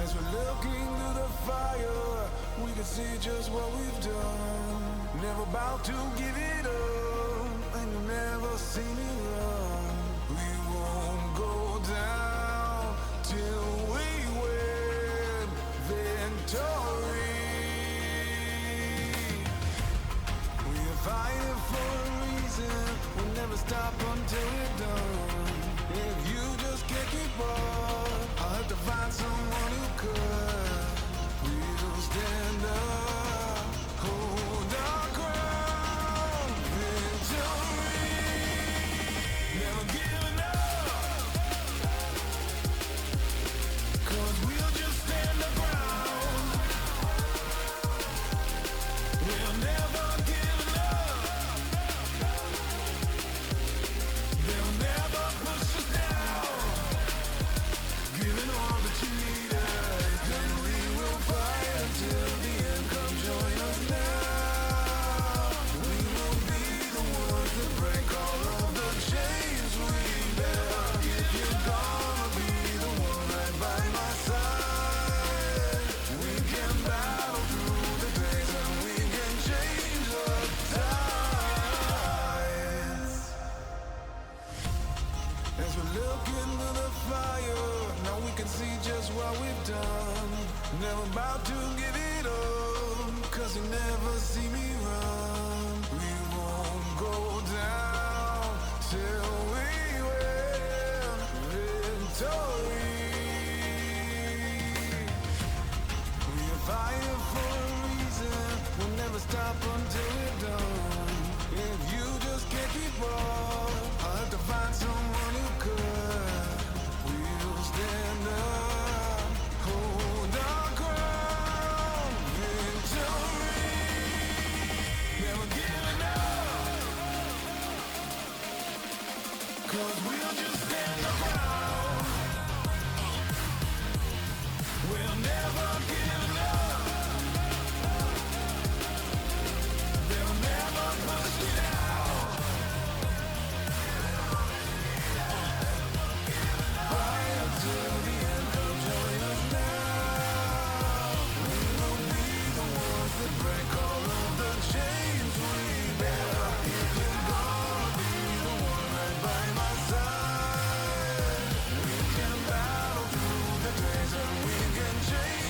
As we're looking through the fire, we can see just what we've done. Never about to give it up, and you'll never see me run. We won't go down till we win victory. We are fighting for a reason. We'll never stop until we're done. If you just can't keep up, I'll have to find someone who could. We'll stand up, hold our ground, victory. Never giving up, 'cause we'll just stand our ground. We'll never give up. They'll never push us down. Giving all that you need us, then we will fight until the end. Come join us now. We will be the ones that break all of the chains we bear. If you're gonna be the one right by my side, we can battle through the days and we can change the tides. As we're looking through the fire, now we can see just what we've done. Never about to give it up, 'cause you never see me run. We won't go down till we win victory. We are fighting for a reason. We'll never stop until we're done. If you just can't keep up, I'll have to find someone who could. We'll stand up, hold our ground, victory. Never giving up, 'cause we'll just stand our ground. We'll never give up. They'll never push me down. Fight until the end. Come join us now. We will be the ones that break all of the chains we bear. If you're gonna be the one right by my side, we can battle through the days and we can change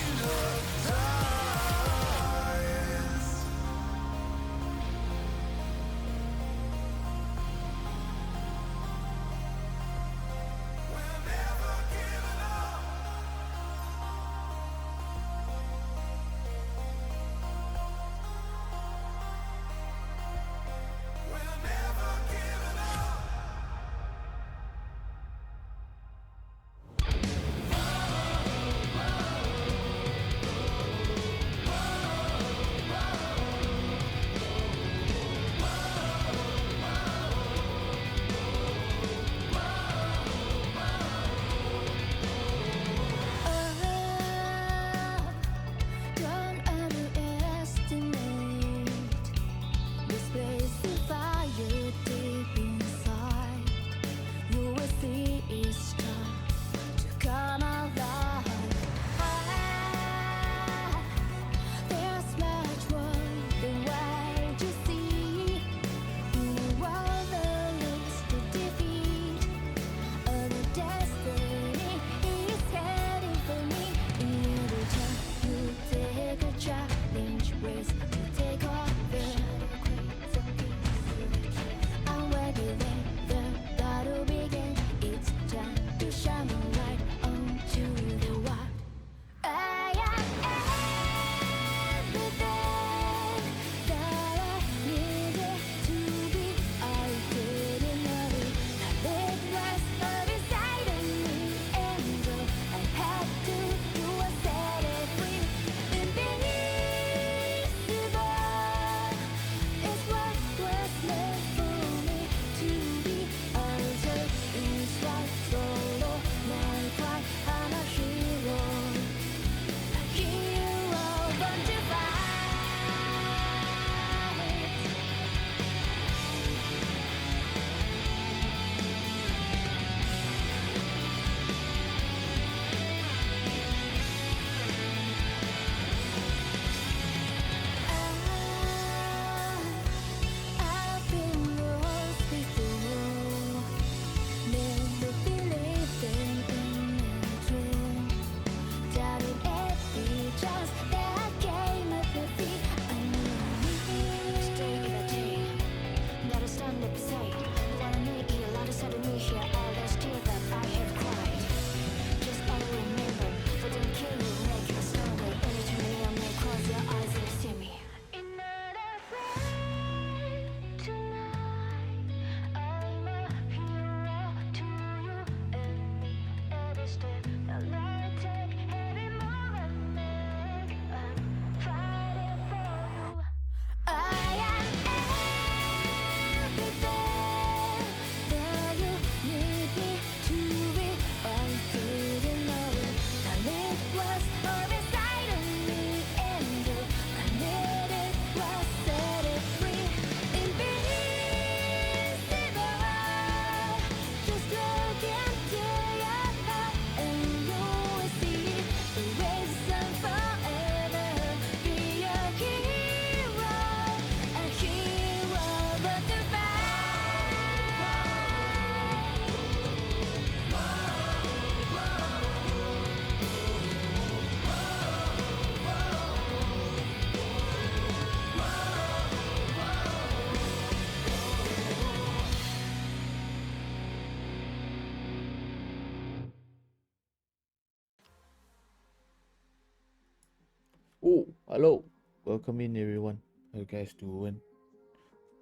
Oh, hello. Welcome in everyone. How you guys doing?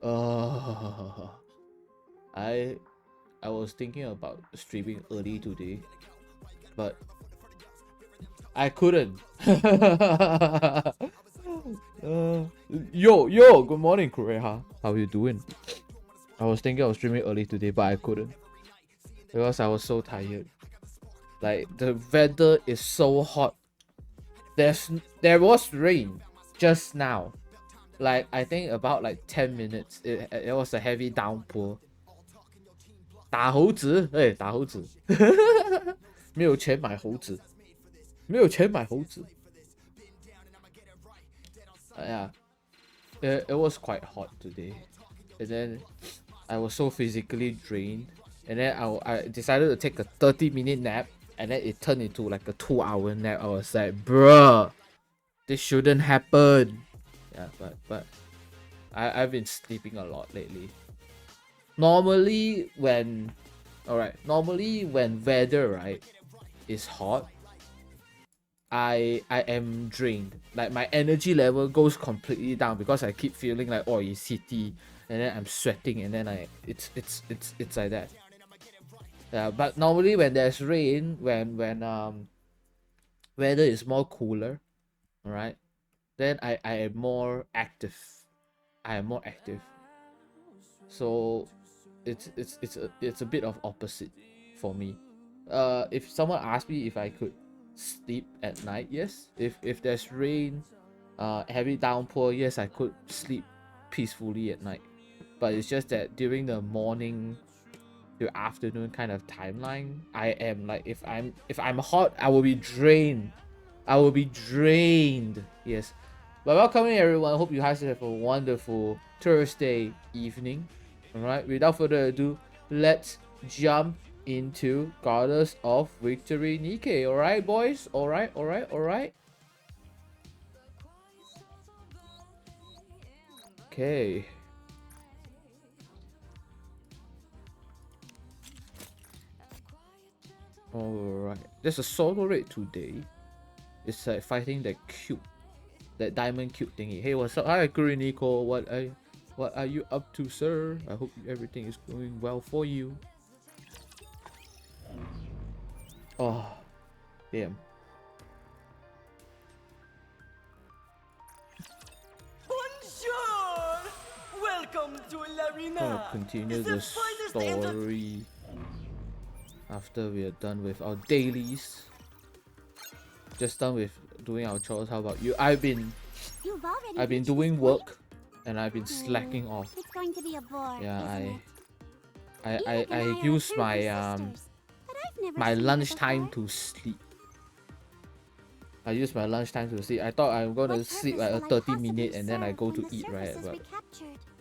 Uh, I I was thinking about streaming early today, but I couldn't. Yo, good morning, Kureha. How you doing? I was thinking of streaming early today, but I couldn't because I was so tired. Like the weather is so hot. There was rain just now. Like I think about like 10 minutes. It was a heavy downpour. 打猴子，哎，打猴子，没有钱买猴子，没有钱买猴子。Yeah, it was quite hot today, and then I was so physically drained, and then I decided to take a 30-minute nap, and then it turned into like a 2-hour nap. I was like, bruh, this shouldn't happen. Yeah, but I've been sleeping a lot lately. Normally when weather right is hot, I am drained. Like my energy level goes completely down because I keep feeling like, oh, it's city, and then I'm sweating, and then it's like that. Yeah, but normally when there's rain, when weather is more cooler, all right, then I am more active. I am more active. So it's a bit of opposite for me. If someone asked me if I could sleep at night, yes. If there's rain, heavy downpour, yes, I could sleep peacefully at night. But it's just that during the morning to afternoon kind of timeline, I am like, if I'm hot, I will be drained. I will be drained. Yes. But welcome in everyone. Hope you guys have a wonderful Thursday evening. Alright, without further ado, let's jump into Goddess of Victory NIKKE. Alright, boys? Alright. Okay. Alright. There's a solo raid today. It's like fighting that cube. That diamond cube thingy. Hey, what's up? Hi, Nico. What are you up to, sir? I hope everything is going well for you. Oh, damn. Bonjour! Welcome to Larina. Gonna continue the story after we are done with our dailies. Just done with doing our chores. How about you? I've been doing work and I've been slacking off. It's going to be a bore. Yeah, I use my my lunchtime to sleep. I use my lunchtime to sleep. I thought I'm gonna sleep like a 30-minute and then I go to eat, right? But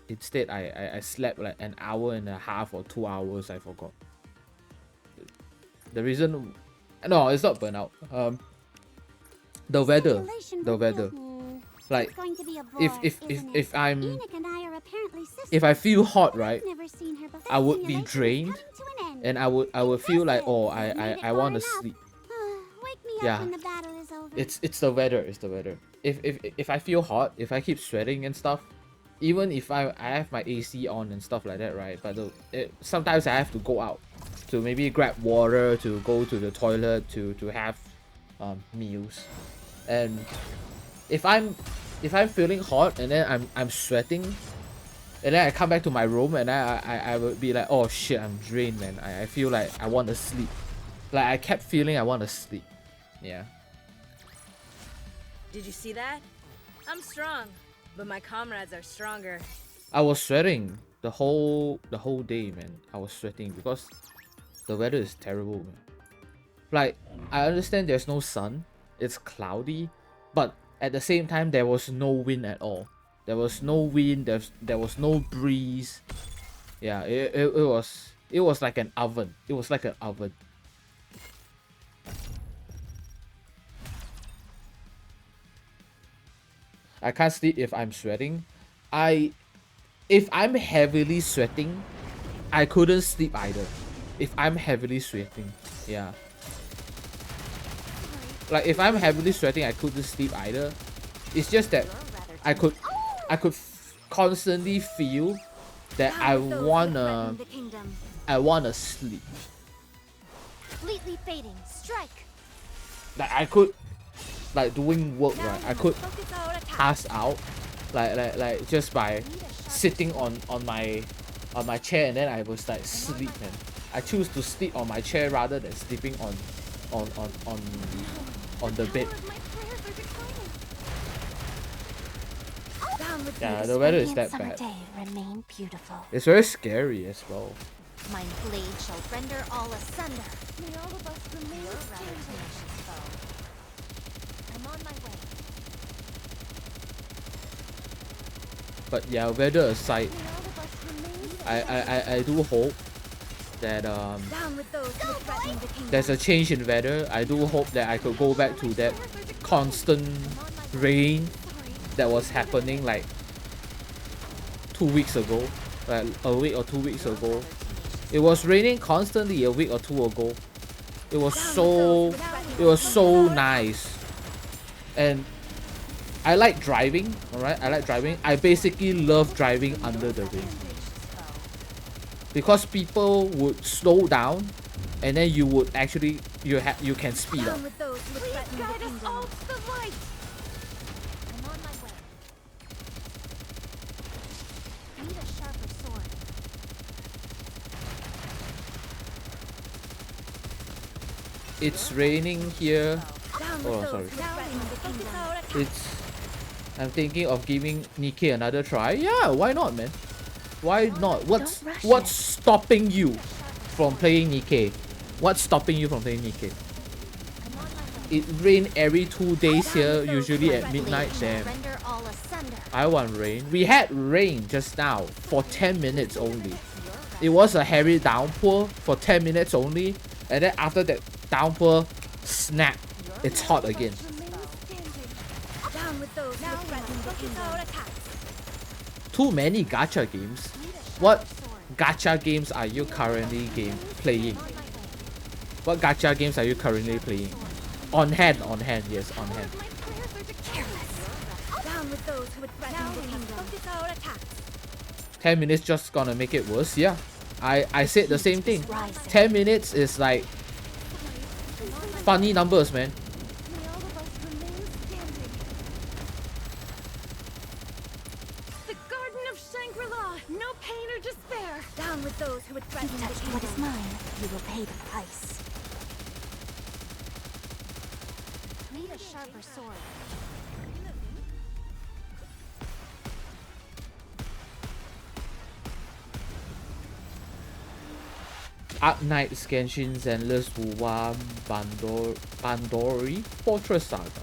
instead I slept like an hour and a half or 2 hours. I forgot. The reason, no, it's not burnout. The weather. Like if I feel hot, right, I would be drained, and I would feel like, oh, I want to sleep. Yeah, it's the weather. It's the weather. If I feel hot, if I keep sweating and stuff, even if I have my AC on and stuff like that, right? But sometimes I have to go out to maybe grab water, to go to the toilet, to have meals. And if I'm feeling hot and then I'm sweating, and then I come back to my room and I would be like, oh shit, I'm drained, man. I feel like I want to sleep. Like I kept feeling I want to sleep. Yeah. Did you see that? I'm strong, but my comrades are stronger. I was sweating the whole day, man. I was sweating because the weather is terrible, man. Like I understand there's no sun, it's cloudy, but at the same time there was no wind at all. There was no wind, there was no breeze. Yeah, it was like an oven. It was like an oven. I can't sleep if I'm sweating. If I'm heavily sweating, I couldn't sleep either. If I'm heavily sweating, yeah. Like if I'm heavily sweating, I couldn't sleep either. It's just that I could constantly feel that I wanna sleep. Completely fading. Strike. Like I could, like doing work, right? I could pass out, like just by sitting on my chair, and then I was like sleep, man. I choose to sleep on my chair rather than sleeping on the bed. Yeah, the weather is that bad. Remain beautiful. It's very scary as well. My blade shall render all asunder. May all of us remain standing. I'm on my way. But yeah, weather aside, I do hope that there's a change in weather. I do hope that I could go back to that constant rain that was happening like 2 weeks ago, like a week or 2 weeks ago. It was raining constantly a week or two ago. It was so nice. And I like driving, alright? I like driving. I basically love driving under the rain. Because people would slow down and then you would actually you can speed up. It's raining here. Oh, sorry. I'm thinking of giving NIKKE another try. Yeah, why not, man? Why not? What's stopping you from playing NIKKE? What's stopping you from playing NIKKE? It rain every 2 days here, usually at midnight. Damn. I want rain. We had rain just now for 10 minutes only. It was a heavy downpour for 10 minutes only, and then after that downpour, snap, it's hot again. Too many gacha games. What gacha games are you currently playing? What gacha games are you currently playing? On hand, yes, on hand. 10 minutes just gonna make it worse. Yeah, I said the same thing. 10 minutes is like funny numbers, man. The Garden of Shangri-La. No pain or despair. Down with those who would threaten the kingdom. What is mine, you will pay the price. Need a sharper sword. Arc Knights, Genshin, Zenless, Wuwa, Bandori, Fortress Saga.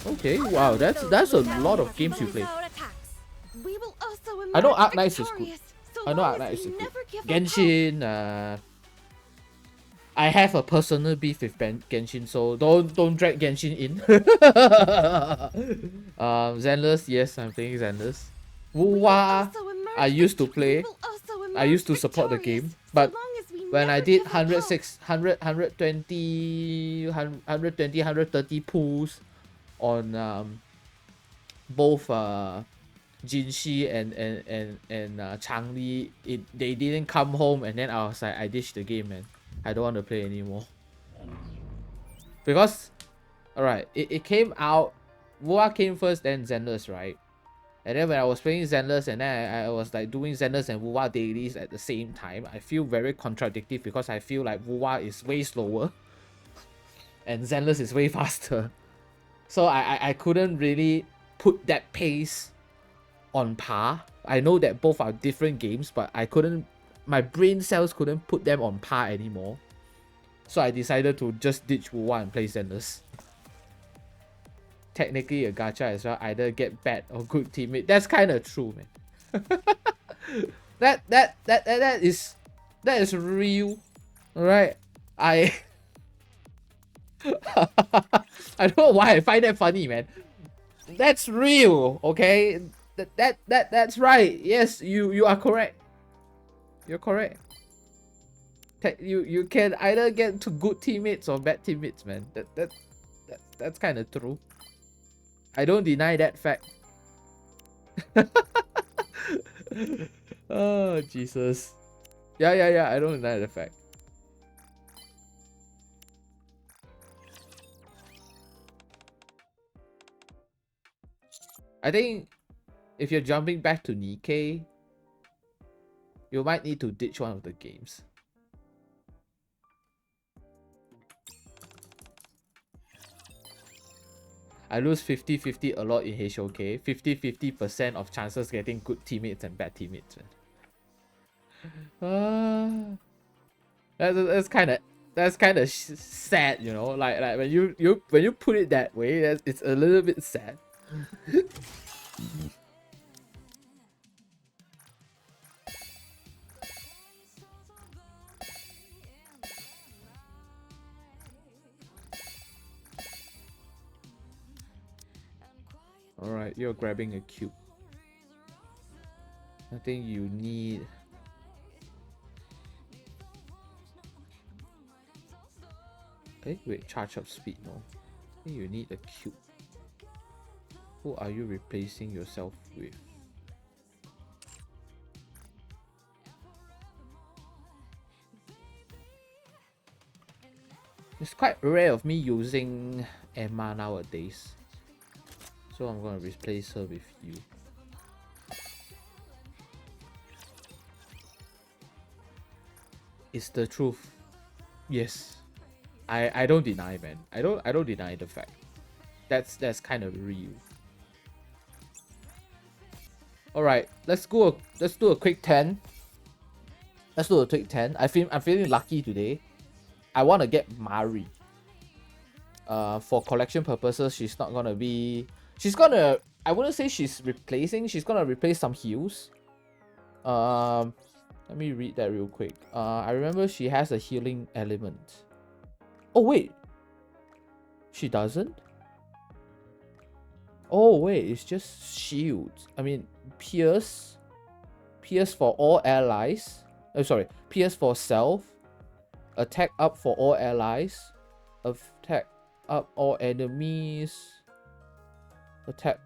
Okay, wow, that's a lot of games you play. I know Arc Knights is good. I know Arc Knights is good. Genshin, I have a personal beef with Genshin, so don't drag Genshin in. Zenless, yes, I'm playing Zenless. Wuwa, I used to play. I used to support the game, but when I did 130 pulls on both Jinshi and Changli, they didn't come home, and then I was like, I ditched the game, man. I don't want to play anymore. Because, alright, it came out, Wuwa came first, then Zenless, right? And then when I was playing Zenless and then I was like doing Zenless and Wuwa dailies at the same time, I feel very contradictory because I feel like Wuwa is way slower and Zenless is way faster. So I couldn't really put that pace on par. I know that both are different games, but my brain cells couldn't put them on par anymore. So I decided to just ditch Wuwa and play Zenless. Technically a gacha as well, either get bad or good teammate. That's kind of true, man. that is real. Alright. I don't know why I find that funny, man. That's real, okay? That's right. Yes, you are correct. You're correct. You can either get to good teammates or bad teammates, man. That's kind of true. I don't deny that fact. Oh, Jesus. Yeah, I don't deny the fact. I think if you're jumping back to NIKKE, you might need to ditch one of the games. I lose 50-50 a lot in HOK. 50-50% of chances getting good teammates and bad teammates. That's kind of sad, you know. Like when you put it that way, it's a little bit sad. Alright, you're grabbing a cube. I think you need... Okay, wait, charge up speed, no. I think you need a cube. Who are you replacing yourself with? It's quite rare of me using Emma nowadays. So I'm gonna replace her with you. It's the truth. Yes. I don't deny, man. I don't deny the fact. That's kind of real. Alright, let's do a quick 10. Let's do a quick 10. I'm feeling lucky today. I wanna get Mari. For collection purposes, she's not gonna be... She's gonna... I wouldn't say she's replacing. She's gonna replace some heals. Let me read that real quick. I remember she has a healing element. Oh, wait. She doesn't? Oh, wait. It's just shields. I mean, Pierce. Pierce for all allies. Oh, sorry. Pierce for self. Attack up for all allies. Attack up all enemies. Attack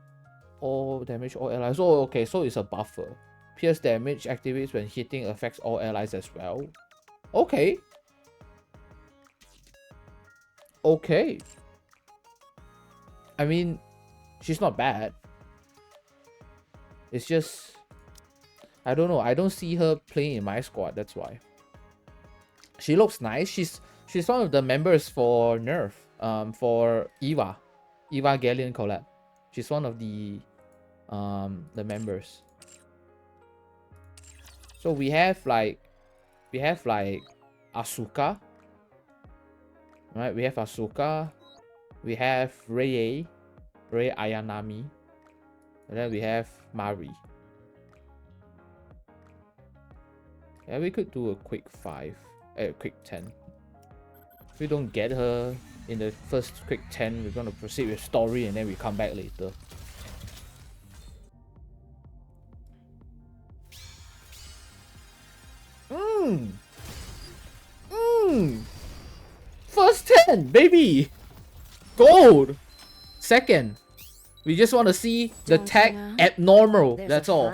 all damage all allies. Oh, okay, so it's a buffer. Pierce damage activates when hitting, affects all allies as well. Okay. Okay. I mean, she's not bad. It's just... I don't know. I don't see her playing in my squad, that's why. She looks nice. She's one of the members for Nerf. For EVA. EVA Galleon collab. She's one of the members. So we have like Asuka. Right, we have Asuka. We have Rei Ayanami. And then we have Mari. Yeah, we could do a quick 5. A quick 10. If we don't get her in the first quick 10, we're gonna proceed with story and then we come back later. First 10, baby! Gold! Second, we just want to see the tag abnormal, that's all.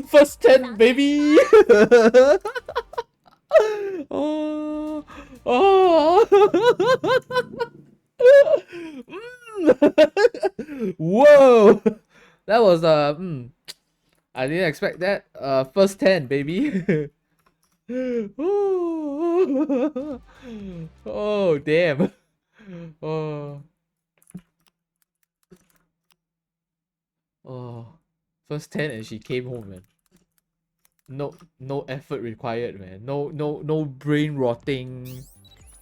First 10, baby! Oh, oh. Whoa! That was I didn't expect that. First 10, baby. Oh, damn. Oh. Oh. First 10 and she came home, man. No effort required, man. No brain rotting.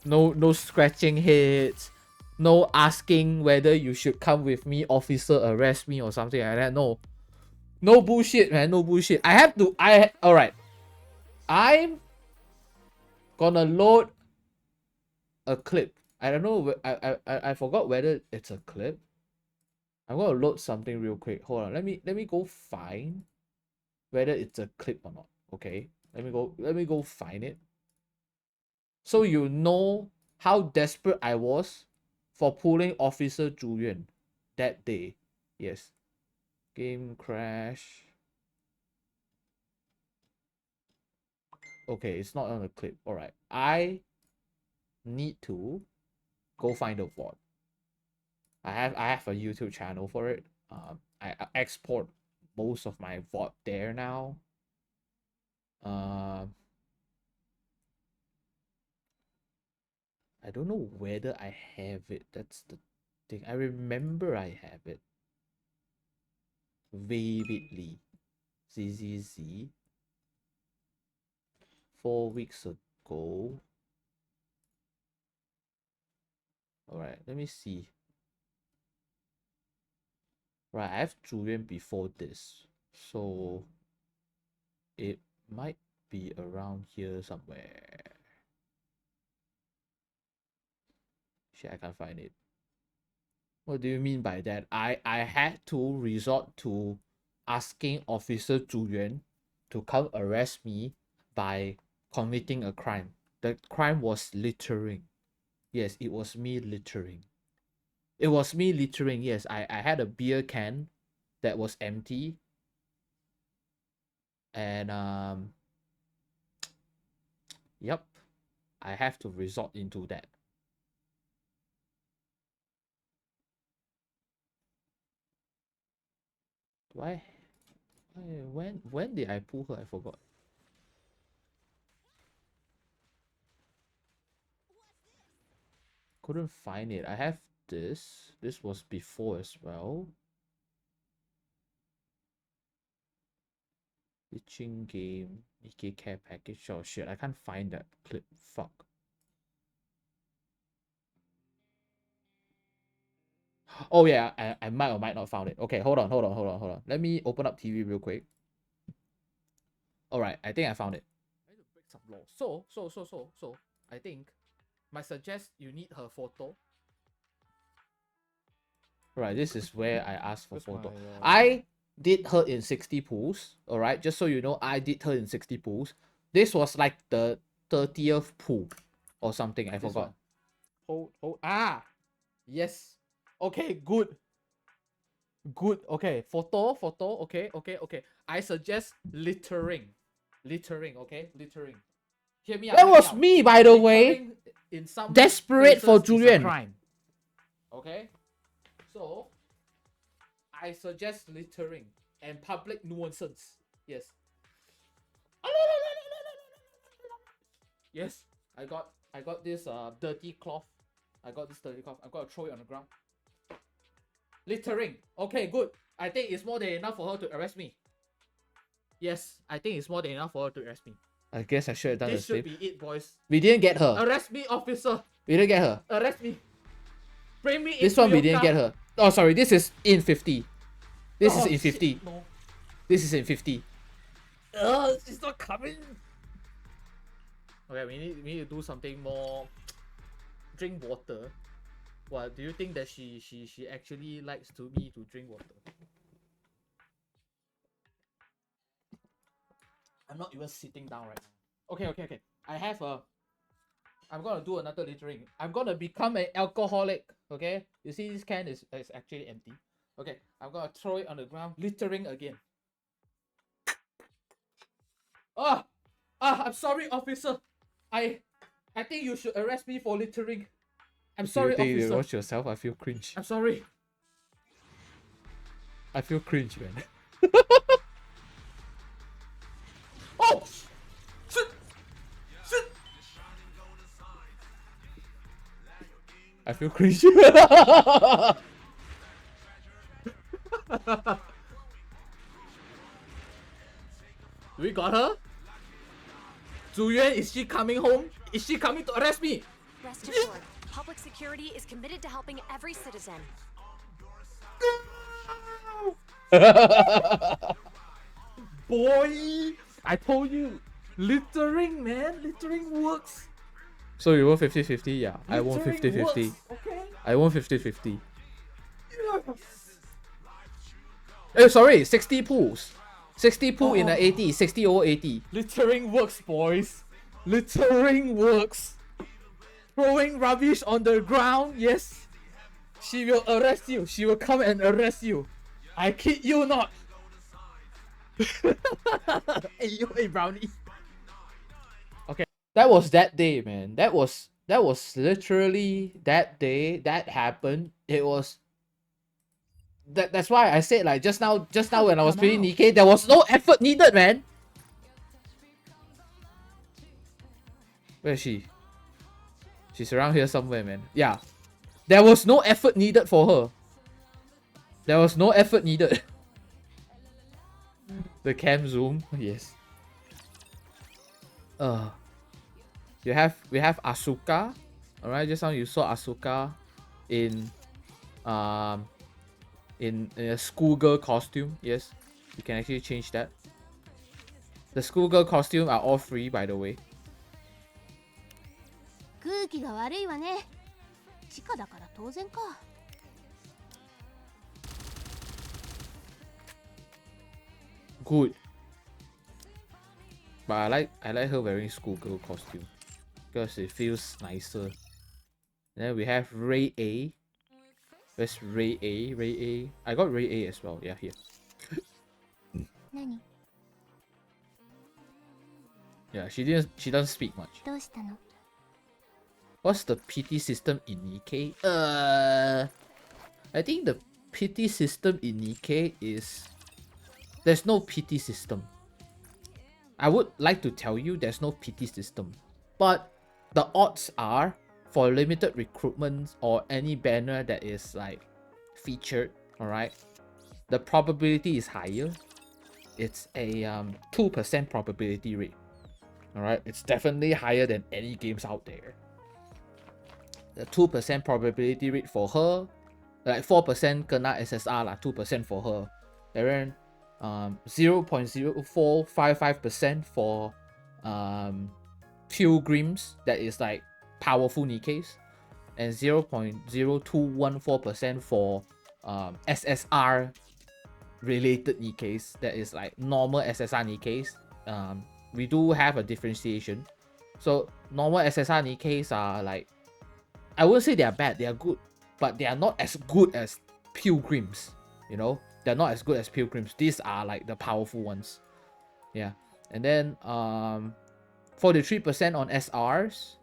No scratching heads. No asking whether you should come with me, officer, arrest me or something like that. No bullshit, man. No bullshit. Alright. I'm gonna load a clip. I don't know. I forgot whether it's a clip. I'm gonna load something real quick. Hold on. Let me go find whether it's a clip or not. Okay. Let me go find it. So you know how desperate I was for pulling Officer Zhu Yuan that day. Yes. Game crash. Okay, it's not on the clip. Alright. I need to go find the VOD. I have a YouTube channel for it. I export most of my VOD there now. I don't know whether I have it. That's the thing. I remember I have it vividly. ZZZ. 4 weeks ago. Alright, let me see. Right, I have Zhu Yuan before this. So it might be around here somewhere. Shit, I can't find it. What do you mean by that? I had to resort to asking Officer Zhu Yuan to come arrest me by committing a crime. The crime was littering. Yes, it was me littering. It was me littering. Yes, I had a beer can that was empty. And yep, I have to resort into that. Why? When did I pull her? I forgot. Couldn't find it. I have this. This was before as well. Itching game, NIKKE care package. Oh shit, I can't find that clip. Fuck. Oh yeah, I might or might not found it. Okay, hold on. Let me open up TV real quick. Alright, I think I found it. I need to break some law. So I think might suggest you need her photo. Alright, this is where I asked for photo. I did her in 60 pools. Alright, just so you know, I did her in 60 pools. This was like the 30th pool or something. I forgot. Hold. Ah! Yes. Okay, good. Okay, photo. Okay. I suggest littering. Okay? Littering. Hear me out. That was me, by the way. In some desperate for Zhu Yuan. Okay? So, I suggest littering and public nuisance. Yes. Yes, I got this dirty cloth. I'm gonna throw it on the ground. Littering. Okay, good. I think it's more than enough for her to arrest me. Yes, I think it's more than enough for her to arrest me. I guess I should have done the same. This should be it, boys. We didn't get her. Arrest me, officer. We didn't get her. Arrest me. Bring me. This one we didn't get her. Oh, sorry. This is in 50. This is in 50. Shit, no. This is in 50. She's not coming. Okay, we need to do something more. Drink water. What do you think that she actually likes me to drink water? I'm not even sitting down right now. Okay. I'm gonna do another littering. I'm gonna become an alcoholic. Okay, you see this can is actually empty. Okay, I'm gonna throw it on the ground, littering again. I'm sorry, officer. I think you should arrest me for littering. I'm sorry, officer. You watch yourself. I feel cringe. I'm sorry. I feel cringe, man. Oh! Shit! I feel cringe. We got her? Zhu Yuan, is she coming home? Is she coming to arrest me? Rest assured, public security is committed to helping every citizen. Boy, I told you, littering, man, littering works. So you won 50-50, yeah. I won 50-50. Okay. I won 50-50. Oh, sorry, 60 pools. 60 pool in an 80, 60 over 80. Littering works, boys. Littering works. throwing rubbish on the ground, yes, she will arrest you. She will come and arrest you. I kid you not. Hey, you, hey, Brownie. Okay, that was that day, man. That was literally that day that happened. It was that's why I said, like, just now when I was playing NIKKE, there was no effort needed, man. Where is she? She's around here somewhere, man. Yeah. There was no effort needed for her. There was no effort needed. The cam zoom, yes. We have Asuka. Alright, just now you saw Asuka in in a schoolgirl costume. Yes. You can actually change that. The schoolgirl costume are all free, by the way. 空気が悪いわね。地下だから当然か。Good. But I like her wearing schoolgirl costume because it feels nicer. And then we have Ray A. Where's Ray A? Ray A. I got Ray A as well. Yeah, here. 何？ Yeah, she doesn't speak much. どうしたの？ What's the PT system in NIKKE? I think the PT system in NIKKE is there's no PT system. I would like to tell you there's no PT system, but the odds are for limited recruitment or any banner that is like featured, all right, the probability is higher. It's a 2% probability rate. All right, it's definitely higher than any games out there. The 2% probability rate for her, like 4% kena SSR lah, 2% for her. Then 0.0455% for pilgrims, that is like powerful NIKKEs, and 0.0214% for SSR related NIKKEs, that is like normal SSR NIKKEs. We do have a differentiation. So normal SSR NIKKEs are like, I wouldn't say they are bad, they are good, but they are not as good as pilgrims, you know. They're not as good as pilgrims. These are like the powerful ones. Yeah. And then 43% on SRs,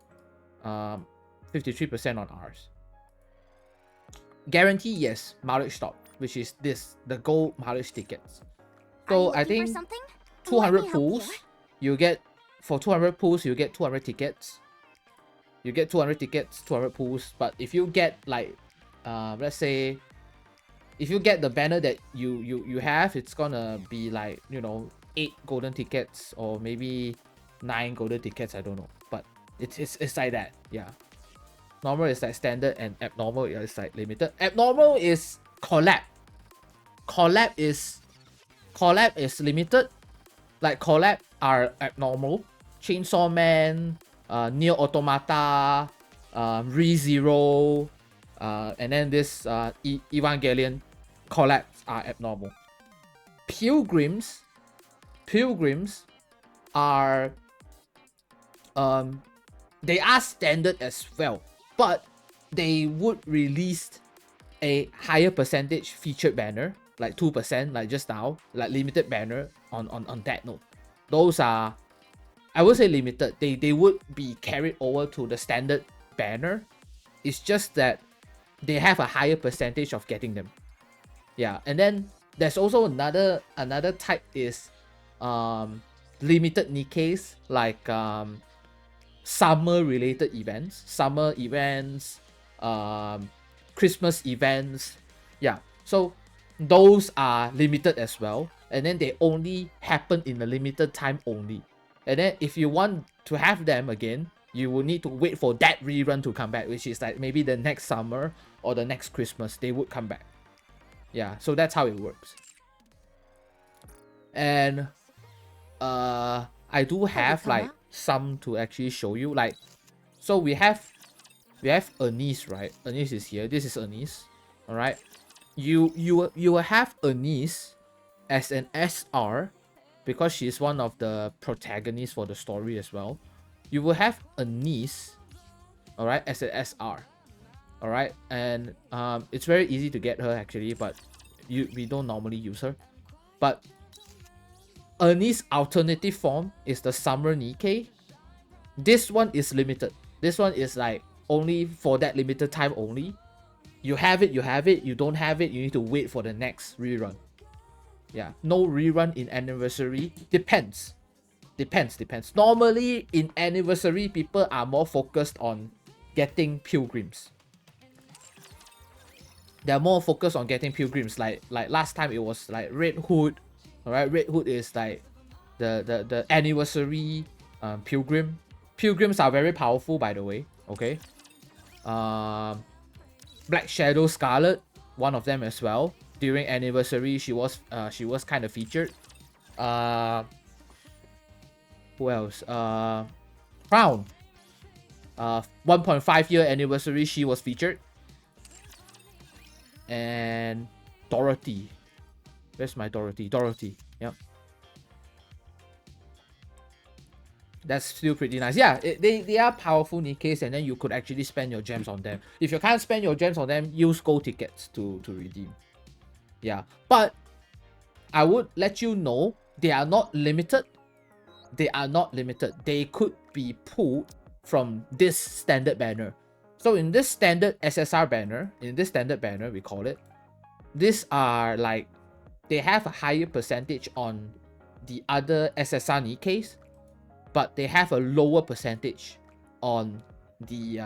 53% on Rs. Guarantee, yes, mileage stop, which is this, the gold mileage tickets. So I think 200 pulls, you get, for 200 pulls, you get 200 tickets. You get 200 tickets, 200 pulls. But if you get like, let's say, if you get the banner that you have, it's gonna be like, you know, 8 golden tickets or maybe 9 golden tickets, I don't know. But it's like that, yeah. Normal is like standard and abnormal is like limited. Abnormal is collab. Collab is limited. Like collab are abnormal. Chainsaw Man, Nier Automata, ReZero, and then this Evangelion collabs are abnormal. Pilgrims are they are standard as well, but they would release a higher percentage featured banner, like 2%, like just now, like limited banner on that note. Those are, I would say, limited. They would be carried over to the standard banner. It's just that they have a higher percentage of getting them. Yeah, and then there's also another type is limited NIKKEs, like summer related events, Christmas events. Yeah, so those are limited as well, and then they only happen in a limited time only. And then if you want to have them again, you will need to wait for that rerun to come back, which is like maybe the next summer or the next Christmas, they would come back. Yeah, so that's how it works. And I do have like some to actually show you. Like, so we have Anise, right? Anise is here. This is Anise. All right. You will have Anise as an SR because she's one of the protagonists for the story as well. You will have Anise all right, as an SR, all right, and it's very easy to get her actually, but we don't normally use her. But Ernie's alternative form is the Summer NIKKE. This one is limited. This one is like only for that limited time only. You have it, you have it. You don't have it, you need to wait for the next rerun. Yeah, no rerun in anniversary. Depends. Normally in anniversary, people are more focused on getting pilgrims. They're more focused on getting pilgrims. Like last time it was like Red Hood. Alright, Red Hood is like the anniversary pilgrim. Pilgrims are very powerful, by the way. Okay. Black Shadow Scarlet, one of them as well. During anniversary, she was kind of featured. Who else? Crown. 1.5 year anniversary, she was featured. And Dorothy. Where's my Dorothy? Dorothy. Yep. That's still pretty nice. Yeah, they are powerful NIKKEs, and then you could actually spend your gems on them. If you can't spend your gems on them, use gold tickets to redeem. Yeah, but I would let you know they are not limited. They are not limited. They could be pulled from this standard banner. So in this standard SSR banner, we call it, these are like, they have a higher percentage on the other SSR NIKKEs, but they have a lower percentage on the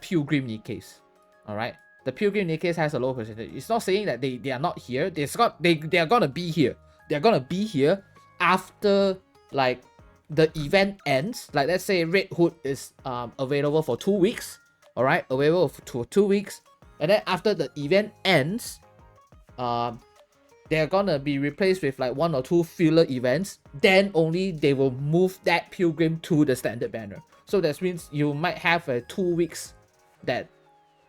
Pilgrim NIKKEs. Alright? The Pilgrim NIKKEs has a lower percentage. It's not saying that they are not here. They are gonna be here. They're gonna be here after like the event ends. Like let's say Red Hood is available for 2 weeks. Alright? Available for 2 weeks. And then after the event ends, they're gonna be replaced with like 1 or 2 filler events. Then only they will move that Pilgrim to the standard banner. So that means you might have a 2 weeks that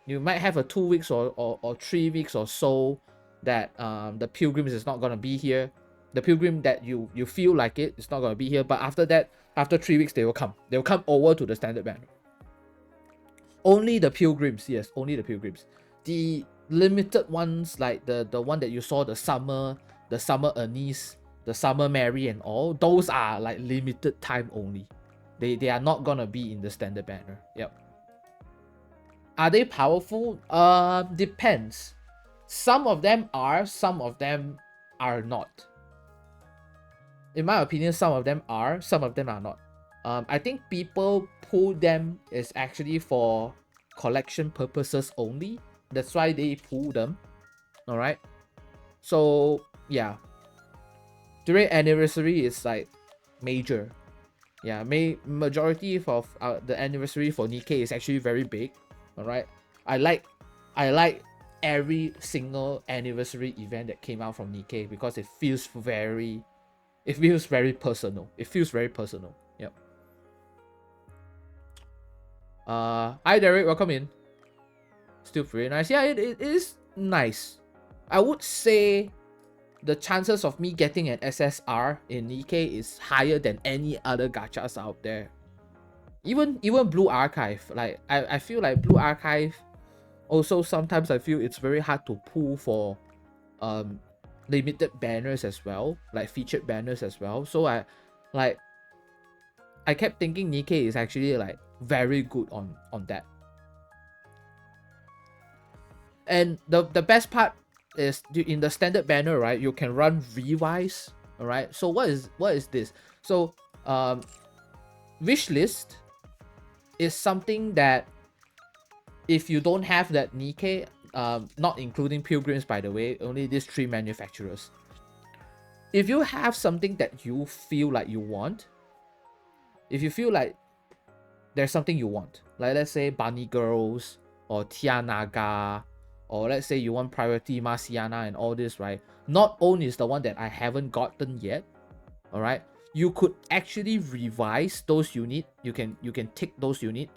you might have a 2 weeks or 3 weeks or so that the Pilgrims is not gonna be here. The Pilgrim that you feel like it's not gonna be here. But after that, after 3 weeks, they will come. They will come over to the standard banner. Only the Pilgrims, yes, only the Pilgrims. The limited ones, like the one that you saw, the summer Anise, the summer Mary and all, those are like limited time only. They are not gonna be in the standard banner. Yep. Are they powerful? Depends. Some of them are, some of them are not. In my opinion, some of them are, some of them are not. I think people pull them is actually for collection purposes only. That's why they pull them. Alright. So yeah. During anniversary is like major. Yeah, majority of the anniversary for NIKKE is actually very big. Alright. I like every single anniversary event that came out from NIKKE because it feels very personal. It feels very personal. Yep. Hi Derek, welcome in. Still pretty nice. Yeah, it is nice. I would say the chances of me getting an SSR in NIKKE is higher than any other gachas out there. Even Blue Archive. Like I feel like Blue Archive also sometimes I feel it's very hard to pull for limited banners as well, like featured banners as well. So I kept thinking NIKKE is actually like very good on that. And the best part is in the standard banner, right? You can run revise. All right. So what is this? So wish list is something that if you don't have that NIKKE, not including Pilgrims by the way, only these 3 manufacturers. If you have something that you feel like you want, if you feel like there's something you want, like let's say Bunny Girls or Tianaga, or let's say you want Priority Marciana and all this, right? Not only is the one that I haven't gotten yet, all right? You could actually revise those units. You can take those units,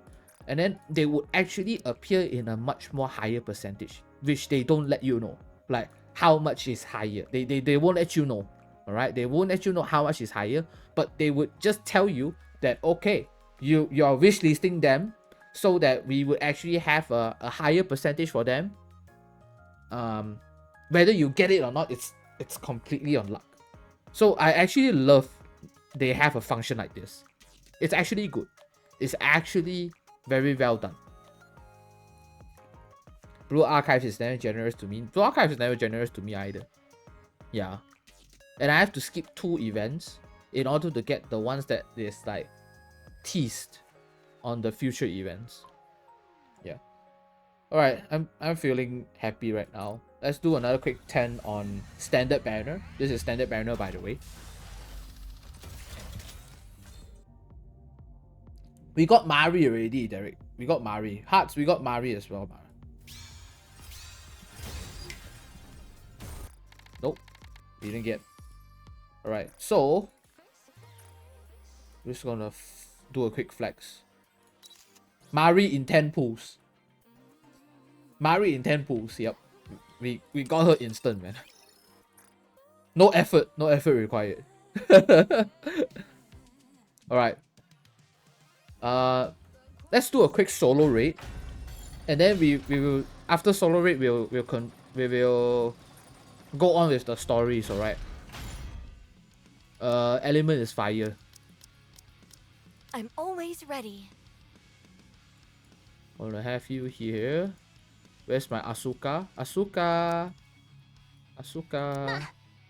and then they would actually appear in a much more higher percentage, which they don't let you know, like how much is higher. They won't let you know, all right? They won't let you know how much is higher, but they would just tell you that okay, you're wish listing them so that we would actually have a higher percentage for them. Whether you get it or not, it's completely on luck. So I actually love they have a function like this. It's actually good. It's actually very well done. Blue Archives is never generous to me. Blue Archives is never generous to me either. Yeah. And I have to skip 2 events in order to get the ones that is like teased on the future events. Yeah. Alright, I'm feeling happy right now. Let's do another quick 10 on standard banner. This is standard banner, by the way. We got Mari already, Derek. We got Mari. Hearts, we got Mari as well. Nope. We didn't get. Alright, so we're just gonna do a quick flex. Mari in 10 pulls. Mari in 10 pulls, yep. We got her instant, man. No effort required. Alright. Let's do a quick solo raid. And then we will, after solo raid, we will go on with the stories, alright? Element is fire. I'm always ready. I'm gonna have you here. Where's my Asuka? Asuka!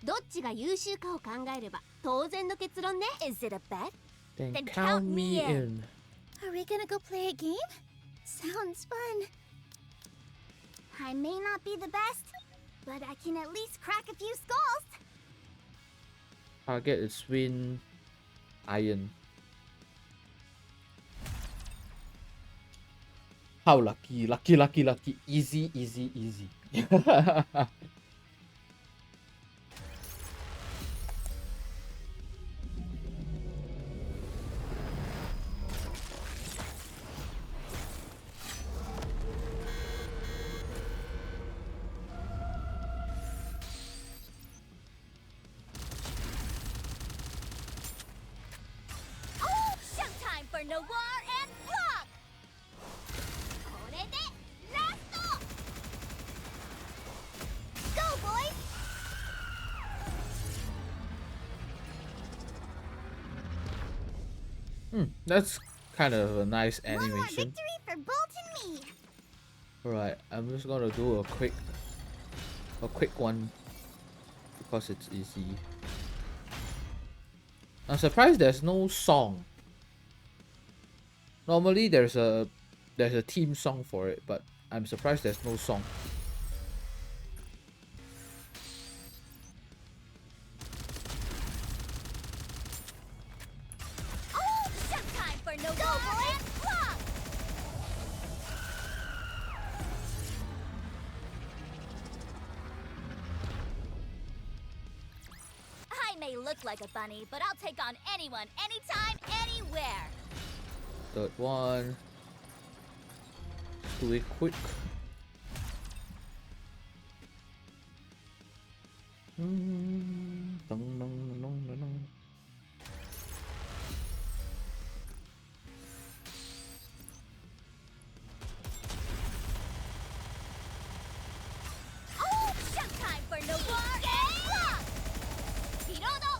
どっちが優秀かを考えれば当然の結論ね。Is it a bet? Then Then count me in. Are we gonna go play a game? Sounds fun. I may not be the best, but I can at least crack a few skulls. Target is Win Iron. How lucky, lucky. Easy. Oh, showtime for Noir and Block! これでラスト! Go, boys! That's kind of a nice One more animation. victory for Bolt and me! Alright, I'm just gonna do a quick one because it's easy. I'm surprised there's no song. Normally there's a theme song for it, but I'm surprised there's no song. Oh, showtime for Noir and Block! I may look like a bunny, but I'll take on anyone, anytime, anywhere. Third one. Do it quick. Oh, showtime for Noir and Block! Hirodo!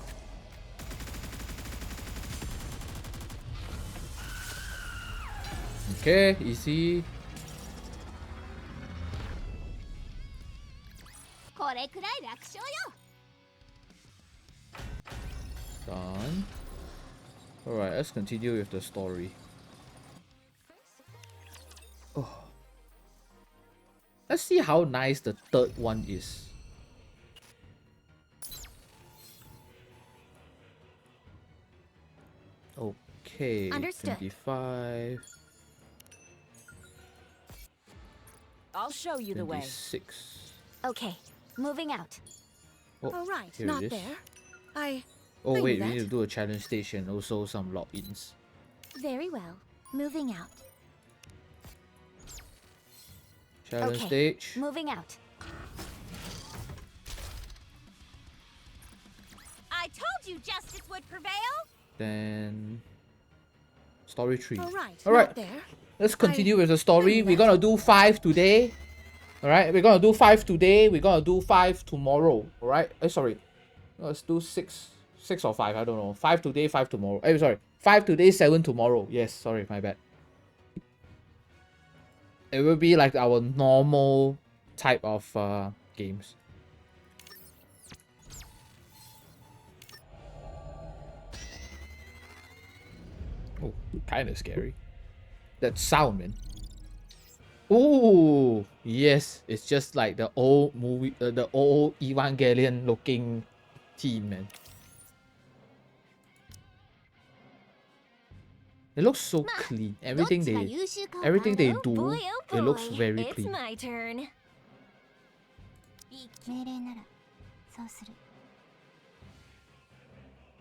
Okay, easy. これくらい楽勝よ Done. Alright, let's continue with the story. Oh. Let's see how nice the third one is. Okay, Understood. 25, I'll show you the way. 26. Okay, moving out. Oh, All right, here not it is. there. I Oh knew wait, we that. need to do a challenge stage and also some logins. Very well, moving out. Challenge Okay, stage. moving out. I told you justice would prevail. Then Story 3. Alright, Alright, not there. let's continue with the story. We're gonna do 5 today. Alright, we're gonna do 5 today. We're gonna do 5 tomorrow. Alright, sorry. Let's do 6 or 5, I don't know. 5 today, 5 tomorrow. Sorry. 5 today, 7 tomorrow. Yes, sorry, my bad. It will be like our normal type of games. Oh, kind of scary. That sound, man. Oh, yes. It's just like the old movie, the old Evangelion looking team, man. It looks so clean. Everything they do, it looks very it's clean. my turn.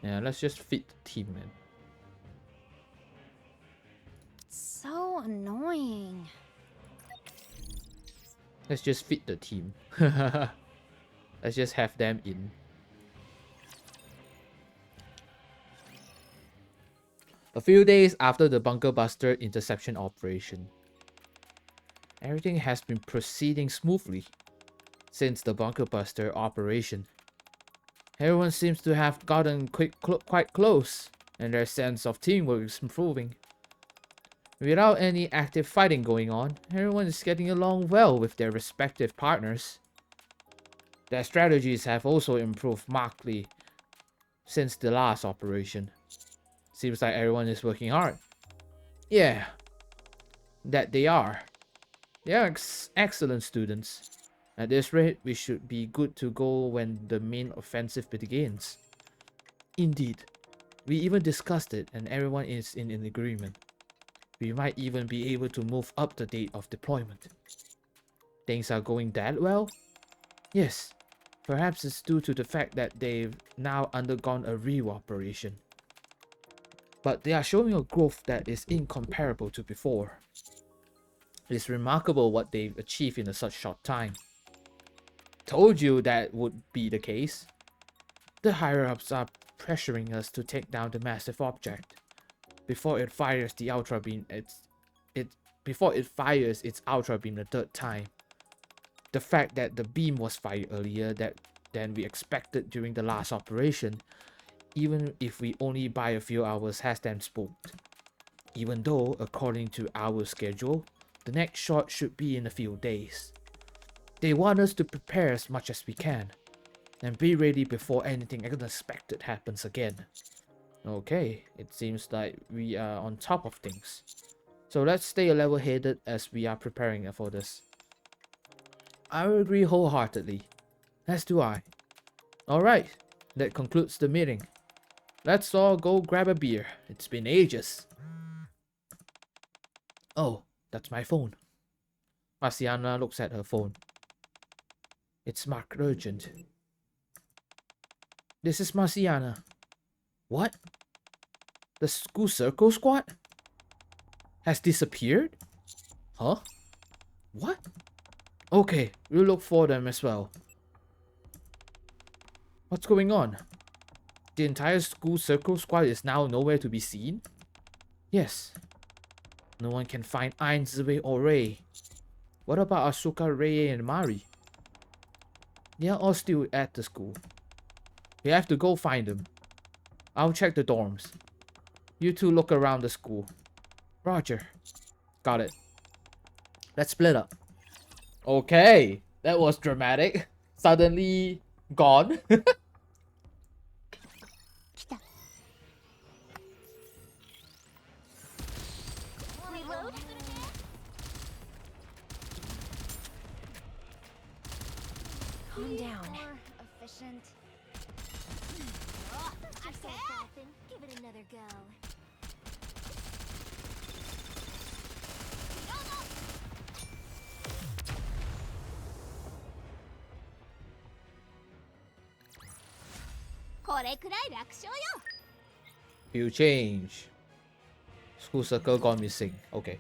Yeah, let's just fit the team, man. So annoying. Let's just fit the team. Let's just have them in. A few days after the bunker buster interception operation, everything has been proceeding smoothly since the bunker buster operation. Everyone seems to have gotten quite close, and their sense of teamwork is improving. Without any active fighting going on, everyone is getting along well with their respective partners. Their strategies have also improved markedly since the last operation. Seems like everyone is working hard. Yeah, that they are. They are excellent students. At this rate, we should be good to go when the main offensive begins. Indeed, we even discussed it and everyone is in agreement. We might even be able to move up the date of deployment. Things are going that well? Yes, perhaps it's due to the fact that they've now undergone a re-operation. But they are showing a growth that is incomparable to before. It's remarkable what they've achieved in such short time. Told you that would be the case. The higher-ups are pressuring us to take down the massive object before it fires the ultra beam. Before it fires its ultra beam the third time. The fact that the beam was fired earlier than we expected during the last operation, even if we only buy a few hours, has them spooked. Even though, according to our schedule, the next shot should be in a few days. They want us to prepare as much as we can, and be ready before anything unexpected happens again. Okay, it seems like we are on top of things. So let's stay level-headed as we are preparing for this. I agree wholeheartedly, as do I. Alright, that concludes the meeting. Let's all go grab a beer. It's been ages. Oh, that's my phone. Marciana looks at her phone. It's marked urgent. This is Marciana. What? The school circle squad? Has disappeared? Huh? What? Okay, we'll look for them as well. What's going on? The entire school circle squad is now nowhere to be seen? Yes. No one can find Ainzue or Rei. What about Asuka, Rei, and Mari? They are all still at the school. We have to go find them. I'll check the dorms. You two look around the school. Roger. Got it. Let's split up. Okay, that was dramatic. Suddenly gone. Reload. Calm down. More efficient. Put yourself off and give it another go. Few change. School circle gone missing. Okay.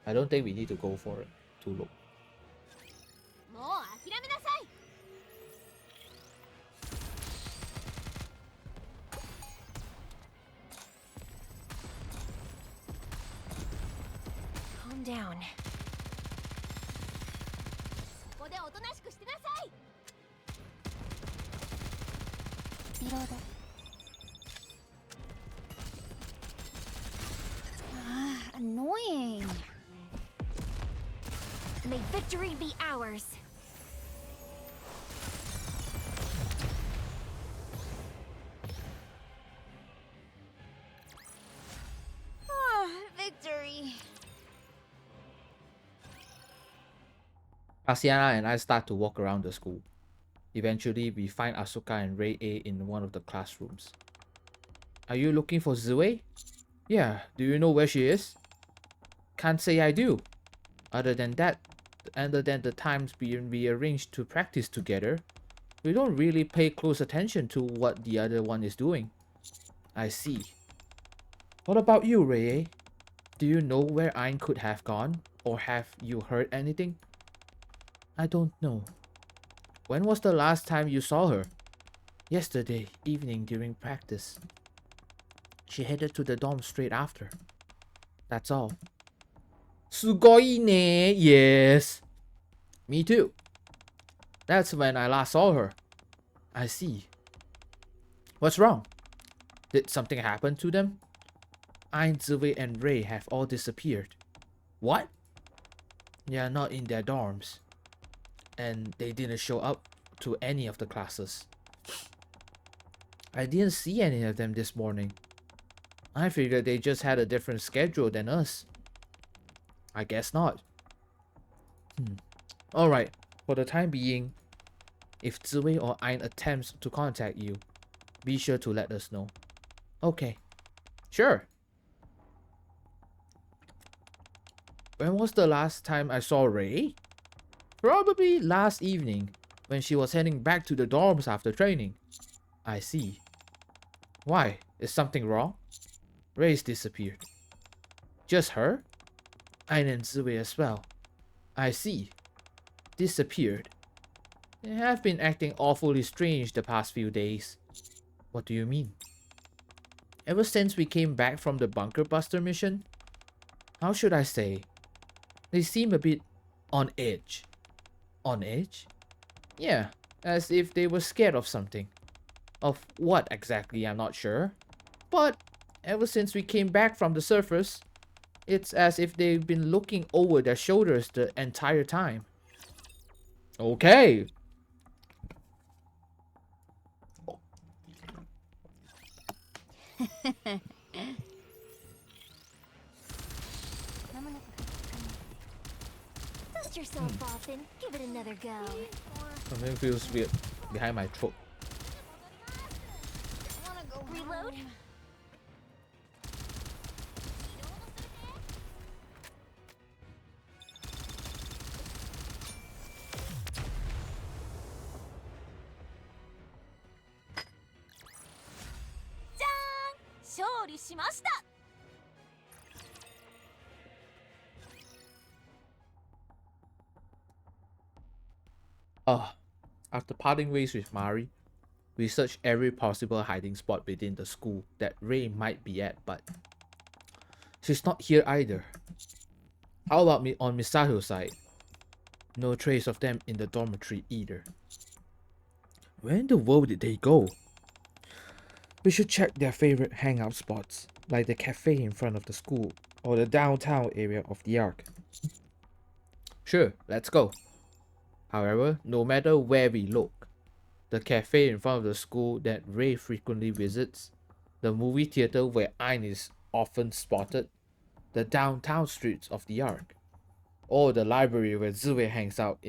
I don't think we need to go for it to look. down. ここでおとなしくしてなさい。リロード。Annoying. May victory be ours. Victory. Asiana and I start to walk around the school. Eventually, we find Asuka and Rei A in one of the classrooms. Are you looking for Zue? Yeah, do you know where she is? Can't say I do. Other than the times we arranged to practice together, we don't really pay close attention to what the other one is doing. I see. What about you, Rei? Do you know where Ain could have gone? Or have you heard anything? I don't know. When was the last time you saw her? Yesterday evening during practice. She headed to the dorm straight after. That's all. Sugoi ne, yes. Me too. That's when I last saw her. I see. What's wrong? Did something happen to them? Ain, Ziwei, and Rei have all disappeared. What? They are not in their dorms. And they didn't show up to any of the classes. I didn't see any of them this morning. I figured they just had a different schedule than us. I guess not. Alright, for the time being, if Ziwei or Ain attempts to contact you, be sure to let us know. Okay. Sure. When was the last time I saw Rei? Probably last evening, when she was heading back to the dorms after training. I see. Why? Is something wrong? Rei's disappeared. Just her? Ain and Ziwei as well. I see. Disappeared. They have been acting awfully strange the past few days. What do you mean? Ever since we came back from the bunker buster mission? How should I say? They seem a bit on edge. On edge? Yeah, as if they were scared of something. Of what exactly, I'm not sure. But ever since we came back from the surface, it's as if they've been looking over their shoulders the entire time. Okay. Dust yourself off and give it another go. Something feels weird behind my throat. Reload. After parting ways with Mari, we searched every possible hiding spot within the school that Rei might be at, but she's not here either. How about me on Misato's side? No trace of them in the dormitory either. Where in the world did they go? We should check their favorite hangout spots, like the cafe in front of the school or the downtown area of the Ark. Sure, let's go. However, no matter where we look, the cafe in front of the school that Rei frequently visits, the movie theater where Ain is often spotted, the downtown streets of the Ark, or the library where Ziwei hangs out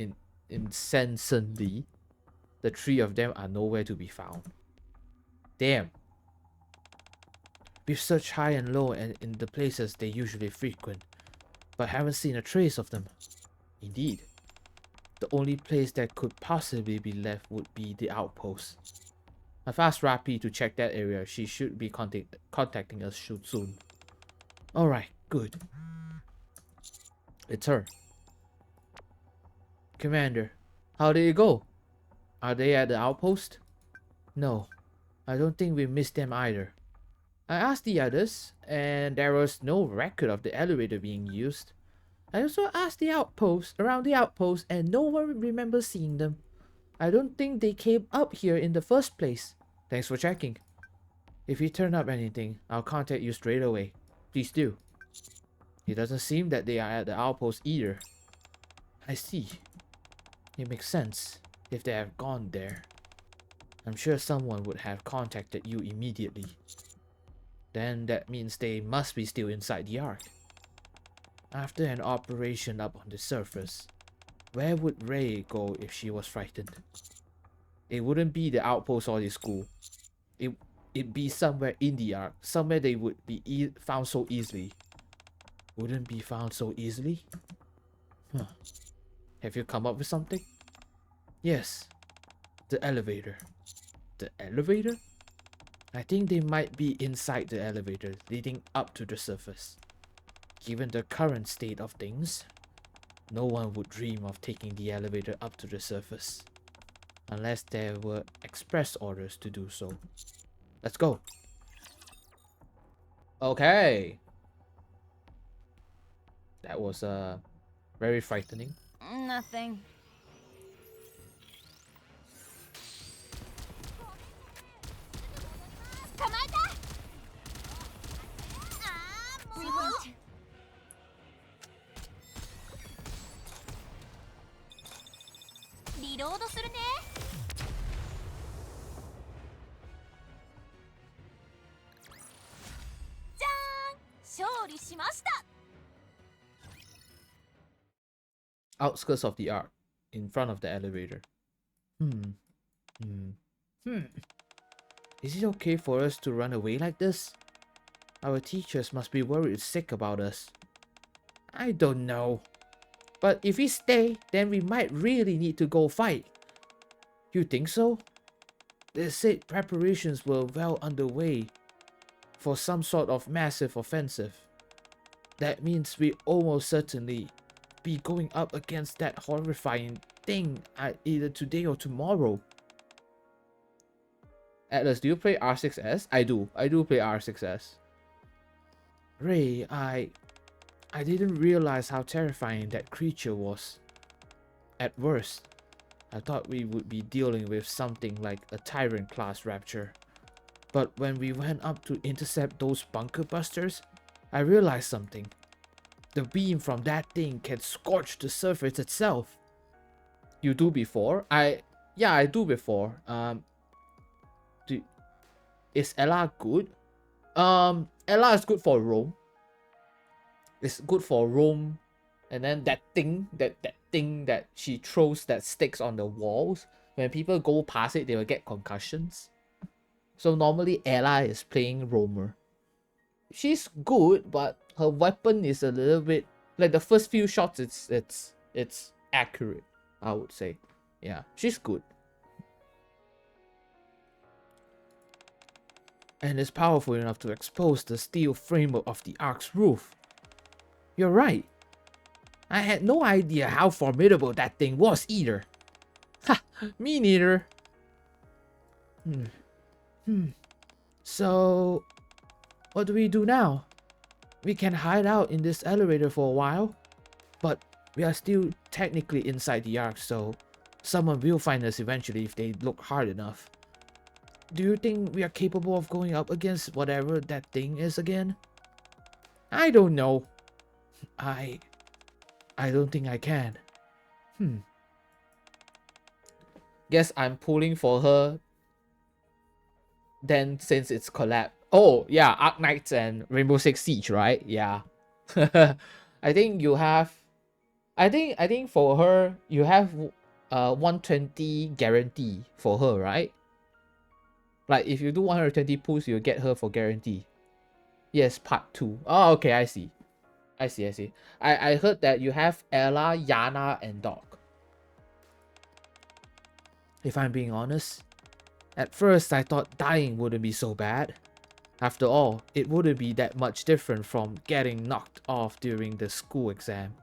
incessantly, the three of them are nowhere to be found. Damn. We've searched high and low and in the places they usually frequent, but haven't seen a trace of them. Indeed. The only place that could possibly be left would be the outpost. I've asked Rapi to check that area. She should be contacting us soon. Alright, good. It's her. Commander, how did it go? Are they at the outpost? No, I don't think we missed them either. I asked the others, and there was no record of the elevator being used. I also asked around the outpost, and no one remembers seeing them. I don't think they came up here in the first place. Thanks for checking. If you turn up anything, I'll contact you straight away. Please do. It doesn't seem that they are at the outpost either. I see. It makes sense if they have gone there. I'm sure someone would have contacted you immediately. Then that means they must be still inside the Ark. After an operation up on the surface, where would Ray go if she was frightened? It wouldn't be the outpost or the school. It'd be somewhere in the Ark, somewhere they would be found so easily. Wouldn't be found so easily? Huh. Have you come up with something? Yes. The elevator. The elevator? I think they might be inside the elevator leading up to the surface. Given the current state of things, no one would dream of taking the elevator up to the surface. Unless there were express orders to do so. Let's go. Okay. That was very frightening. Nothing. Reload. Reload するね。じゃーん、勝利しました。Outskirts of the Ark, in front of the elevator. Is it okay for us to run away like this? Our teachers must be worried sick about us. I don't know. But if we stay, then we might really need to go fight. You think so? They said preparations were well underway for some sort of massive offensive. That means we almost certainly be going up against that horrifying thing either today or tomorrow. Atlas, do you play R6S? I do. I do play R6S. Ray, I didn't realize how terrifying that creature was. At worst, I thought we would be dealing with something like a Tyrant class rapture. But when we went up to intercept those bunker busters, I realized something. The beam from that thing can scorch the surface itself. You do before? Yeah, I do before. Is Ella good? Ella is good for Rome. It's good for Rome. And then that thing that she throws that sticks on the walls. When people go past it, they will get concussions. So normally Ella is playing roamer. She's good, but her weapon is a little bit like the first few shots. It's accurate, I would say. Yeah, she's good. And it's powerful enough to expose the steel framework of the Ark's roof. You're right. I had no idea how formidable that thing was either. Ha! Me neither. So, what do we do now? We can hide out in this elevator for a while, but we are still technically inside the Ark, so someone will find us eventually if they look hard enough. Do you think we are capable of going up against whatever that thing is again? I don't know. I don't think I can. Guess I'm pulling for her. Then since it's collab. Oh yeah, Ark Knights and Rainbow Six Siege, right? Yeah. I think you have. I think for her you have 120 guarantee for her, right? Like if you do 120 pulls, you'll get her for guarantee. Yes, part 2. Oh, okay, I see. I heard that you have Ella, Yana, and Doc. If I'm being honest, at first I thought dying wouldn't be so bad. After all, it wouldn't be that much different from getting knocked off during the school exam.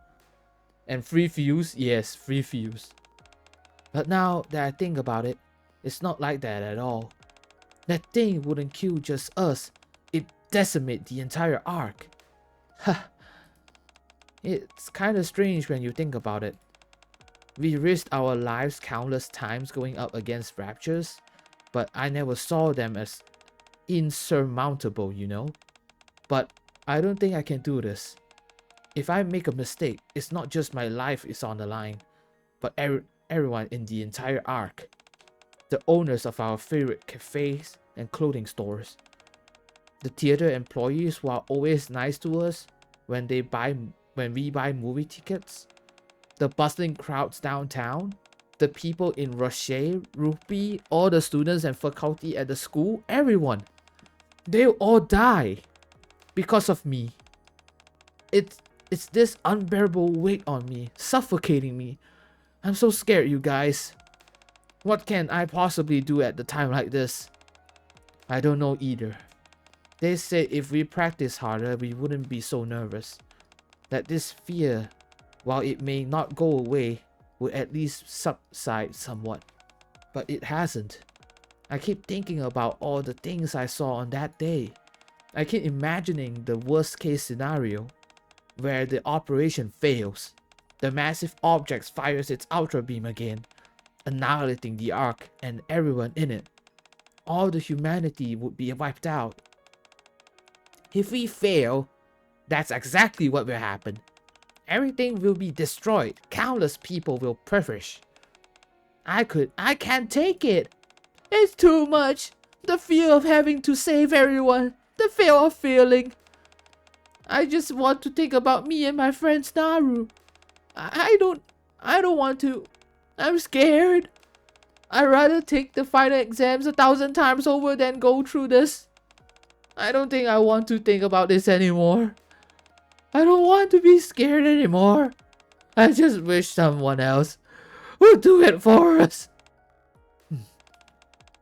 And free fuse? Yes, free fuse. But now that I think about it, it's not like that at all. That thing wouldn't kill just us, it'd decimate the entire Ark. Ha! It's kind of strange when you think about it. We risked our lives countless times going up against raptures, but I never saw them as insurmountable, you know? But I don't think I can do this. If I make a mistake, it's not just my life is on the line, but everyone in the entire arc. The owners of our favorite cafes and clothing stores. The theater employees who are always nice to us when we buy movie tickets. The bustling crowds downtown. The people in Rocher, Rupee, all the students and faculty at the school, everyone. They'll all die because of me. It's this unbearable weight on me, suffocating me. I'm so scared, you guys. What can I possibly do at the time like this? I don't know either. They said if we practice harder, we wouldn't be so nervous. That this fear, while it may not go away, will at least subside somewhat. But it hasn't. I keep thinking about all the things I saw on that day. I keep imagining the worst case scenario, where the operation fails. The massive object fires its ultra beam again, annihilating the Ark and everyone in it. All the humanity would be wiped out. If we fail, that's exactly what will happen. Everything will be destroyed. Countless people will perish. I can't take it. It's too much. The fear of having to save everyone. The fear of failing. I just want to think about me and my friend Naru. I don't want to. I'm scared. I'd rather take the final exams 1,000 times over than go through this. I don't think I want to think about this anymore. I don't want to be scared anymore. I just wish someone else would do it for us.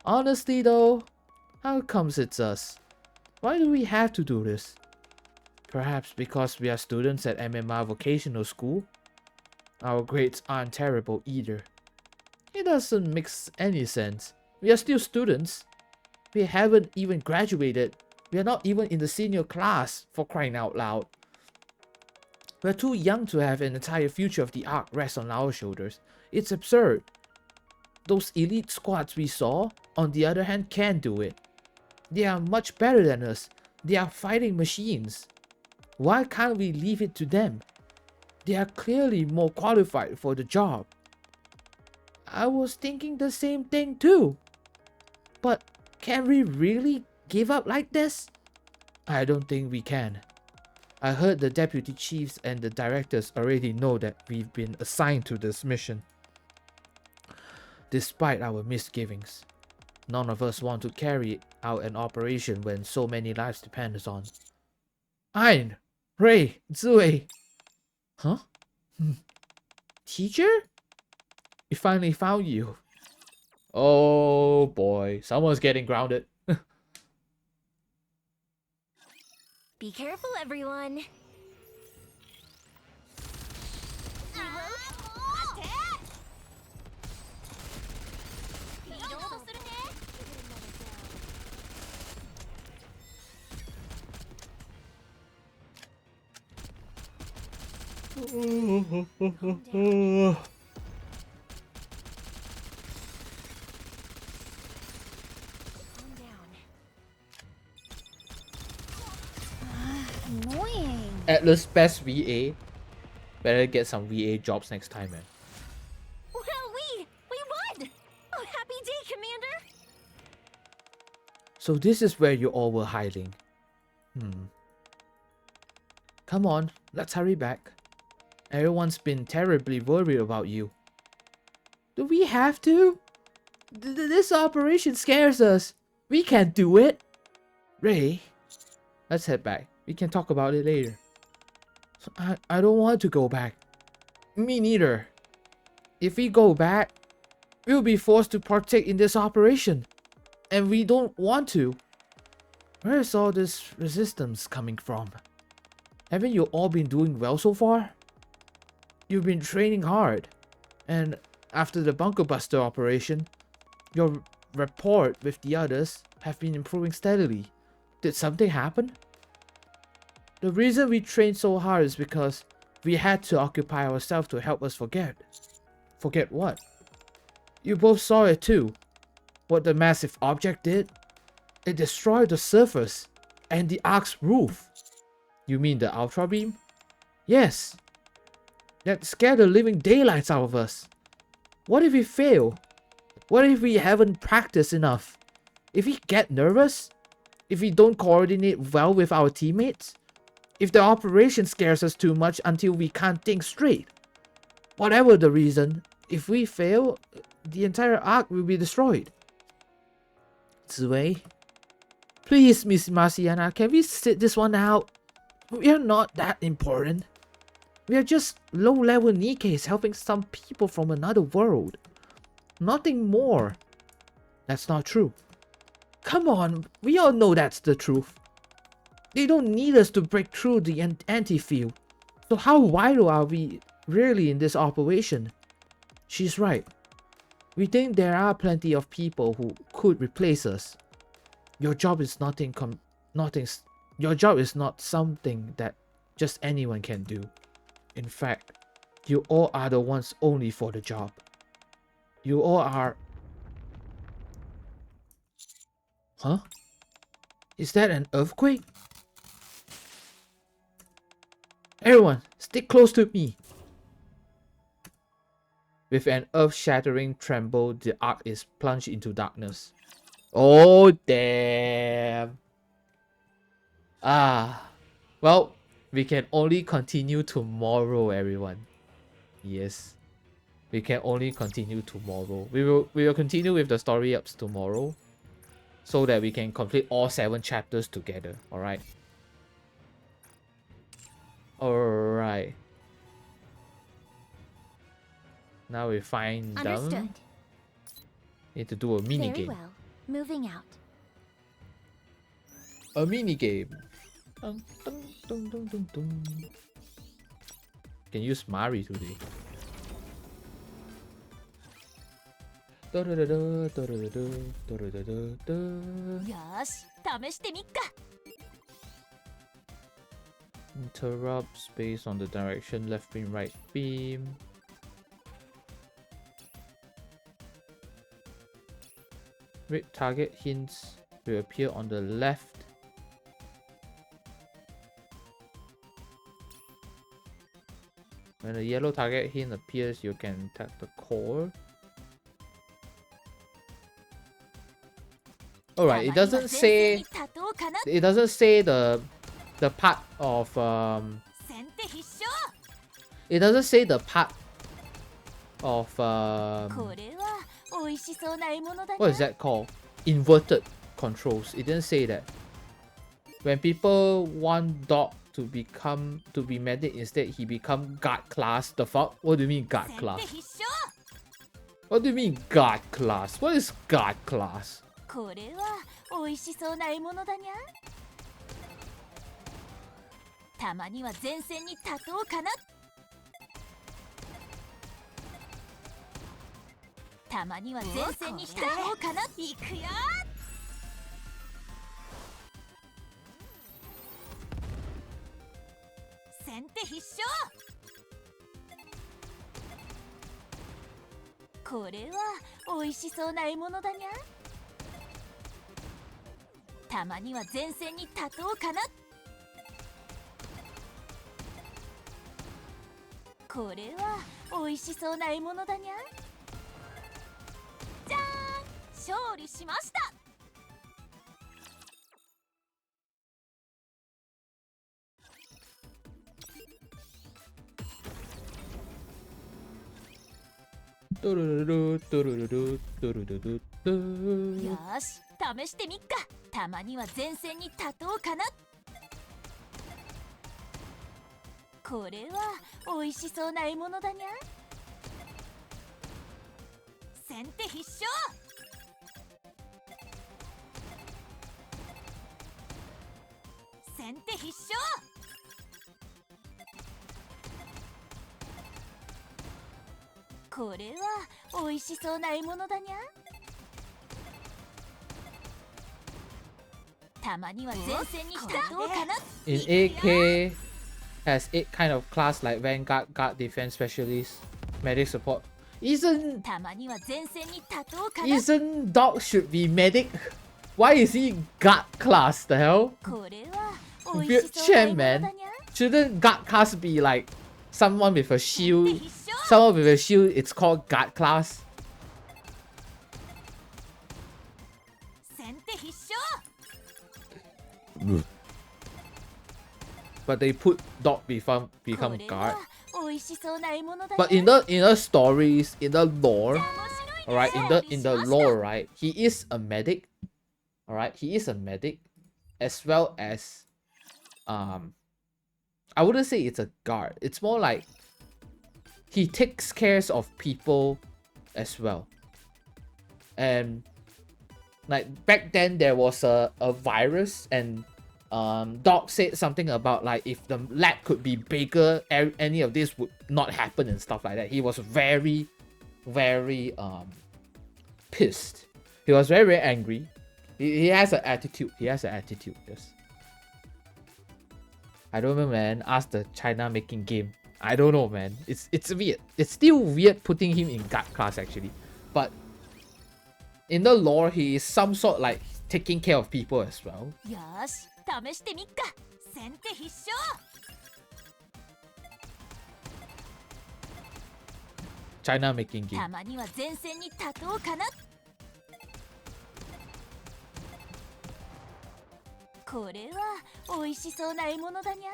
Honestly though, how comes it's us? Why do we have to do this? Perhaps because we are students at MMR Vocational School? Our grades aren't terrible either. It doesn't make any sense. We are still students. We haven't even graduated. We are not even in the senior class, for crying out loud. We're too young to have an entire future of the Ark rest on our shoulders. It's absurd. Those elite squads we saw, on the other hand, can do it. They are much better than us. They are fighting machines. Why can't we leave it to them? They are clearly more qualified for the job. I was thinking the same thing too. But can we really give up like this? I don't think we can. I heard the deputy chiefs and the directors already know that we've been assigned to this mission. Despite our misgivings, none of us want to carry out an operation when so many lives depend on. Ein, Ray, Ziwei. Huh? Teacher? We finally found you. Oh boy, someone's getting grounded. Be careful, everyone. Annoying. Atlas best VA. Better get some VA jobs next time, man. Well, we won! Oh, happy day, Commander! So this is where you all were hiding. Come on, let's hurry back. Everyone's been terribly worried about you. Do we have to? This operation scares us. We can't do it. Ray, let's head back. We can talk about it later. I don't want to go back. Me neither. If we go back, we'll be forced to partake in this operation. And we don't want to. Where is all this resistance coming from? Haven't you all been doing well so far? You've been training hard. And after the bunker buster operation, your rapport with the others have been improving steadily. Did something happen? The reason we train so hard is because We had to occupy ourselves to help us forget. Forget what? You both saw it too. What the massive object did? It destroyed the surface and the Ark's roof. You mean the Ultra Beam? Yes. That scared the living daylights out of us. What if we fail? What if we haven't practiced enough? If we get nervous? If we don't coordinate well with our teammates? If the operation scares us too much until we can't think straight? Whatever the reason, if we fail, the entire Ark will be destroyed. Ziwei, please, Miss Marciana, can we sit this one out? We are not that important. We are just low-level NIKKEs helping some people from another world. Nothing more. That's not true. Come on, we all know that's the truth. They don't need us to break through the anti-field. So how vital are we really in this operation? She's right. We think there are plenty of people who could replace us. Your job is your job is not something that just anyone can do. In fact, you all are the ones only for the job. You all are... Huh? Is that an earthquake? Everyone, stick close to me. With an earth-shattering tremble, the Ark is plunged into darkness. Oh, damn. Well, we can only continue tomorrow, everyone. Yes. We can only continue tomorrow. We will continue with the story ups tomorrow, so that we can complete all 7 chapters together. Alright. Alright. Now we find them. Understood. Need to do a mini Very game. well. Moving out. A mini game. Dun, dun, dun, dun, dun, dun. Can use Mari today. Yosh, 試してみっか。 Interrupts based on the direction left beam, right beam. Red target hints will appear on the left. When a yellow target hint appears, you can tap the core. Alright, it doesn't say the part of it doesn't say the part of what is that called? Inverted controls. It didn't say that. When people want dog to be medic instead, he become guard class. The fuck? What do you mean guard class? What do you mean guard class? What is guard class? これは美味しそうな獲物だにゃ。たまには前線に立とうかな。たまには前線に立とうかな。行くよ。先手必勝。これは美味しそうな獲物だにゃ。たまには前線に立とうかな。これは美味しそうな獲物だにゃ。じゃーん、勝利しました。よし、試してみっか。たまには前線に立とうかな。これは美味しそうな獲物だにゃ。先手必勝。先手必勝。これは美味しそうな獲物だにゃ。たまには前線に立とうかな。In AK, has 8 kind of class like Vanguard, Guard, Defense Specialist, Medic Support. Isn't たまには前線に立とうかな。 Isn't Dog should be Medic? Why is he Guard class? The hell? これは美 Weird 味しそうな Chen, 獲物だ man. にゃ。 Shouldn't Guard class be like someone with a 先 shield? 手必勝。 Someone with a shield, it's called Guard class. 先手必勝。 But they put Dog become これ Guard. は美味しそうな獲物だにゃ。 But in the stories, in the lore, 面白いね。 alright, in 勝利し the ました。 lore, right, he is a medic. Alright, he is a medic, as well as I wouldn't say it's a guard. It's more like he takes cares of people as well. And like back then there was a virus, and Doc said something about like if the lab could be bigger, any of this would not happen and stuff like that. He was very pissed. He was very angry. He has an attitude. He has an attitude. Yes. I don't know, man. Ask the China making game. I don't know, man. It's weird. It's still weird putting him in guard class actually, but in the lore he is some sort like taking care of people as well. よし、試してみっか。先手必勝。 China making game. たまには前線に立とうかな。これは美味しそうな獲物だにゃ。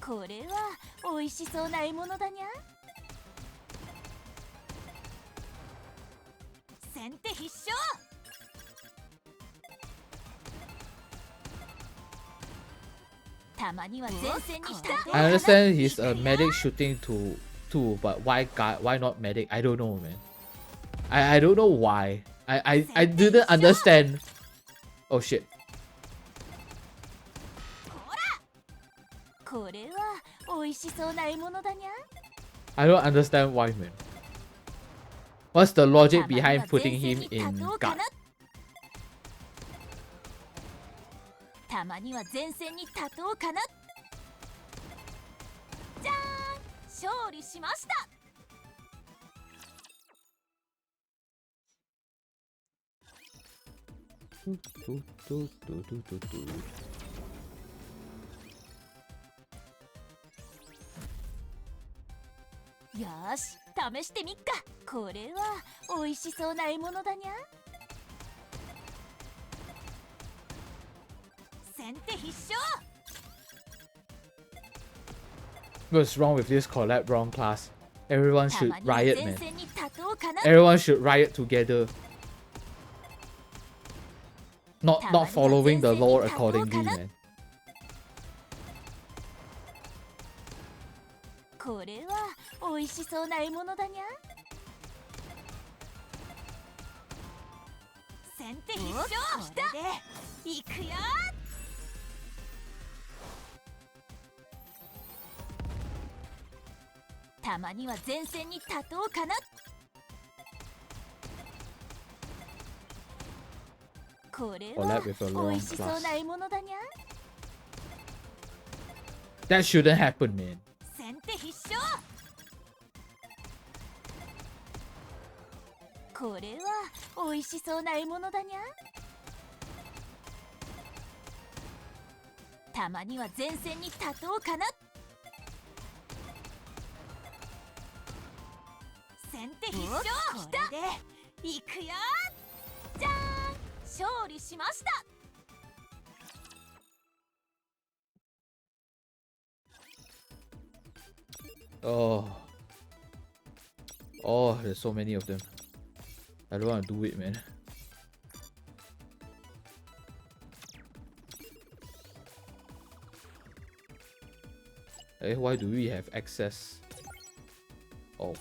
これは美味しそうな獲物だにゃ。先手必勝。 たまには前線に立とうか I な。 understand he's a medic shooting too, but why guard? Why not medic? I don't know, man. I don't know why. I didn't understand. Oh shit. これは美味しそうな獲物だにゃ。 I don't understand why, man. What's the logic behind putting him in guard? たまには前線に立とうかな。じゃーん、勝利しました。 よーし、試してみっか。これは美味しそうな獲物だにゃ。先手必勝。 What's wrong with this collab wrong class? Everyone た should まには riot, 前 man. 線に立とうかな。 Everyone should riot together. Not following the lore accordingly, man. これは美味しそうな獲物だにゃ。先手必勝。これでいくよ。 たまには前線に立とうかな。これは Collab with a long 美味しそうな class. 獲物だにゃ。 That shouldn't happen, man. 先手必勝。これは美味しそうな獲物だにゃ。たまには前線に立とうかな。先手必勝。これでいくよ。じゃーん、勝利しました。 Oh. Oh, there's so many of them. I don't want to do it, man. Hey, why do we have access? Oh.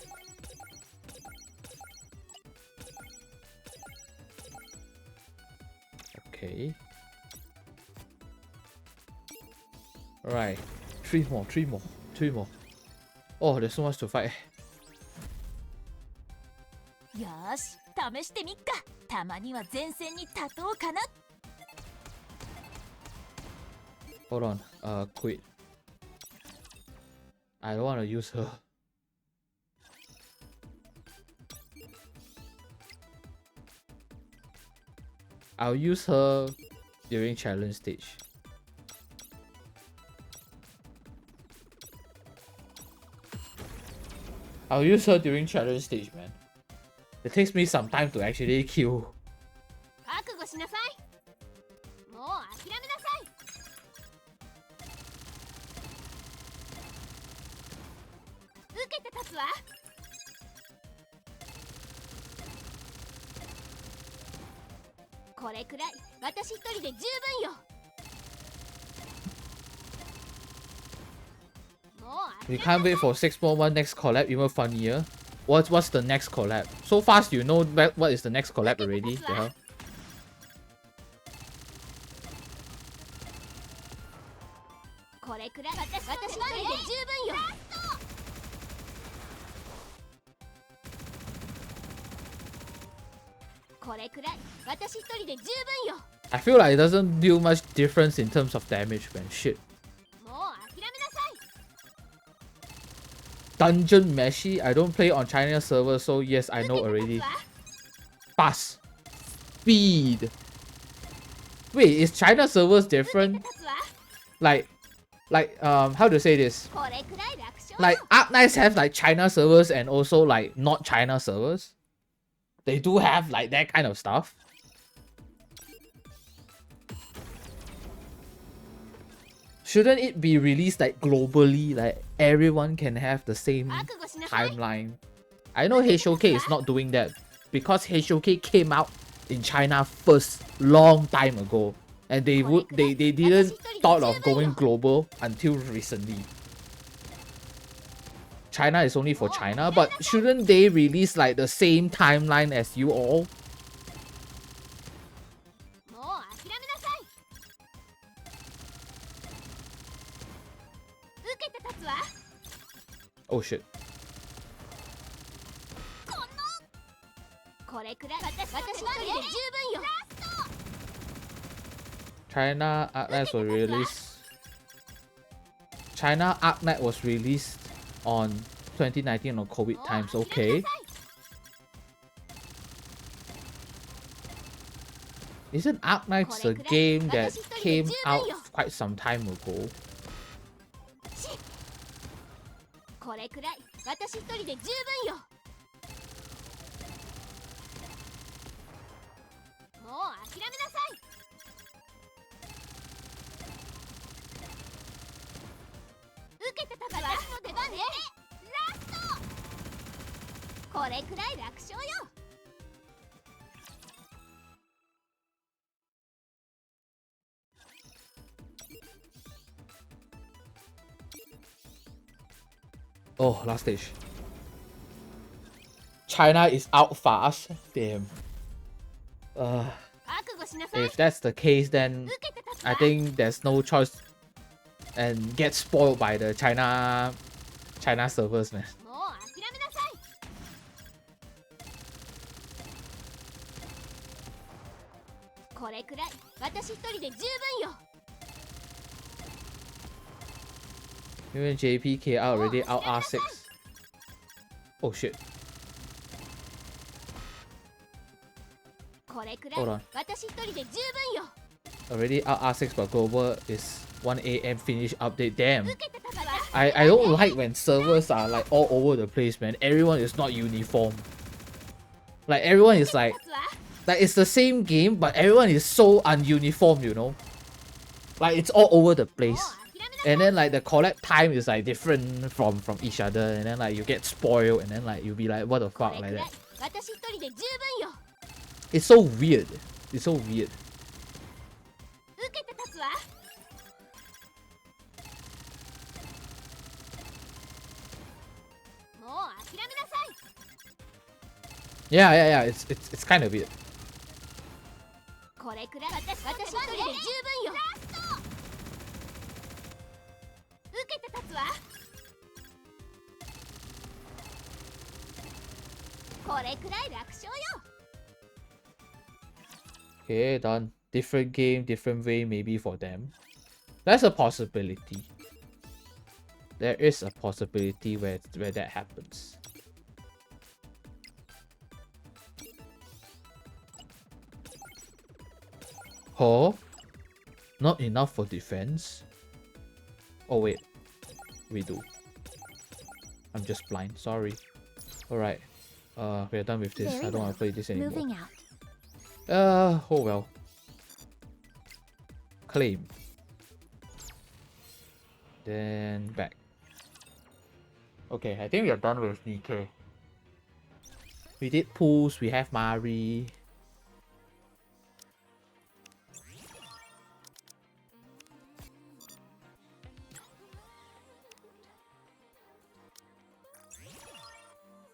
Okay. Alright. Three more. Oh, there's so much to fight. よーし、試してみっか。たまには前線に立とうかな。Hold on. Quit. I don't want to use her. I'll use her during challenge stage. I'll use her during challenge stage, man. It takes me some time to actually kill. 覚悟しなさい。もう諦めなさい。受けて立つわ。これくらい私一人で十分よ。もう We can't wait for 6.1 next collab, even funnier. What's the next collab? So fast you know what is the next collab already? The hell? これくらい私一人で十分よ。これくらい私一人で十分よ。 I feel like it doesn't do much difference in terms of damage, man. Shit. もう諦めなさい。 Dungeon Meshi? I don't play on China server, so yes, I know already. Fast. Speed. Wait, is China servers different? Like, how to say this? これくらい楽勝よ。 Like, Arknights have like China servers and also like not China servers. They do have like that kind of stuff. Shouldn't it be released like globally, like everyone can have the same 覚悟しなさい。 timeline? I know Heishoke is not doing that because Heishoke came out in China first long time ago, and they didn't thought of going global until recently. China is only for China, but shouldn't they release like the same timeline as you all? もう諦めなさい。受けて立つわ。 Oh shit. これくらい私一人で十分よ。 China Arknights was released. China Arknight was released on 2019 on COVID times. Okay. Isn't Arknights a game that came out quite some time ago? これくらい私一人で十分よ。もう諦めなさい。受けて立つわ。私の出番ね。ラスト。これくらい楽勝よ。 Oh, last stage. China is out fast. Damn. 覚悟しなさい。 If that's the case, then 受けて立つわ。 I think there's no choice and get spoiled by the China servers, man. もう諦めなさい。これくらい私一人で十分よ。 Even JPK are already out R6. Oh shit. これくらい Hold on. 私一人で十分よ。 Already out R6, but global is 1 AM finish update. Damn. 受けて立つわ。 I don't like when servers are like all over the place, man. Everyone is not uniform. Like everyone is 立つわ。 like it's the same game, but everyone is so ununiform, you know? Like it's all over the もう place. 諦めなさい。 And then like the collab time is like different from each other, and then like you get spoiled, and then like you'll be like, what the こ fuck れ like くらい that. 私一人で十分よ。 It's so weird. It's so weird. 受けて立つわ。もう諦めなさい。 Yeah. It's kind of weird. これくらい私一人で十分よ。受けて立つわ。これくらい楽勝よ。 Okay, done. Different game, different way maybe for them. That's a possibility. There is a possibility where that happens. Oh, not enough for defense. Oh wait, we do. I'm just blind. Sorry. All right. We're done with this. I don't want to play this anymore. Moving out. Oh well. Claim. Then back. Okay, I think we are done with NIKKE. We did pools, we have Mari.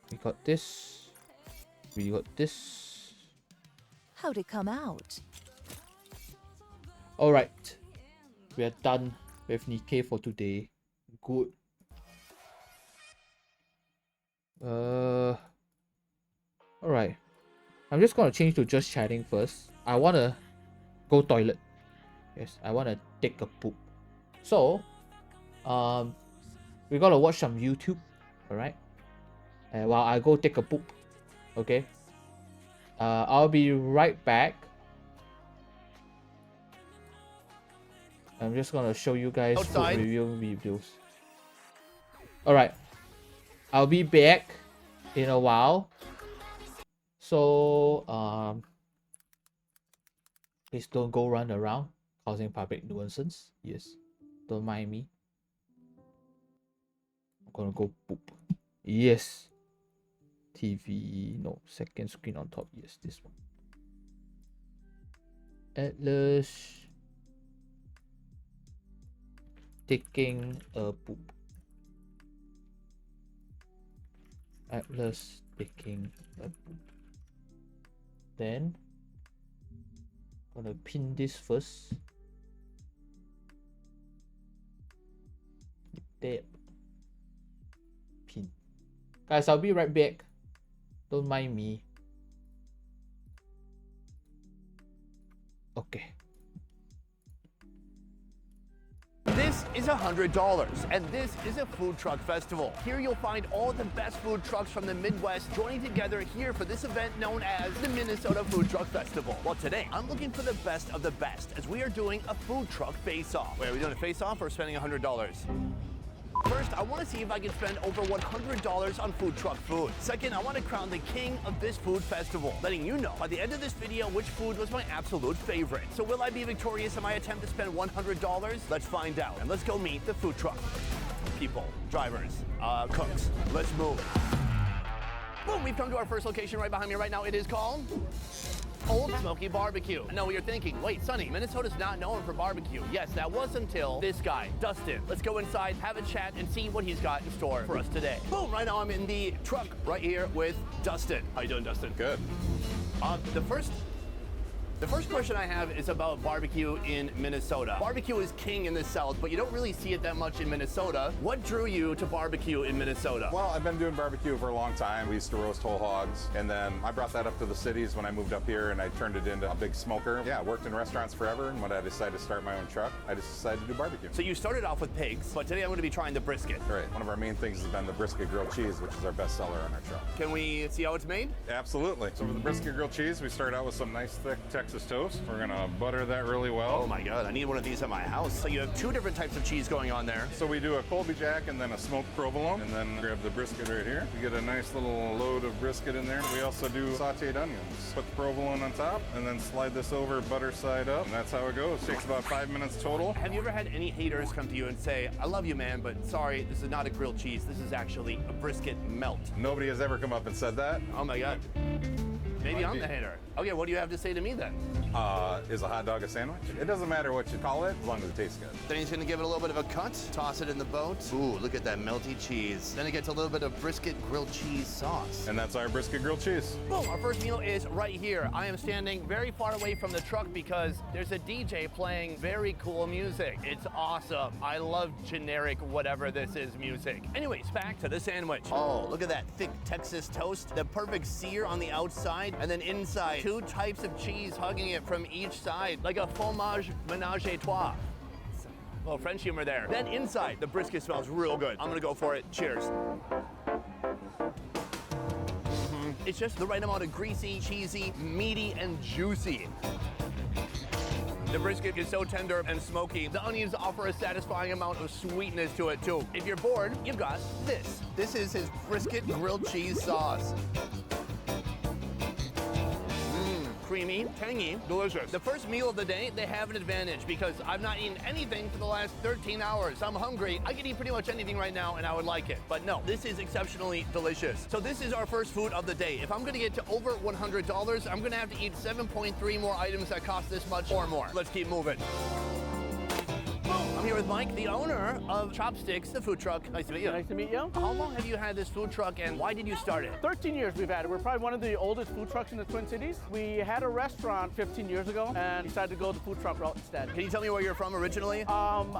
We got this. We got this. How'd it come out? Alright. We are done with NIKKE for today. Good. Alright. I'm just gonna change to just chatting first. I wanna go toilet. Yes, I wanna take a poop. So, we gotta watch some YouTube. Alright. While I go take a poop. Okay. I'll be right back. I'm just gonna show you guys food review videos. Alright. I'll be back in a while. So please don't go run around causing public nuisance. Yes. Don't mind me. I'm gonna go poop. Yes. TV. No, second screen on top. Yes, this one. Atlas taking a poop. Atlas taking a poop. Then gonna pin this first. There. Pin. Guys, I'll be right back. Don't mind me. Okay. This is $100, and this is a food truck festival. Here you'll find all the best food trucks from the Midwest joining together here for this event known as the Minnesota Food Truck Festival. Well, today, I'm looking for the best of the best as we are doing a food truck face-off. Wait, are we doing a face-off or spending $100? First, I want to see if I can spend over $100 on food truck food. Second, I want to crown the king of this food festival, letting you know by the end of this video which food was my absolute favorite. So will I be victorious in my attempt to spend $100? Let's find out, and let's go meet the food truck people, drivers, cooks. Let's move. Boom, we've come to our first location right behind me right now. It is called Old Smoky Barbecue. I know what you're thinking. Wait, Sonny, Minnesota's not known for barbecue. Yes, that was until this guy, Dustin. Let's go inside, have a chat, and see what he's got in store for us today. Boom, right now I'm in the truck right here with Dustin. How you doing, Dustin? Good. The first question I have is about barbecue in Minnesota. Barbecue is king in the South, but you don't really see it that much in Minnesota. What drew you to barbecue in Minnesota? Well, I've been doing barbecue for a long time. We used to roast whole hogs, and then I brought that up to the cities when I moved up here, and I turned it into a big smoker. Yeah, I worked in restaurants forever, and when I decided to start my own truck, I just decided to do barbecue. So you started off with pigs, but today I'm going to be trying the brisket. Right. One of our main things has been the brisket grilled cheese, which is our best seller on our truck. Can we see how it's made? Absolutely. So for the brisket grilled cheese, we start out with some nice thick Texas toast. We're going to butter that really well. Oh my God, I need one of these at my house. So you have two different types of cheese going on there. So we do a Colby Jack and then a smoked provolone, and then grab the brisket right here. We get a nice little load of brisket in there. We also do sauteed onions. Put the provolone on top, and then slide this over butter side up, and that's how it goes. Takes about 5 minutes total. Have you ever had any haters come to you and say, I love you, man, but sorry, this is not a grilled cheese. This is actually a brisket melt. Nobody has ever come up and said that. Oh my God. Maybe I'm the hater. Okay, what do you have to say to me then? Is a hot dog a sandwich? It doesn't matter what you call it, as long as it tastes good. Then he's gonna give it a little bit of a cut, toss it in the boat. Ooh, look at that melty cheese. Then it gets a little bit of brisket grilled cheese sauce. And that's our brisket grilled cheese. Boom, our first meal is right here. I am standing very far away from the truck because there's a DJ playing very cool music. It's awesome. I love generic whatever this is music. Anyways, back to the sandwich. Oh, look at that thick Texas toast. The perfect sear on the outside, and then inside, two types of cheese hugging it from each side, like a fromage ménage à trois. little French humor there. Then inside, the brisket smells real good. I'm gonna go for it. Cheers. It's just the right amount of greasy, cheesy, meaty, and juicy. The brisket is so tender and smoky. The onions offer a satisfying amount of sweetness to it too. If you're bored, you've got this. This is his brisket grilled cheese sauce. Creamy, tangy, delicious. The first meal of the day, they have an advantage because I've not eaten anything for the last 13 hours. I'm hungry. I could eat pretty much anything right now and I would like it. But no, this is exceptionally delicious. So this is our first food of the day. If I'm gonna get to over $100, I'm gonna have to eat 7.3 more items that cost this much or more. Let's keep moving. I'm here with Mike, the owner of Chopsticks, the food truck. Nice to meet you. Nice to meet you. How long have you had this food truck and why did you start it? 13 years we've had it. We're probably one of the oldest food trucks in the Twin Cities. We had a restaurant 15 years ago and decided to go the food truck route instead. Can you tell me where you're from originally?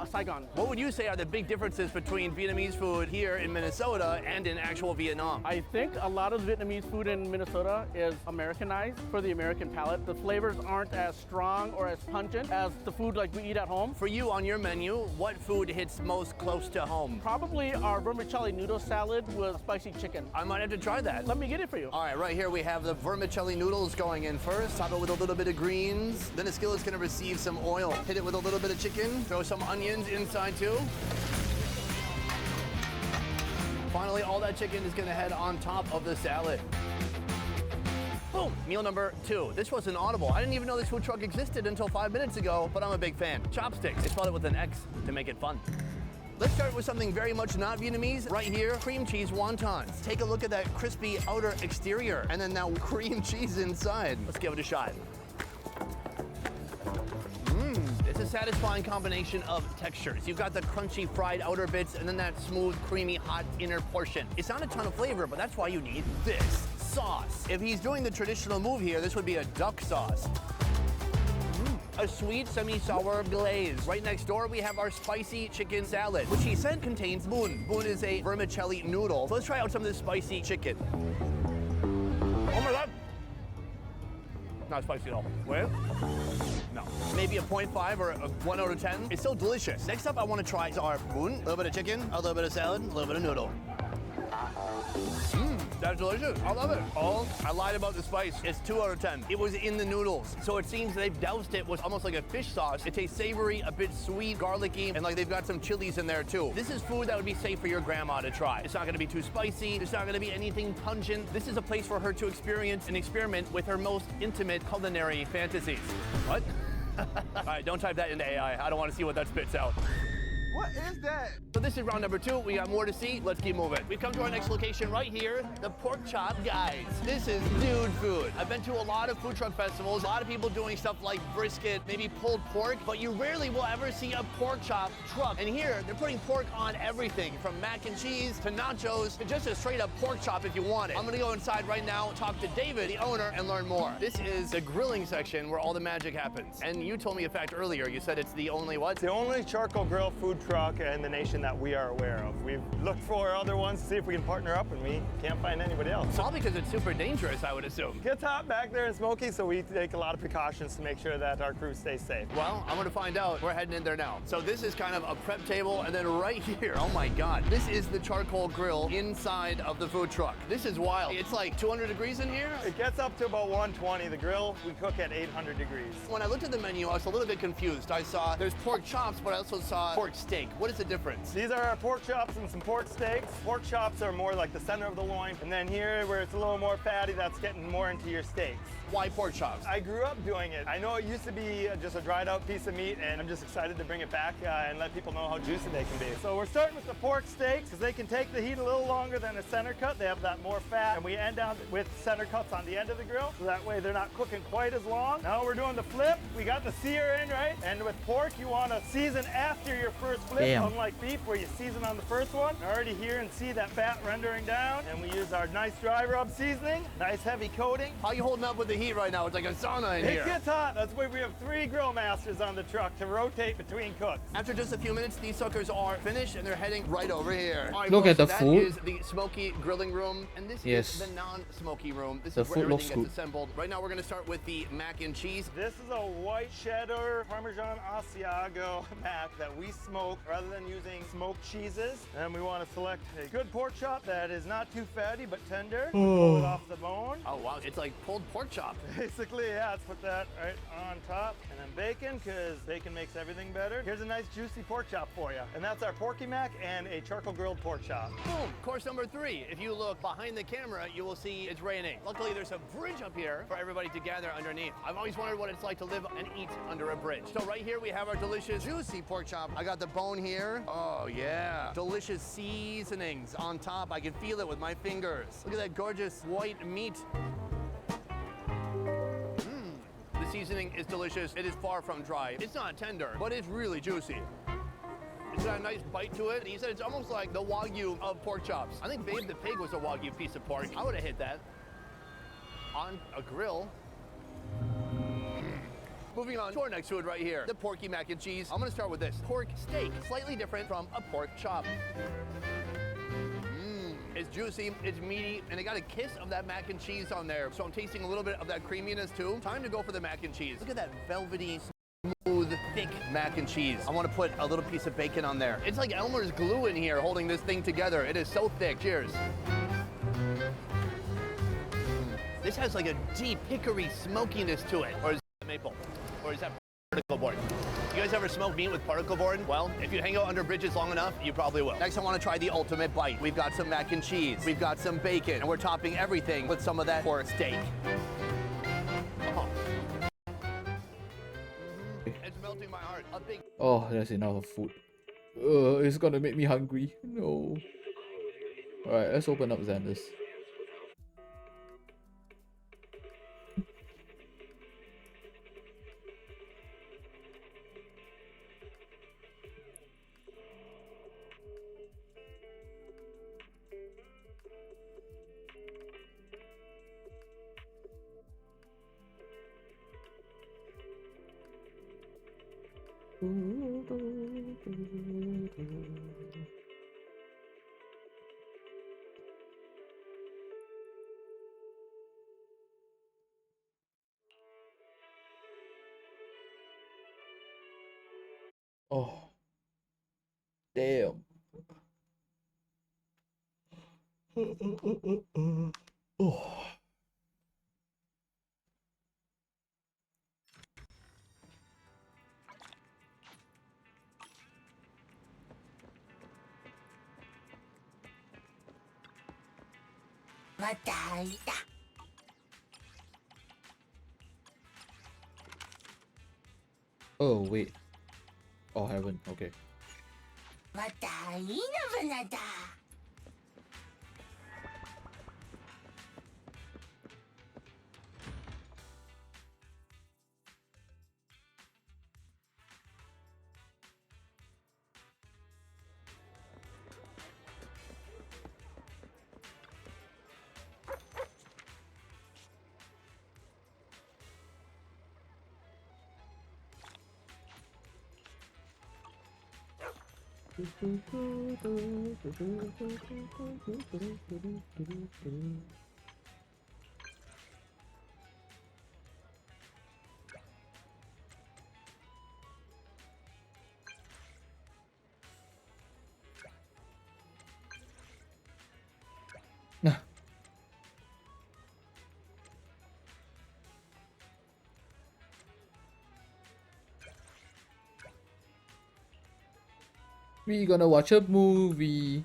Saigon. What would you say are the big differences between Vietnamese food here in Minnesota and in actual Vietnam? I think a lot of Vietnamese food in Minnesota is Americanized for the American palate. The flavors aren't as strong or as pungent as the food like we eat at home. For you on your menu, what food hits most close to home? Probably our vermicelli noodle salad with spicy chicken. I might have to try that. Let me get it for you. All right here we have the vermicelli noodles going in first. Top it with a little bit of greens. Then the skillet's gonna receive some oil. Hit it with a little bit of chicken. Throw some onions inside too. Finally, all that chicken is gonna head on top of the salad. Boom, meal number 2. This was an audible. I didn't even know this food truck existed until 5 minutes ago, but I'm a big fan. Chopsticks, they spelled it with an X to make it fun. Let's start with something very much not Vietnamese. Right here, cream cheese wontons. Take a look at that crispy outer exterior and then that cream cheese inside. Let's give it a shot. It's a satisfying combination of textures. You've got the crunchy fried outer bits and then that smooth, creamy, hot inner portion. It's not a ton of flavor, but that's why you need this sauce. If he's doing the traditional move here, this would be a duck sauce. A sweet, semi-sour glaze. Right next door, we have our spicy chicken salad, which he said contains bun. Bun is a vermicelli noodle. So let's try out some of this spicy chicken. Oh my God. Not spicy at all. Wait. No. Maybe a 0.5 or a 1 out of 10. It's still delicious. Next up, I want to try our bun. A little bit of chicken, a little bit of salad, a little bit of noodle. That's delicious. I love it. Oh, I lied about the spice. It's 2 out of 10. It was in the noodles. So it seems they've doused it with almost like a fish sauce. It tastes savory, a bit sweet, garlicky, and like they've got some chilies in there too. This is food that would be safe for your grandma to try. It's not gonna be too spicy. It's not gonna be anything pungent. This is a place for her to experience and experiment with her most intimate culinary fantasies. What? All right, don't type that into AI. I don't want to see what that spits out. What is that? So this is round number 2. We got more to see. Let's keep moving. We've come to our next location right here, the Pork Chop Guys. This is dude food. I've been to a lot of food truck festivals, a lot of people doing stuff like brisket, maybe pulled pork, but you rarely will ever see a pork chop truck. And here, they're putting pork on everything, from mac and cheese to nachos to just a straight up pork chop if you want it. I'm gonna go inside right now, talk to David, the owner, and learn more. This is the grilling section where all the magic happens. And you told me a fact earlier. You said it's the only what? It's the only charcoal grill food truck in the nation that we are aware of. We've looked for other ones to see if we can partner up, and we can't find anybody else. Probably because it's super dangerous, I would assume. It gets hot back there and smoky, so we take a lot of precautions to make sure that our crew stays safe. Well, I'm gonna find out. We're heading in there now. So this is kind of a prep table, and then right here, oh my God, this is the charcoal grill inside of the food truck. This is wild. It's like 200 degrees in here? It gets up to about 120. The grill, we cook at 800 degrees. When I looked at the menu, I was a little bit confused. I saw there's pork chops, but I also saw pork steak. What is the difference? These are our pork chops and some pork steaks. Pork chops are more like the center of the loin, and then here, where it's a little more fatty, that's getting more into your steaks. Why pork chops? I grew up doing it. I know it used to be just a dried out piece of meat, and I'm just excited to bring it back and let people know how juicy they can be. So we're starting with the pork steaks, because they can take the heat a little longer than a center cut. They have that more fat, and we end on with center cuts on the end of the grill, so that way they're not cooking quite as long. Now we're doing the flip. We got the sear in, right? And with pork, you want to season after your first flip, Damn. unlike beef where you season on the first one. I already hear and see that fat rendering down, and we use our nice dry rub seasoning, nice heavy coating. How you holding up with the heat right now? It's like a sauna in It here. gets hot. That's why we have 3 grill masters on the truck to rotate between cooks. After just a few minutes, these suckers are finished and they're heading right over here. All right, Look at the that food. is the smoky grilling room, and this Yes. is the non-smoky room. This The is where food looks everything gets good. assembled. Right now, we're gonna start with the mac and cheese. This is a white cheddar Parmesan Asiago mac that we smoke rather than using smoked cheeses. And we want to select a good pork chop that is not too fatty but tender. Pull it off the bone. Oh wow, it's like pulled pork chop. Basically, yeah, let's put that right on top. And then bacon, because bacon makes everything better. Here's a nice juicy pork chop for you. And that's our Porky Mac and a charcoal grilled pork chop. Boom, course number 3. If you look behind the camera, you will see it's raining. Luckily, there's a bridge up here for everybody to gather underneath. I've always wondered what it's like to live and eat under a bridge. So right here, we have our delicious juicy pork chop. I got the bone here. Oh yeah. Delicious seasonings on top. I can feel it with my fingers. Look at that gorgeous white meat. The seasoning is delicious. It is far from dry. It's not tender, but it's really juicy. It's got a nice bite to it. He said it's almost like the Wagyu of pork chops. I think Babe the Pig was a Wagyu piece of pork. I would have hit that on a grill. Moving on to our next food right here, the Porky Mac and Cheese. I'm gonna start with this. Pork steak, slightly different from a pork chop. It's juicy, it's meaty, and it got a kiss of that mac and cheese on there. So I'm tasting a little bit of that creaminess too. Time to go for the mac and cheese. Look at that velvety, smooth, thick mac and cheese. I want to put a little piece of bacon on there. It's like Elmer's glue in here holding this thing together. It is so thick. Cheers. This has like a deep hickory smokiness to it. Or is that maple? Or is that particle board? You guys ever smoke meat with particle board? Well, if you hang out under bridges long enough, you probably will. Next, I want to try the ultimate bite. We've got some mac and cheese. We've got some bacon. And we're topping everything with some of that pork steak. Oh. It's melting my heart. A big... Oh, that's enough of food. It's gonna make me hungry. No. Alright, let's open up Xander's. Oh, damn. Oh. Oh, wait. Oh, I haven't. Okay. We gonna watch a movie.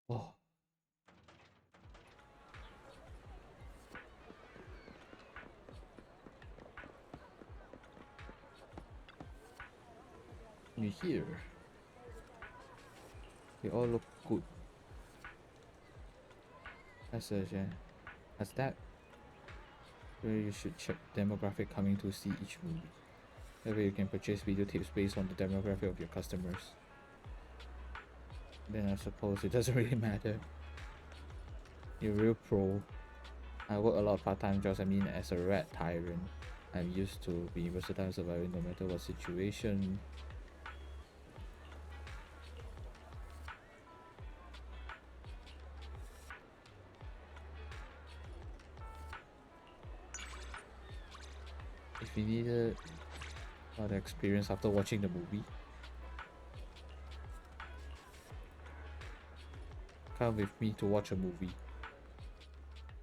Oh. You here? They all look good. As that, where you should check demographic coming to see each movie. That way you can purchase videotapes based on the demographic of your customers. Then I suppose it doesn't really matter. You're a real pro. I work a lot of part-time jobs. I mean, as a rat tyrant, I'm used to being versatile and surviving no matter what situation. If you needed the experience after watching the movie, come with me to watch a movie.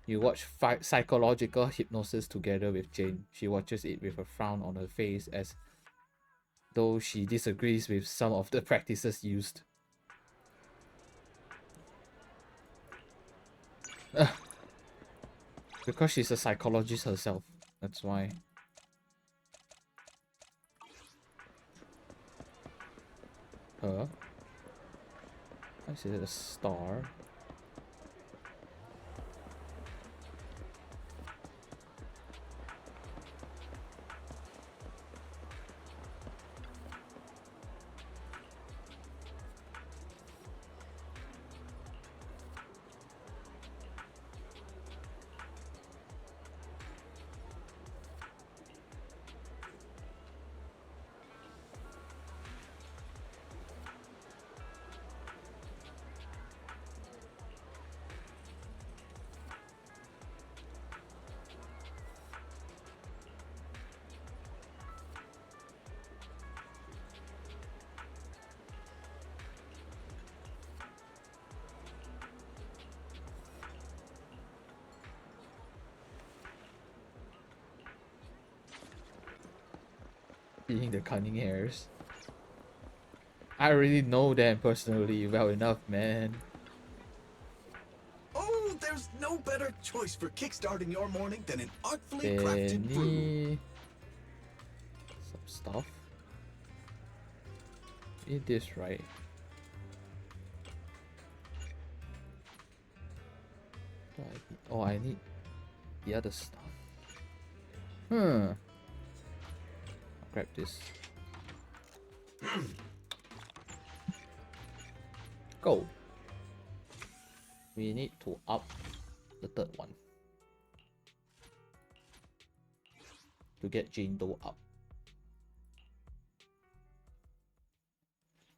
You watch psychological hypnosis together with Jane. She watches it with a frown on her face as though she disagrees with some of the practices used. Because she's a psychologist herself, that's why. I see a star. Being the cunning hairs. I already know them personally well enough, man. Oh, there's no better choice for kickstarting your morning than an artfully crafted brew. Some stuff. Eat this, right? Oh, I need the other stuff. I'll grab this. Go. We need to up the third one to get Jane Doe up.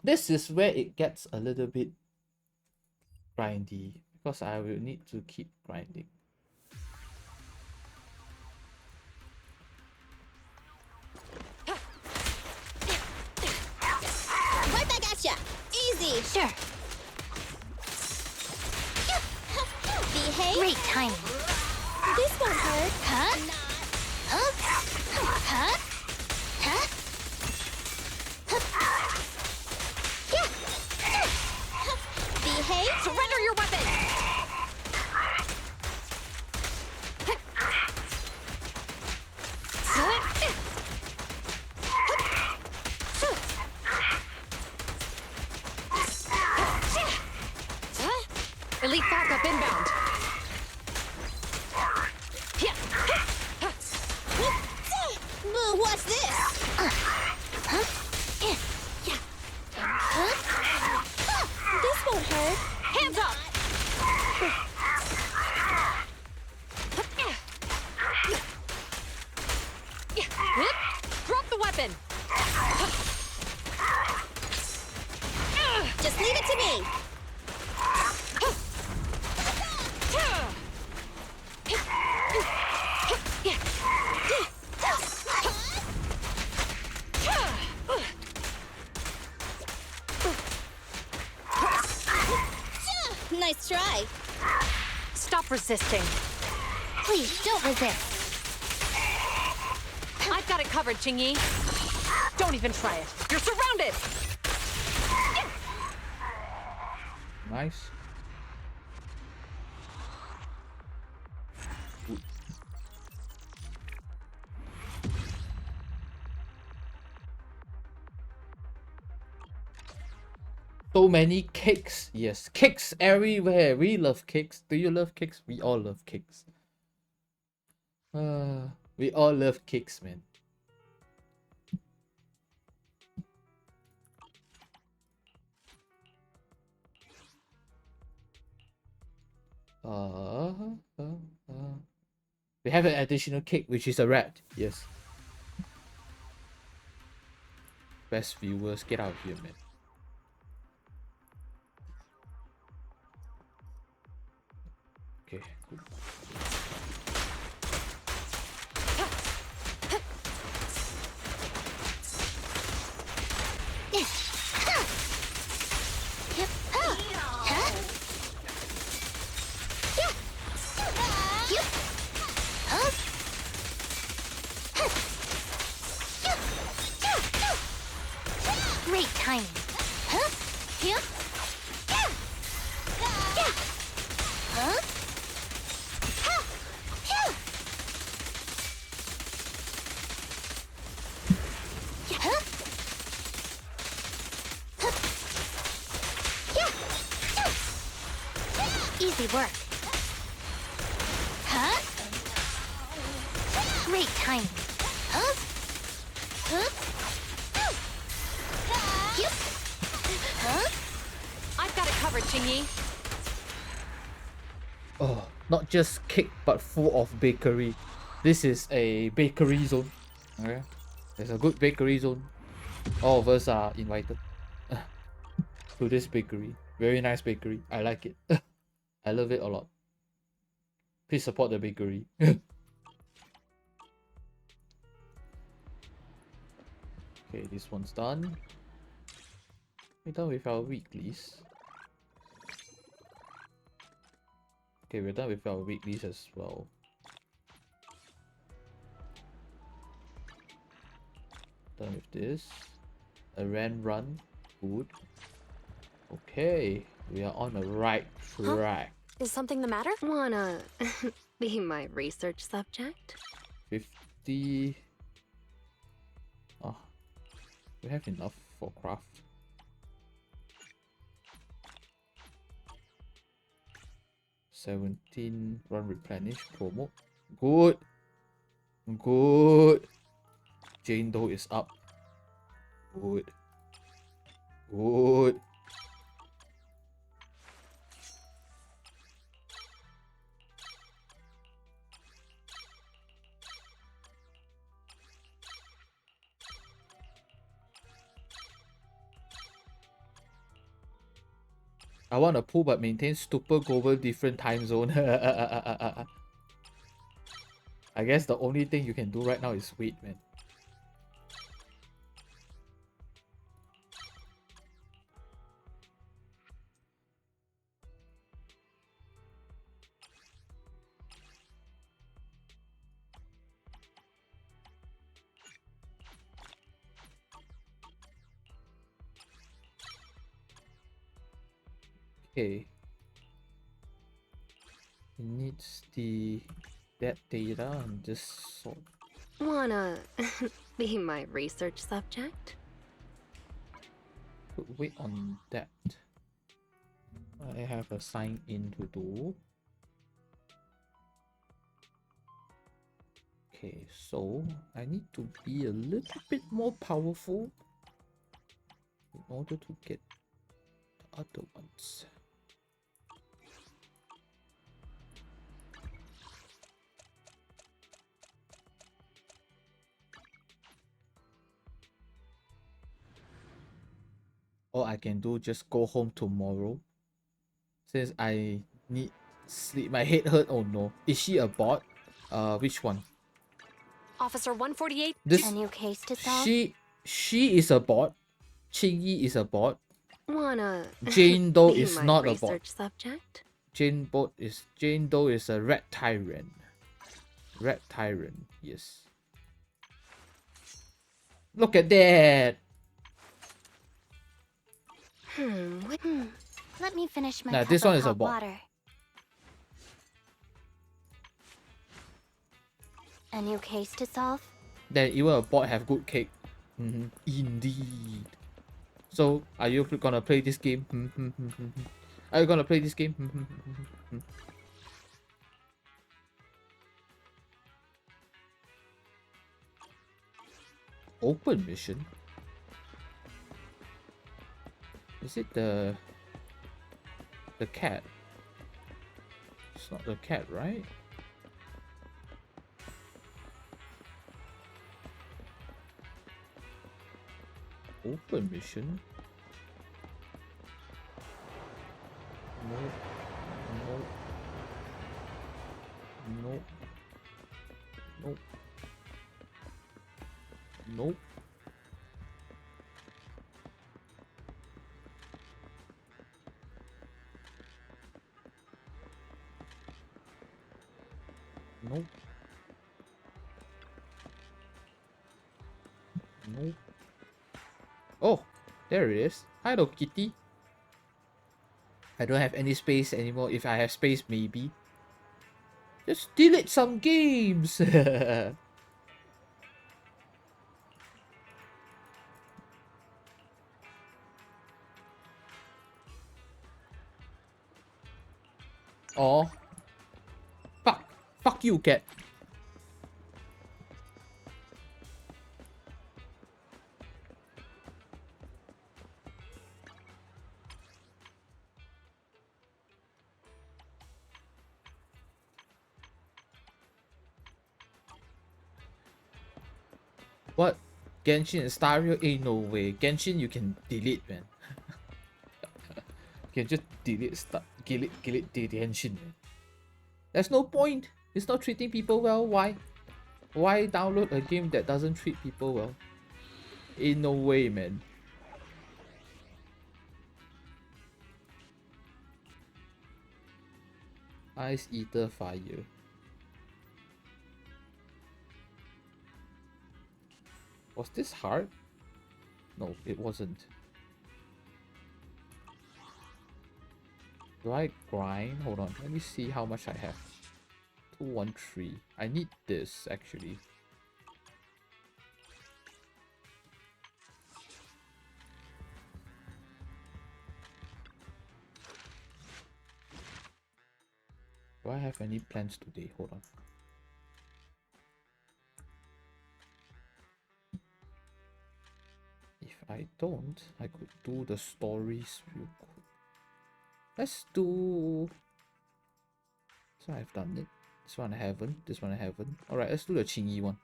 This is where it gets a little bit grindy because I will need to keep grinding. Right back at ya! Easy! Sure. Behave. Great timing. This won't hurt. Huh? Huh? Huh? Huh? Yeah. Behave. Surrender your weapon. Elite backup inbound. What's this? This won't hurt. Hands up! Drop the weapon! Just leave it to me. Nice try. Stop resisting. Please, don't resist. I've got it covered, Chingy. Don't even try it. You're surrounded! Nice. So many cakes. Yes, cakes everywhere. We love cakes. Do you love cakes? We all love cakes. We all love cakes, man. We have an additional cake, which is a rat. Yes. Best viewers, get out of here, man. Okay, good. Great timing. Huh? Here? Huh? Easy work. Huh? Great timing. Huh? Huh? Huh? I've got it covered, Chingy. Oh, not just cake, but full of bakery. This is a bakery zone. Okay, there's a good bakery zone. All of us are invited to this bakery. Very nice bakery. I like it. I love it a lot. Please support the bakery. Okay, this one's done. We're done with our weeklies. Okay, we're done with our weeklies as well. Done with this. A run. Good. Okay, we are on the right track. Is something the matter? Wanna be my research subject? 50. Oh, we have enough for craft. 17 run replenish promo. Good. Good. Jane Doe is up. Good. Good. I want a pool but maintain super global different time zone. I guess the only thing you can do right now is wait, man. Okay. It needs that data and just sort. Wanna be my research subject? Could wait on that. I have a sign in to do. Okay, so I need to be a little bit more powerful in order to get the other ones. All I can do just go home tomorrow. Since I need sleep. My head hurt. Oh no. Is she a bot? Which one? Officer 148. This A new case to solve? she is a bot. Chingy is a bot. Wanna Jane Doe be is my not a research bot. subject? Jane Doe is a red tyrant. Red tyrant, yes. Look at that. Let me finish my Nah, cup this of one is a hot bot. water. A new case to solve? Then even a bot have good cake. Indeed. So, are you gonna play this game? Are you gonna play this game? Open mission? Is it the cat? It's not the cat, right? Open mission? Nope. Nope. Nope. Nope. Nope. Nope. Nope. Oh, there it is. Hello, kitty. I don't have any space anymore. If I have space, maybe. Just delete some games. Oh. Fuck. Fuck you, cat. What? Genshin and Stario? Ain't no way. Genshin you can delete, man. You can just delete Genshin, man. There's no point. It's not treating people well. Why? Why download a game that doesn't treat people well? Ain't no way, man. Ice Eater Fire. Was this hard? No, it wasn't. Do I grind? Hold on, let me see how much I have. 213. I need this actually. Do I have any plans today? Hold on. If I don't, I could do the stories real quick. Let's do... So I've done it. This one I haven't. This one I haven't. Alright, let's do the Qingyi one.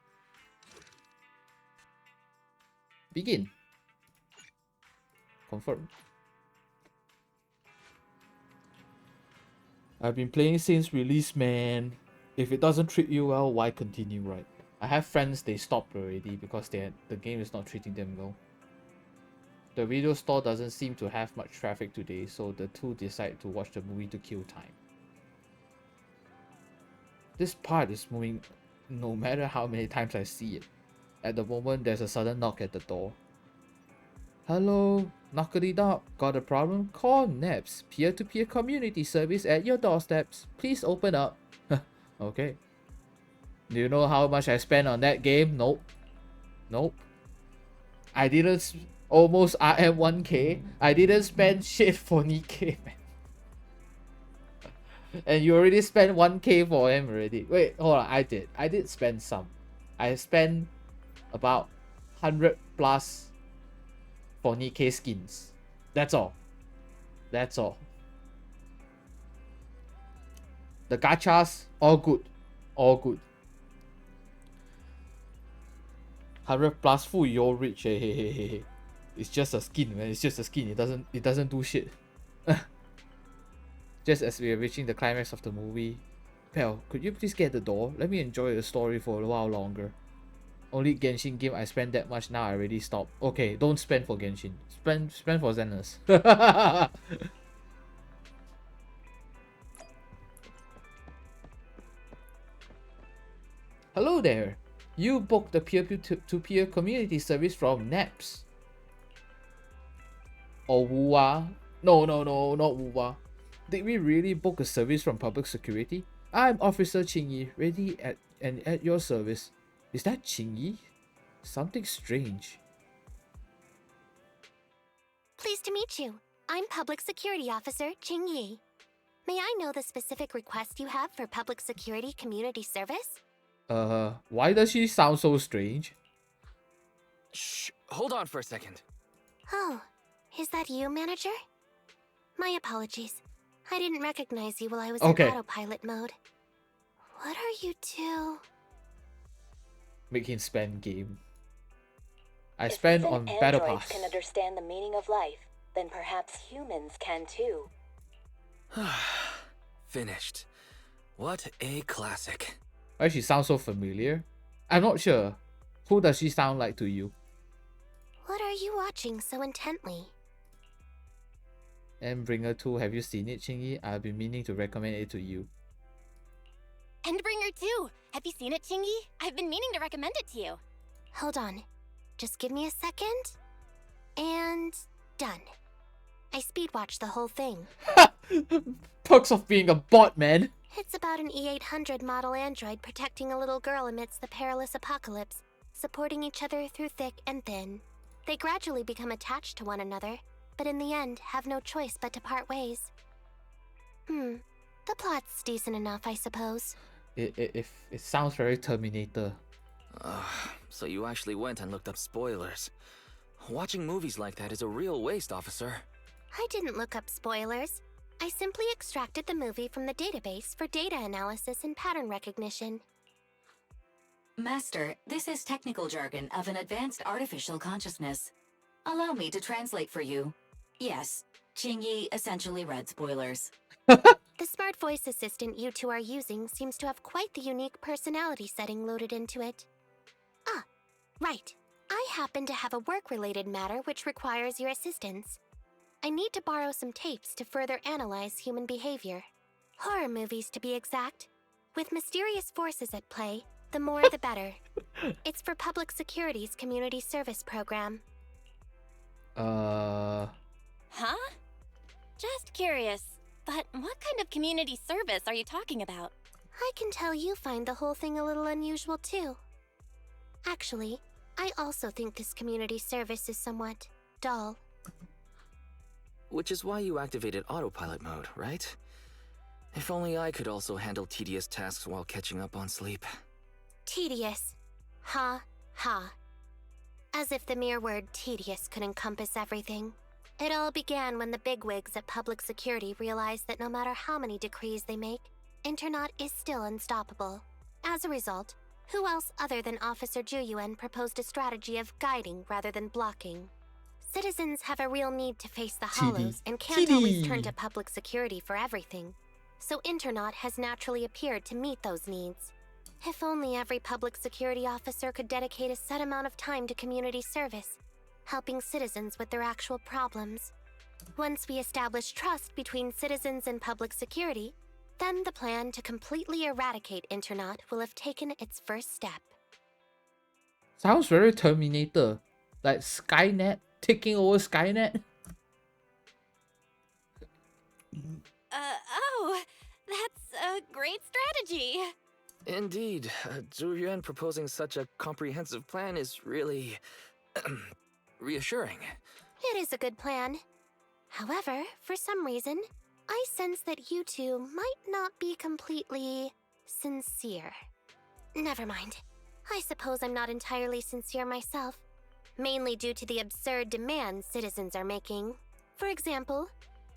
Begin. Confirm. I've been playing since release, man. If it doesn't treat you well, why continue, right? I have friends, they stopped already because the game is not treating them well. The video store doesn't seem to have much traffic today, so the two decide to watch the movie to kill time. This part is moving no matter how many times I see it. At the moment, there's a sudden knock at the door. Hello, knockity knock. Got a problem? Call NEPS, peer-to-peer community service at your doorsteps. Please open up. Okay. Do you know how much I spent on that game? Nope. Nope. I didn't almost RM 1k. I didn't spend shit for NIKKE, man. And you already spent 1k for him already. Wait, hold on. I did spend some. I spent about 100 plus for NIKKE skins. That's all. That's all. The gachas, all good. All good. 100 plus full, you're rich. Hey, hey, hey, hey. It's just a skin, man. It's just a skin. It doesn't do shit. Just as we are reaching the climax of the movie. Pal, could you please get the door? Let me enjoy the story for a while longer. Only Genshin game I spend that much now, I already stopped. Okay, don't spend for Genshin. Spend for Xenos. Hello there. You booked the peer-to-peer community service from NEPS. Or WUA? No, not WUA. Did we really book a service from public security? I'm Officer Qingyi, ready at your service. Is that Qingyi? Something strange. Pleased to meet you. I'm Public Security Officer Ching Yi. May I know the specific request you have for public security community service? Why does she sound so strange? Shh, hold on for a second. Oh, is that you, manager? My apologies. I didn't recognize you while I was in autopilot mode. What are you two? Make him spend game. I spend on Battle Pass. If can understand the meaning of life, then perhaps humans can too. Finished. What a classic. Why she sounds so familiar? I'm not sure. Who does she sound like to you? What are you watching so intently? Endbringer 2, have you seen it, Chingy? I've been meaning to recommend it to you. Endbringer 2! Have you seen it, Chingy? I've been meaning to recommend it to you. Hold on. Just give me a second. And done. I speed watched the whole thing. Perks of being a bot, man. It's about an E800 model android protecting a little girl amidst the perilous apocalypse, supporting each other through thick and thin. They gradually become attached to one another, but in the end have no choice but to part ways. The plot's decent enough, I suppose. It sounds very Terminator. So you actually went and looked up spoilers. Watching movies like that is a real waste, officer. I didn't look up spoilers. I simply extracted the movie from the database for data analysis and pattern recognition. Master, this is technical jargon of an advanced artificial consciousness. Allow me to translate for you. Yes, Qingyi essentially read spoilers. The smart voice assistant you two are using seems to have quite the unique personality setting loaded into it. Ah, right. I happen to have a work-related matter which requires your assistance. I need to borrow some tapes to further analyze human behavior. Horror movies, to be exact. With mysterious forces at play, the more the better. It's for Public Security's community service program. Huh? Just curious, but what kind of community service are you talking about? I can tell you find the whole thing a little unusual too. Actually, I also think this community service is somewhat dull. Which is why you activated autopilot mode, right? If only I could also handle tedious tasks while catching up on sleep. Tedious. Ha, ha. As if the mere word tedious could encompass everything. It all began when the bigwigs at Public Security realized that no matter how many decrees they make, Internaut is still unstoppable. As a result, who else other than Officer Juyuan proposed a strategy of guiding rather than blocking? Citizens have a real need to face the hollows and can't always turn to Public Security for everything. So Internaut has naturally appeared to meet those needs. If only every Public Security officer could dedicate a set amount of time to community service, helping citizens with their actual problems. Once we establish trust between citizens and Public Security, then the plan to completely eradicate Internaut will have taken its first step. Sounds very Terminator. Like Skynet taking over Skynet. Oh, that's a great strategy. Indeed, Zhu Yuan proposing such a comprehensive plan is really reassuring. It is a good plan. However, for some reason, I sense that you two might not be completely sincere. Never mind. I suppose I'm not entirely sincere myself, mainly due to the absurd demands citizens are making. For example,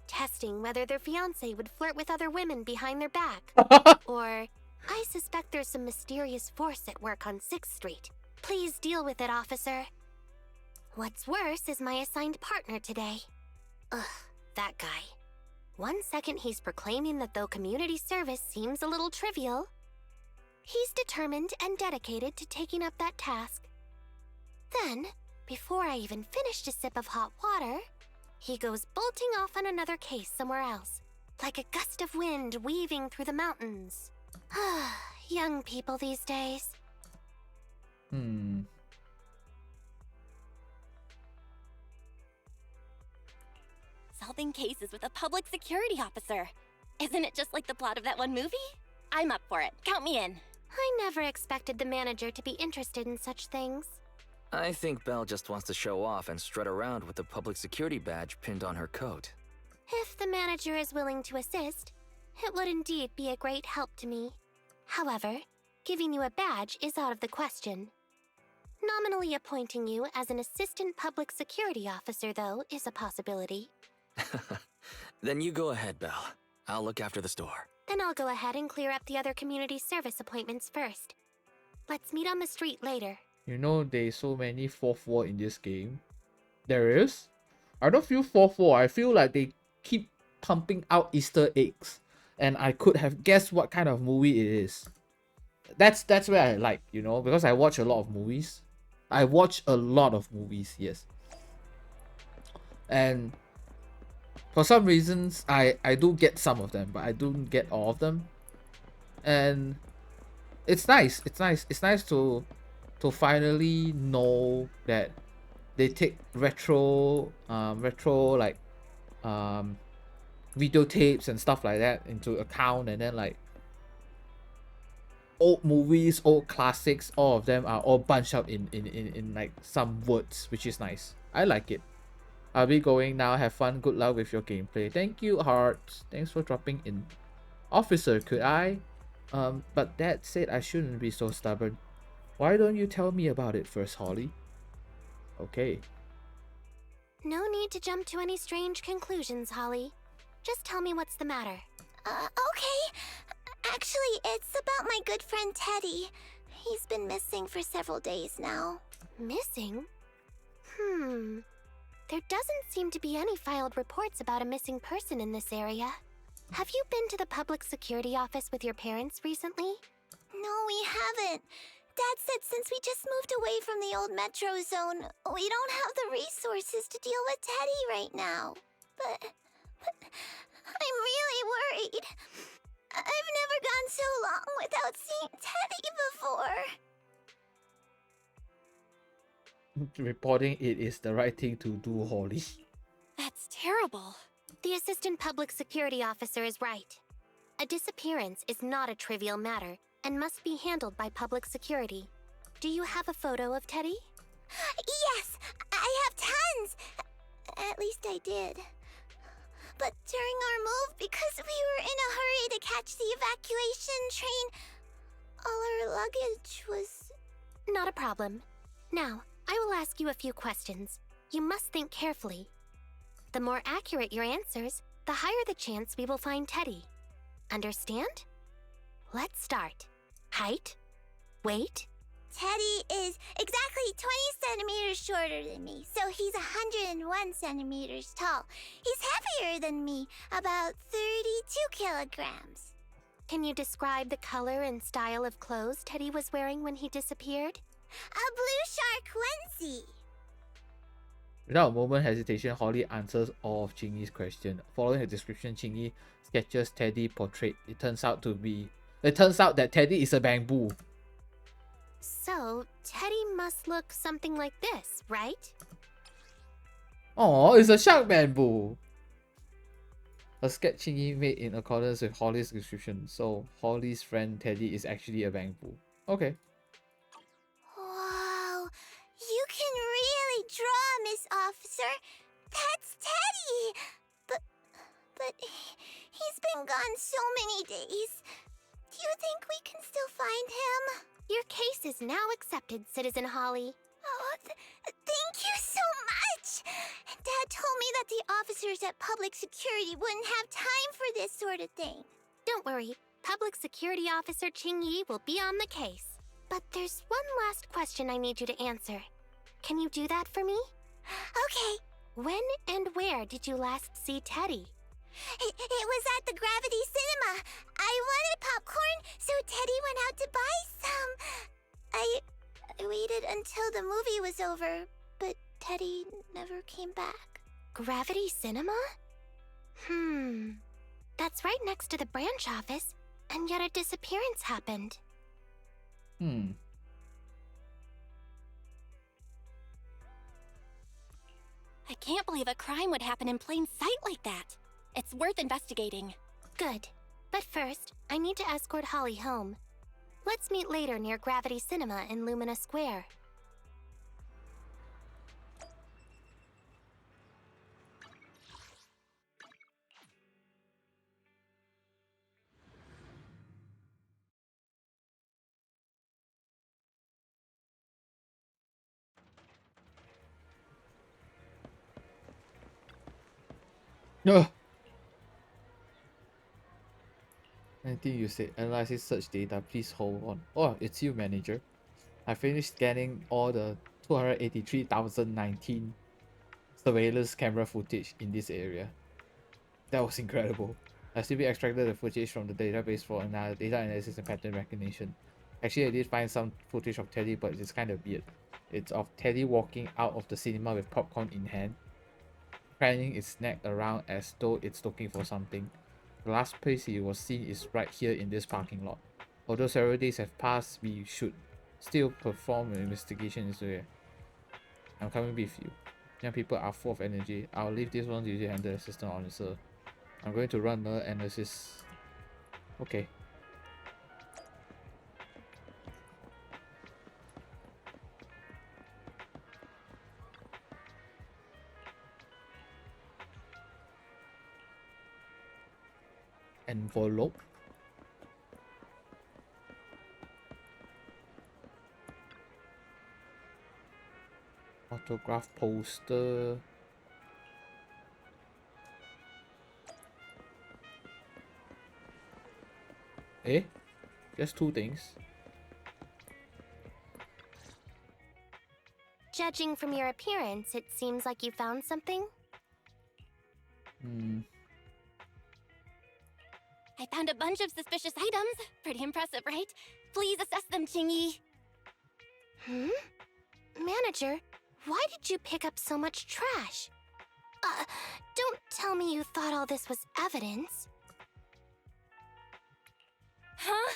testing whether their fiancé would flirt with other women behind their back. Or, I suspect there's some mysterious force at work on 6th Street. Please deal with it, officer. What's worse is my assigned partner today. Ugh, that guy. One second he's proclaiming that though community service seems a little trivial, he's determined and dedicated to taking up that task. Then, before I even finished a sip of hot water, he goes bolting off on another case somewhere else, like a gust of wind weaving through the mountains. Young people these days. Solving cases with a public security officer. Isn't it just like the plot of that one movie? I'm up for it. Count me in. I never expected the manager to be interested in such things. I think Belle just wants to show off and strut around with the public security badge pinned on her coat. If the manager is willing to assist, it would indeed be a great help to me. However, giving you a badge is out of the question. Nominally appointing you as an assistant public security officer, though, is a possibility. Then you go ahead, Belle. I'll look after the store. Then I'll go ahead and clear up the other community service appointments first. Let's meet on the street later. You know, there's so many 4th wall in this game. There is? I don't feel 4th wall. I feel like they keep pumping out Easter eggs. And I could have guessed what kind of movie it is. That's where I like, you know, because I watch a lot of movies. I watch a lot of movies, yes. And for some reasons, I do get some of them, but I don't get all of them. And it's nice. It's nice to finally know that they take retro like videotapes and stuff like that into account, and then like old movies, old classics, all of them are all bunched up in like some words, which is nice. I like it. I'll be going now. Have fun. Good luck with your gameplay. Thank you, Hearts. Thanks for dropping in. Officer, could I? But that said, I shouldn't be so stubborn. Why don't you tell me about it first, Holly? Okay. No need to jump to any strange conclusions, Holly. Just tell me what's the matter. Okay. Actually, it's about my good friend Teddy. He's been missing for several days now. Missing? There doesn't seem to be any filed reports about a missing person in this area. Have you been to the public security office with your parents recently? No, we haven't. Dad said since we just moved away from the old metro zone, we don't have the resources to deal with Teddy right now. But I'm really worried. I've never gone so long without seeing Teddy before. Reporting it is the right thing to do, Holly. That's terrible. The assistant public security officer is right. A disappearance is not a trivial matter and must be handled by public security. Do you have a photo of Teddy? Yes, I have tons. At least I did. But during our move, because we were in a hurry to catch the evacuation train, all our luggage was... Not a problem. Now, I will ask you a few questions. You must think carefully. The more accurate your answers, the higher the chance we will find Teddy. Understand? Let's start. Height? Weight? Teddy is exactly 20 centimeters shorter than me, so he's 101 centimeters tall. He's heavier than me, about 32 kilograms. Can you describe the color and style of clothes Teddy was wearing when he disappeared? A blue shark onesie. Without a moment hesitation, Holly answers all of Chingy's question. Following her description, Chingy sketches Teddy portrait. It turns out that Teddy is a bamboo. So, Teddy must look something like this, right? Oh, it's a shark bamboo. A sketch Chingy made in accordance with Holly's description. So, Holly's friend Teddy is actually a bamboo. Okay. Whoa, you can really draw, Miss Officer. That's Teddy. But he's been gone so many days. Do you think we can still find him? Your case is now accepted, Citizen Holly. Oh, thank you so much! Dad told me that the officers at Public Security wouldn't have time for this sort of thing. Don't worry, Public Security Officer Ching-Yi will be on the case. But there's one last question I need you to answer. Can you do that for me? Okay. When and where did you last see Teddy? It was at the Gravity Cinema. I wanted popcorn, so Teddy went out to buy some. I waited until the movie was over, but Teddy never came back. Gravity Cinema? That's right next to the branch office, and yet a disappearance happened. I can't believe a crime would happen in plain sight like that. It's worth investigating. Good. But first, I need to escort Holly home. Let's meet later near Gravity Cinema in Lumina Square. Ugh. Anything you said, analyzing search data, please hold on. Oh, it's you, manager. I finished scanning all the 283,019 surveillance camera footage in this area. That was incredible. I simply extracted the footage from the database for another data analysis and pattern recognition. Actually, I did find some footage of Teddy, but it's kind of weird. It's of Teddy walking out of the cinema with popcorn in hand, craning its neck around as though it's looking for something. The last place he was seen is right here in this parking lot. Although several days have passed, we should still perform an investigation into it. I'm coming with you. Young people are full of energy. I'll leave this one to you to handle, assistant officer. I'm going to run the analysis. Okay. Envelope. Autograph poster. Eh? Just two things. Judging from your appearance, it seems like you found something. I found a bunch of suspicious items. Pretty impressive, right? Please assess them, Chingy. Manager, why did you pick up so much trash? Don't tell me you thought all this was evidence. Huh?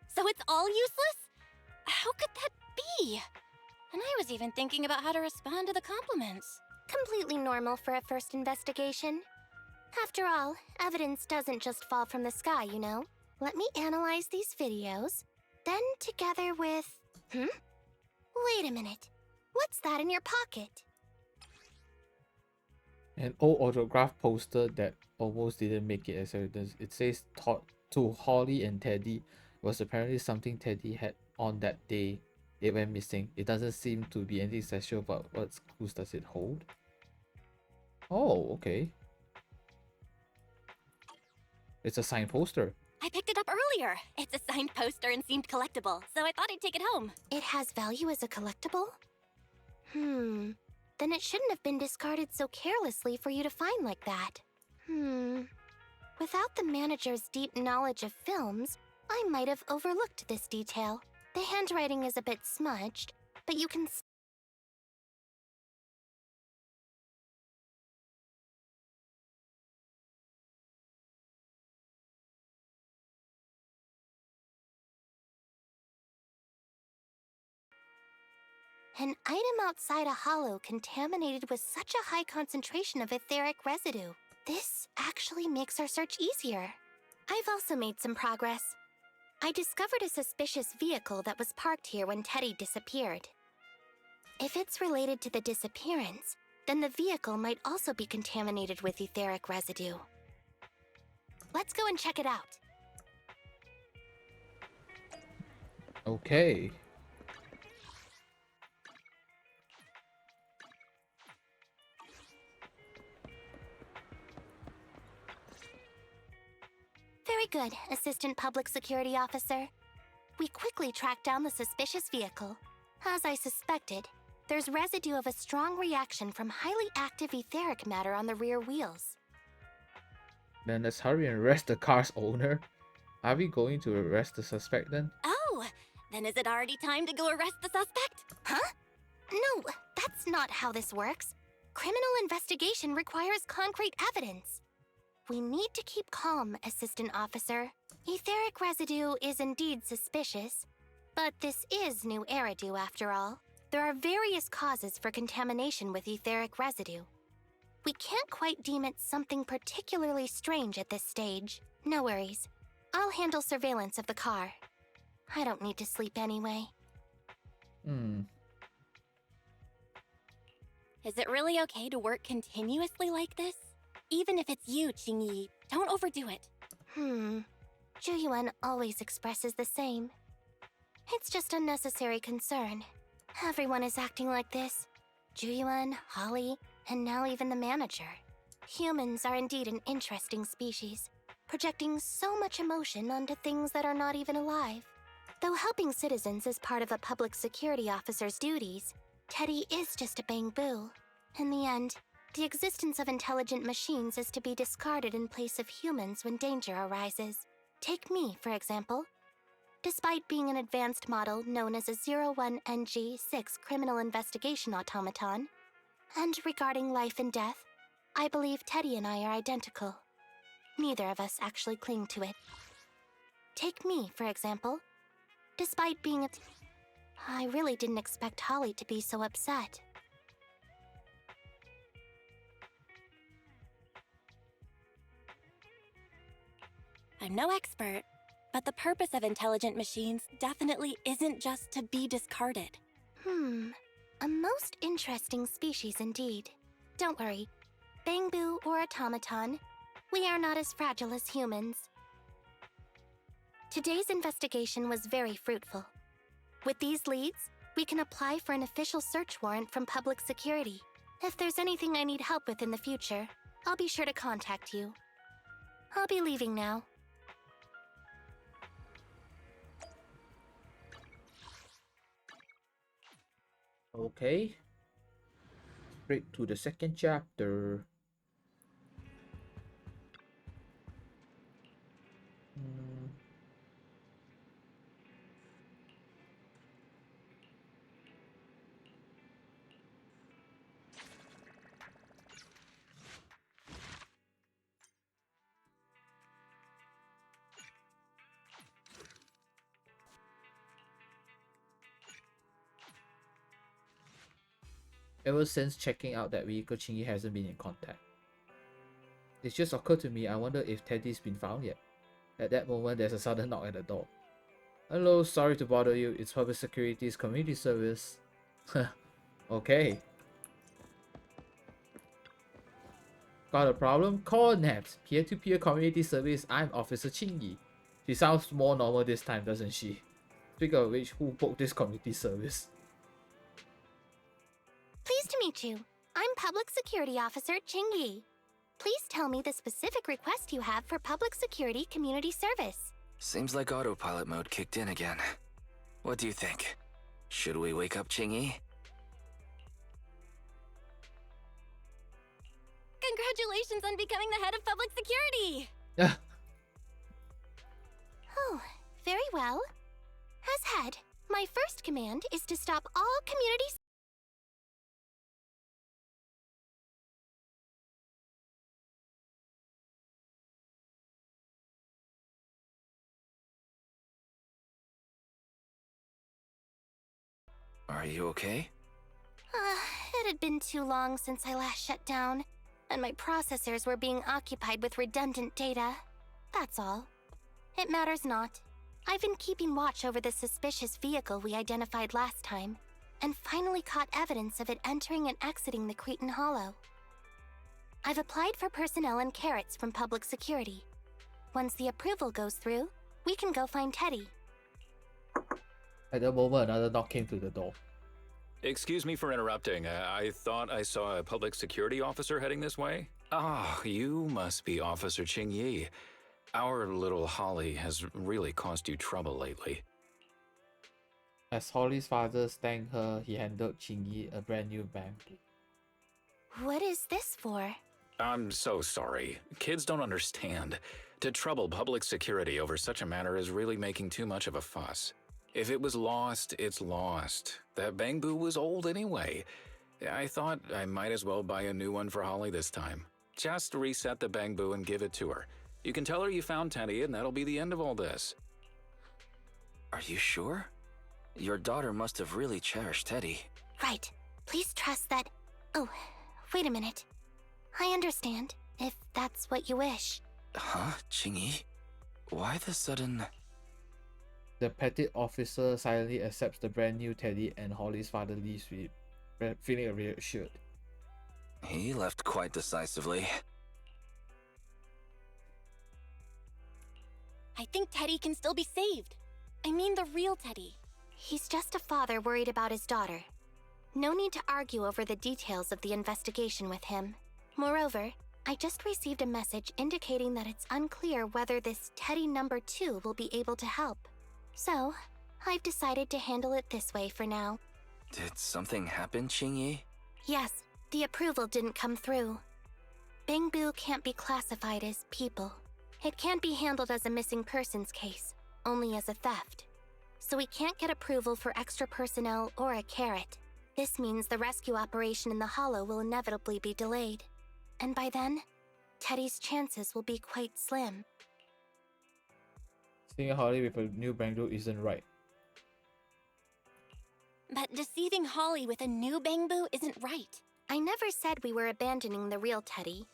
So it's all useless? How could that be? And I was even thinking about how to respond to the compliments. Completely normal for a first investigation. After all, evidence doesn't just fall from the sky, you know. Let me analyze these videos, then together with... Wait a minute. What's that in your pocket? An old autograph poster that almost didn't make it as evidence. It says taught to Holly and Teddy was apparently something Teddy had on that day they went missing. It doesn't seem to be anything special, but what clues does it hold? Oh, okay. It's a signed poster. I picked it up earlier. It's a signed poster and seemed collectible, so I thought I'd take it home. It has value as a collectible? Then it shouldn't have been discarded so carelessly for you to find like that. Without the manager's deep knowledge of films, I might have overlooked this detail. The handwriting is a bit smudged, but you can An item outside a hollow contaminated with such a high concentration of etheric residue. This actually makes our search easier. I've also made some progress. I discovered a suspicious vehicle that was parked here when Teddy disappeared. If it's related to the disappearance, then the vehicle might also be contaminated with etheric residue. Let's go and check it out. Okay. Very good, Assistant Public Security Officer. We quickly tracked down the suspicious vehicle. As I suspected, there's residue of a strong reaction from highly active etheric matter on the rear wheels. Then let's hurry and arrest the car's owner. Are we going to arrest the suspect then? Oh, then is it already time to go arrest the suspect? Huh? No, that's not how this works. Criminal investigation requires concrete evidence. We need to keep calm, Assistant Officer. Etheric residue is indeed suspicious, but this is new Eridu after all. There are various causes for contamination with etheric residue. We can't quite deem it something particularly strange at this stage. No worries. I'll handle surveillance of the car. I don't need to sleep anyway. Is it really okay to work continuously like this? Even if it's you, Qingyi, don't overdo it. Zhuyuan always expresses the same. It's just unnecessary concern. Everyone is acting like this. Zhuyuan, Holly, and now even the manager. humans are indeed an interesting species, projecting so much emotion onto things that are not even alive. Though helping citizens is part of a public security officer's duties, Teddy is just a bamboo. In the end, the existence of intelligent machines is to be discarded in place of humans when danger arises. Take me, for example. Despite being an advanced model known as a 01NG6 criminal investigation automaton, and regarding life and death, I believe Teddy and I are identical. Neither of us actually cling to it. Take me, for example. Despite being I really didn't expect Holly to be so upset. I'm no expert, but the purpose of intelligent machines definitely isn't just to be discarded. A most interesting species indeed. Don't worry. Bamboo or automaton, we are not as fragile as humans. Today's investigation was very fruitful. With these leads, we can apply for an official search warrant from public security. If there's anything I need help with in the future, I'll be sure to contact you. I'll be leaving now. Okay. Straight to the second chapter. Ever since checking out that vehicle, Chingy hasn't been in contact. It just occurred to me, I wonder if Teddy's been found yet. At that moment, there's a sudden knock at the door. Hello, sorry to bother you. It's Public Security's community service. Okay. Got a problem? Call NAPS. Peer-to-peer community service. I'm Officer Chingy. She sounds more normal this time, doesn't she? Speaking of which, who booked this community service? Pleased to meet you. I'm Public Security Officer Chingy. Please tell me the specific request you have for Public Security Community Service. Seems like autopilot mode kicked in again. What do you think? Should we wake up Chingy? Congratulations on becoming the head of public security! Oh, very well. As head, my first command is to stop all community... Are you okay? It had been too long since I last shut down, and my processors were being occupied with redundant data. That's all. It matters not. I've been keeping watch over the suspicious vehicle we identified last time, and finally caught evidence of it entering and exiting the Cretan Hollow. I've applied for personnel and carrots from Public Security. Once the approval goes through, we can go find Teddy. At the moment, another knock came to the door. Excuse me for interrupting. I thought I saw a public security officer heading this way. Ah, you must be Officer Ching Yi. Our little Holly has really caused you trouble lately. As Holly's father thanked her, he handed Chingy a brand new bank. What is this for? I'm so sorry. Kids don't understand. To trouble public security over such a matter is really making too much of a fuss. If it was lost, it's lost. That bamboo was old anyway. I thought I might as well buy a new one for Holly this time. Just reset the bamboo and give it to her. You can tell her you found Teddy and that'll be the end of all this. Are you sure? Your daughter must have really cherished Teddy. Right. Please trust that... Oh, wait a minute. I understand, if that's what you wish. Huh, Chingy? Why the sudden... The petty officer silently accepts the brand new Teddy, and Holly's father leaves with feeling reassured. He left quite decisively. I think Teddy can still be saved. I mean the real Teddy. He's just a father worried about his daughter. No need to argue over the details of the investigation with him. Moreover, I just received a message indicating that it's unclear whether this Teddy number 2 will be able to help. So, I've decided to handle it this way for now. Did something happen, Qingyi? Yes, the approval didn't come through. Bangbu can't be classified as people. It can't be handled as a missing persons case, only as a theft. So we can't get approval for extra personnel or a carrot. This means the rescue operation in the Hollow will inevitably be delayed. And by then, Teddy's chances will be quite slim. Seeing Holly with a new Bangbu isn't right. But deceiving Holly with a new Bangbu isn't right. I never said we were abandoning the real Teddy.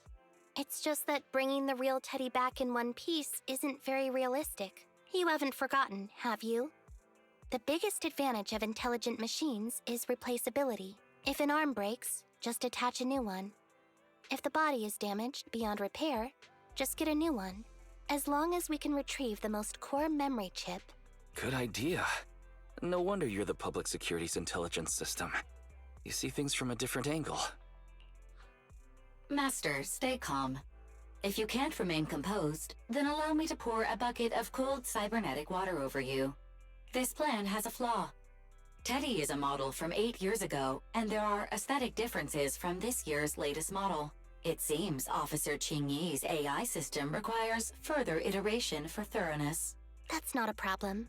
It's just that bringing the real Teddy back in one piece isn't very realistic. You haven't forgotten, have you? The biggest advantage of intelligent machines is replaceability. If an arm breaks, just attach a new one. If the body is damaged beyond repair, just get a new one. As long as we can retrieve the most core memory chip. Good idea. No wonder you're the public security's intelligence system. You see things from a different angle. Master, stay calm. If you can't remain composed, then allow me to pour a bucket of cold cybernetic water over you. This plan has a flaw. Teddy is a model from 8 years ago, and there are aesthetic differences from this year's latest model. It seems Officer Qingyi's AI system requires further iteration for thoroughness. That's not a problem.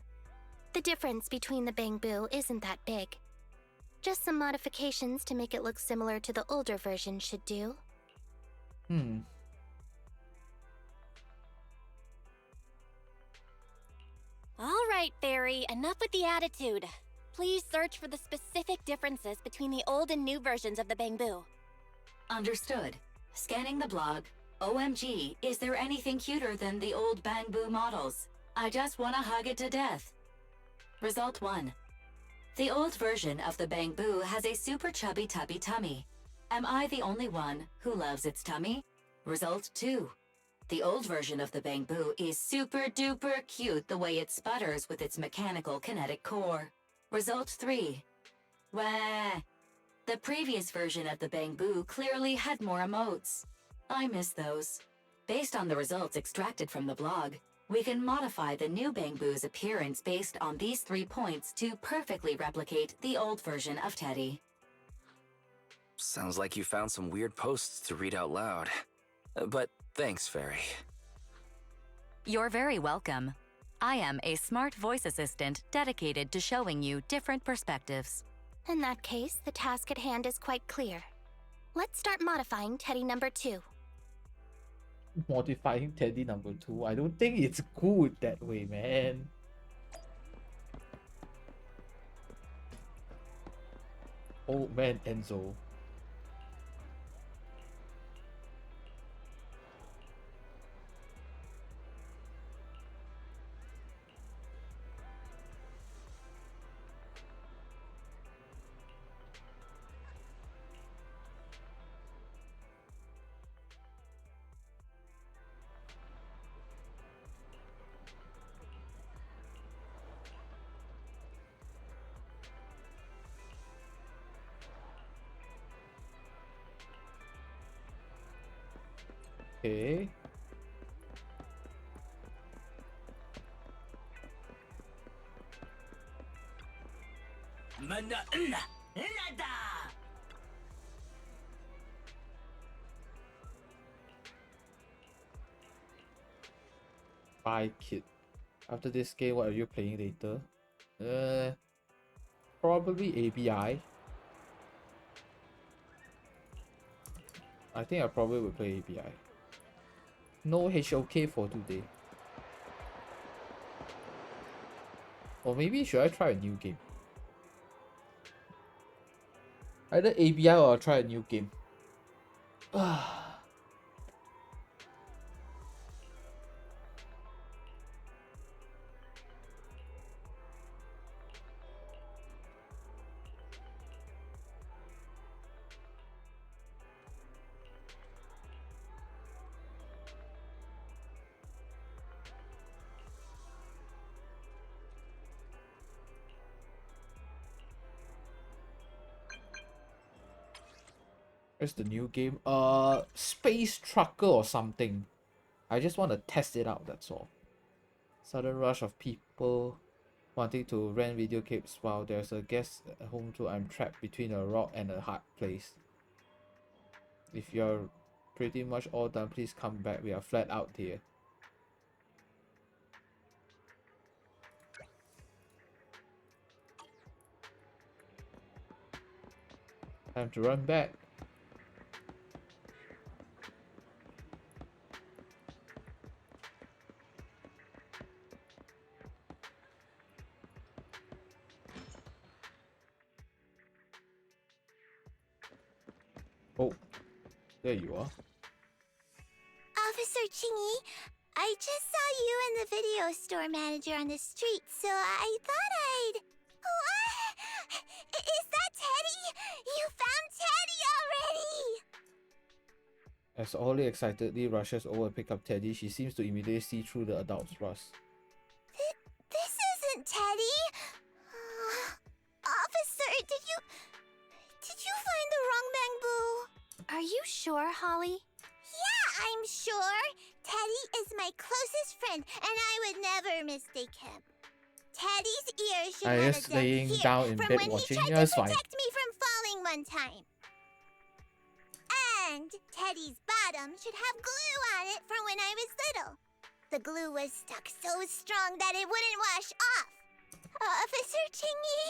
The difference between the Bangbu isn't that big. Just some modifications to make it look similar to the older version should do. All right, Fairy, enough with the attitude. Please search for the specific differences between the old and new versions of the Bangbu. Understood. Scanning the blog. OMG, is there anything cuter than the old Bangbu models? I just want to hug it to death. Result 1. The old version of the Bangbu has a super chubby tubby tummy. Am I the only one who loves its tummy? Result 2. The old version of the Bangbu is super duper cute the way it sputters with its mechanical kinetic core. Result 3. Wah. The previous version of the Bangbu clearly had more emotes. I miss those. Based on the results extracted from the blog, we can modify the new Bangbu's appearance based on these 3 points to perfectly replicate the old version of Teddy. Sounds like you found some weird posts to read out loud. But thanks, Fairy. You're very welcome. I am a smart voice assistant dedicated to showing you different perspectives. In that case, the task at hand is quite clear. Let's start modifying Teddy number 2. Modifying Teddy number 2. I don't think it's good that way, man. Oh man, Enzo. Okay. Bye, kid. After this game, what are you playing later? Probably ABI. I think I probably will play ABI. No HOK for today. Or maybe should I try a new game? Either ABI or I'll try a new game. Where's the new game? Space Trucker or something. I just want to test it out, that's all. Sudden rush of people wanting to rent video tapes while there's a guest at home too. I'm trapped between a rock and a hard place. If you're pretty much all done, please come back. We are flat out here. Time to run back. Oh, there you are. Officer Chingy, I just saw you and the video store manager on the street, so I thought I'd... What? Is that Teddy? You found Teddy already! As Ollie excitedly rushes over to pick up Teddy, she seems to immediately see through the adult's rust. This isn't Teddy! Officer, did you find the wrong bamboo? Are you sure, Holly? Yeah, I'm sure. Teddy is my closest friend, and I would never mistake him. Teddy's ears should I have just a dent laying here down in from bed when watching. he Yeah, tried it's to fine. protect me from falling one time. And Teddy's bottom should have glue on it from when I was little. The glue was stuck so strong that it wouldn't wash off. Officer Chingy,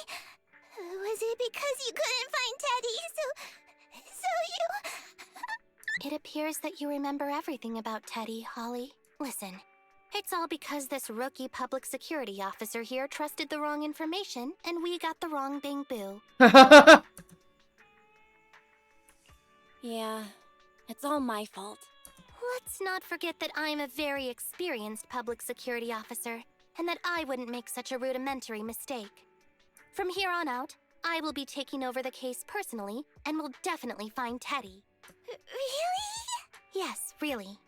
was it because you couldn't find Teddy, so you... It appears that you remember everything about Teddy, Holly. Listen, it's all because this rookie public security officer here trusted the wrong information, and we got the wrong bamboo. Yeah, it's all my fault. Let's not forget that I'm a very experienced public security officer, and that I wouldn't make such a rudimentary mistake. From here on out, I will be taking over the case personally, and will definitely find Teddy. Really? Yes, really.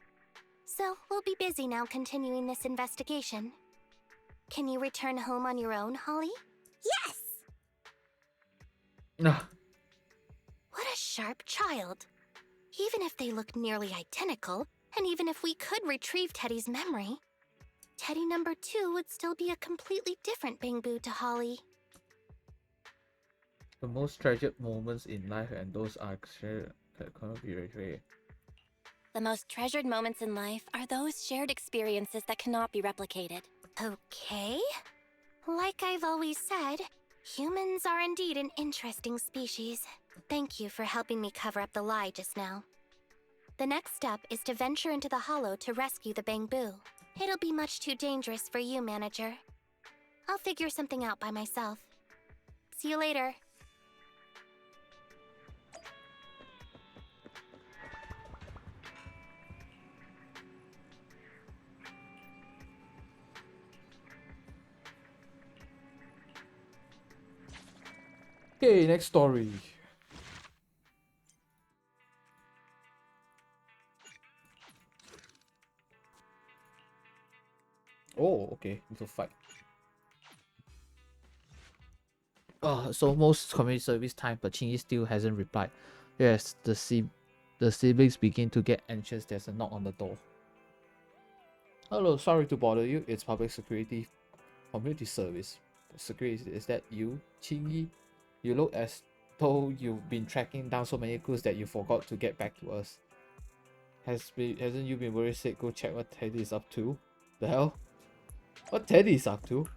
So, we'll be busy now continuing this investigation. Can you return home on your own, Holly? Yes! What a sharp child. Even if they look nearly identical, and even if we could retrieve Teddy's memory, Teddy number 2 would still be a completely different bamboo to Holly. The most treasured moments in life, and those are shared that cannot be retrieved. The most treasured moments in life are those shared experiences that cannot be replicated. Okay. Like I've always said, humans are indeed an interesting species. Thank you for helping me cover up the lie just now. The next step is to venture into the hollow to rescue the bamboo. It'll be much too dangerous for you, manager. I'll figure something out by myself. See you later. Okay, next story. Oh, okay, need to fight. It's almost community service time, but Chingy still hasn't replied. Yes, the siblings begin to get anxious. There's a knock on the door. Hello, sorry to bother you. It's public security community service. Security, is that you, Chingy? You look as though you've been tracking down so many clues that you forgot to get back to us. Hasn't you been worried sick? Go check what Teddy is up to. The hell? What Teddy is up to?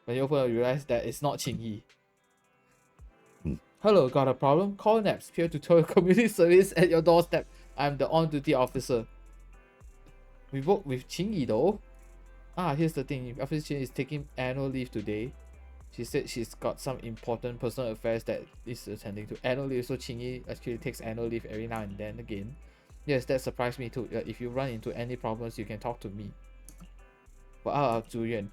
When you open up, you realize that it's not Chingy. Hello, got a problem? Call Naps, peer tutorial community service at your doorstep. I'm the on-duty officer. We work with Chingy though. Here's the thing. Officer Chingy is taking annual leave today. She said she's got some important personal affairs that is attending to. Annual leave, so Chingy actually takes annual leave every now and then again. Yes, that surprised me too. If you run into any problems, you can talk to me. But Zhu Yuan,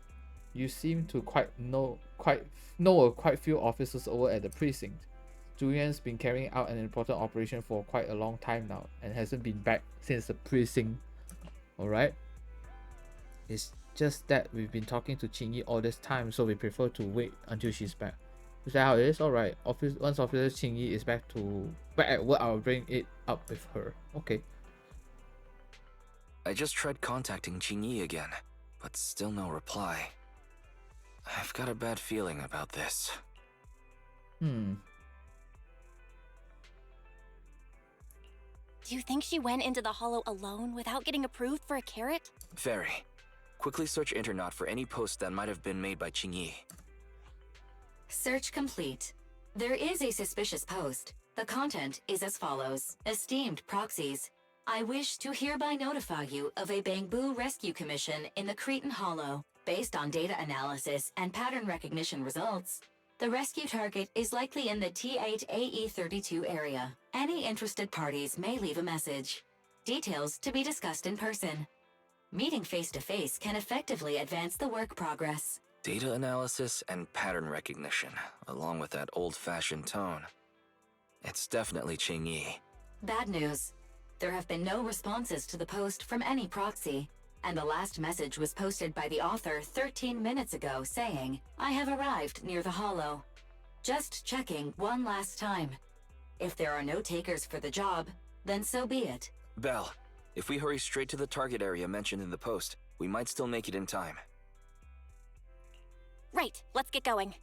you seem to know quite a few officers over at the precinct. Zhu Yuan's been carrying out an important operation for quite a long time now and hasn't been back since the precinct. Alright? It's just that we've been talking to Chingy all this time, so we prefer to wait until she's back. Is that how it is? Alright. Once Officer Qingyi is back at work, I'll bring it up with her. Okay. I just tried contacting Qingyi again, but still no reply. I've got a bad feeling about this. Do you think she went into the hollow alone without getting approved for a carrot? Very. Quickly search Internet for any posts that might have been made by Qingyi. Search complete. There is a suspicious post. The content is as follows. Esteemed proxies, I wish to hereby notify you of a Bangbu rescue commission in the Cretan Hollow. Based on data analysis and pattern recognition results, the rescue target is likely in the T8AE32 area. Any interested parties may leave a message. Details to be discussed in person. Meeting face-to-face can effectively advance the work progress. Data analysis and pattern recognition, along with that old-fashioned tone. It's definitely Qingyi. Bad news. There have been no responses to the post from any proxy, and the last message was posted by the author 13 minutes ago saying, I have arrived near the hollow. Just checking one last time. If there are no takers for the job, then so be it. Belle, if we hurry straight to the target area mentioned in the post, we might still make it in time. Right, let's get going.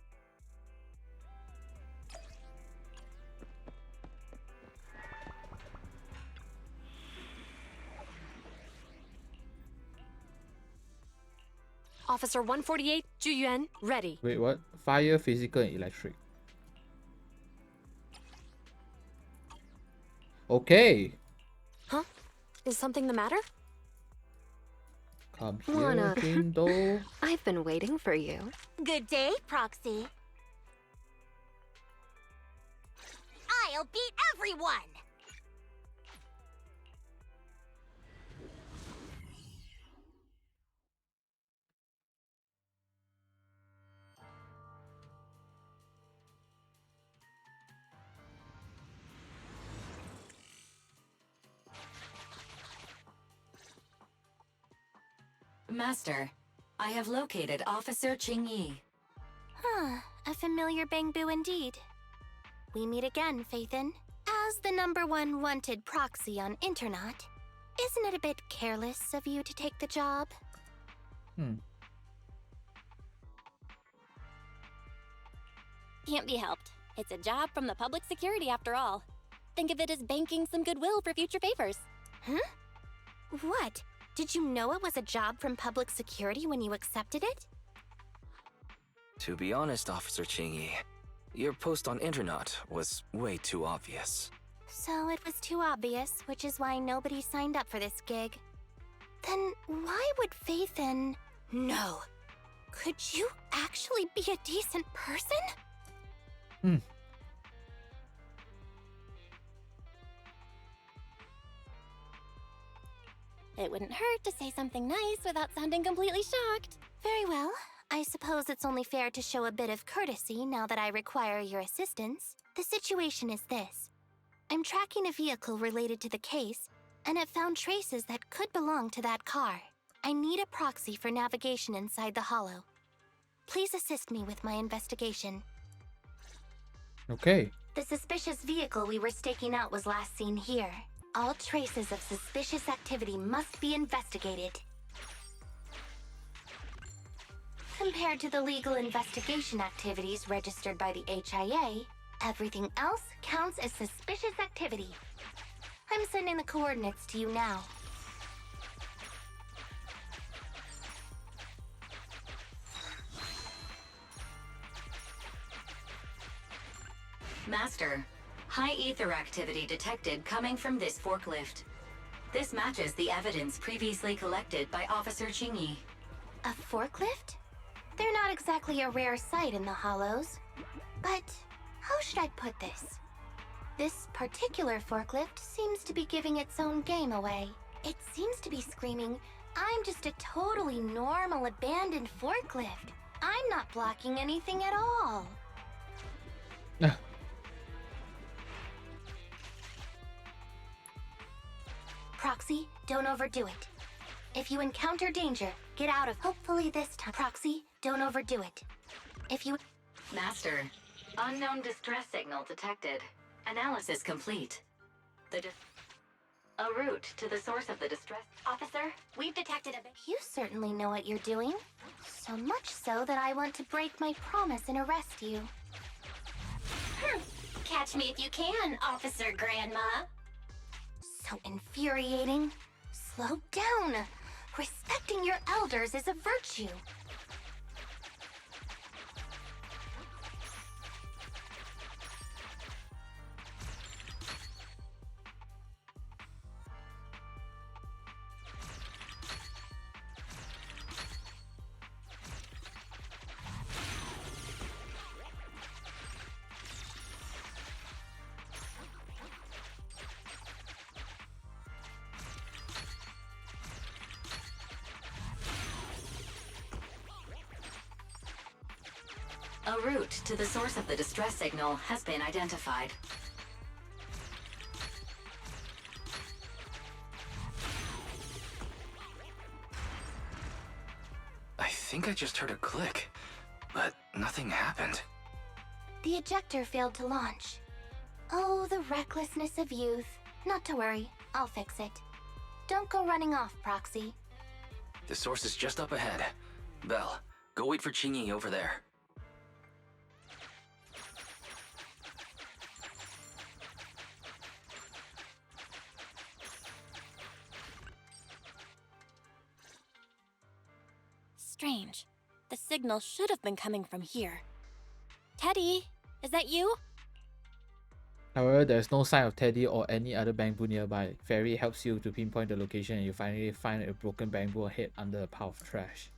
Officer 148, Juyuan, ready. Wait, what? Fire, physical, and electric. Okay. Huh? Is something the matter? Come here, Lana. Jindo. I've been waiting for you. Good day, Proxy. I'll beat everyone! Master, I have located Officer Qingyi. Huh, a familiar Bangbu indeed. We meet again, Faithin. As the #1 wanted proxy on Internet, isn't it a bit careless of you to take the job? Can't be helped. It's a job from the public security after all. Think of it as banking some goodwill for future favors. Huh? What? Did you know it was a job from public security when you accepted it? To be honest, Officer Qingyi, your post on Internet was way too obvious. So it was too obvious, which is why nobody signed up for this gig. Then why would Faithin... No. Could you actually be a decent person? It wouldn't hurt to say something nice without sounding completely shocked. Very well. I suppose it's only fair to show a bit of courtesy now that I require your assistance. The situation is this. I'm tracking a vehicle related to the case, and it found traces that could belong to that car. I need a proxy for navigation inside the hollow. Please assist me with my investigation. Okay. The suspicious vehicle we were staking out was last seen here. All traces of suspicious activity must be investigated. Compared to the legal investigation activities registered by the HIA, everything else counts as suspicious activity. I'm sending the coordinates to you now. Master, high ether activity detected coming from this forklift. This matches the evidence previously collected by Officer Qingyi. A forklift? They're not exactly a rare sight in the hollows. But how should I put this? This particular forklift seems to be giving its own game away. It seems to be screaming, I'm just a totally normal abandoned forklift. I'm not blocking anything at all. Proxy, don't overdo it. If you encounter danger, get out of... Hopefully this time. Proxy, don't overdo it. If you... Master, Unknown distress signal detected. Analysis complete. A route to the source of the distress. Officer, we've detected a... You certainly know what you're doing. So much so that I want to break my promise and arrest you. Catch me if you can, Officer Grandma. So infuriating. Slow down. Respecting your elders is a virtue. A route to the source of the distress signal has been identified. I think I just heard a click, but nothing happened. The ejector failed to launch. Oh, the recklessness of youth. Not to worry, I'll fix it. Don't go running off, Proxy. The source is just up ahead. Belle, go wait for Qingyi over there. Strange. The signal should have been coming from here. Teddy, is that you? However, there is no sign of Teddy or any other bamboo nearby. Fairy helps you to pinpoint the location and you finally find a broken bamboo head under a pile of trash.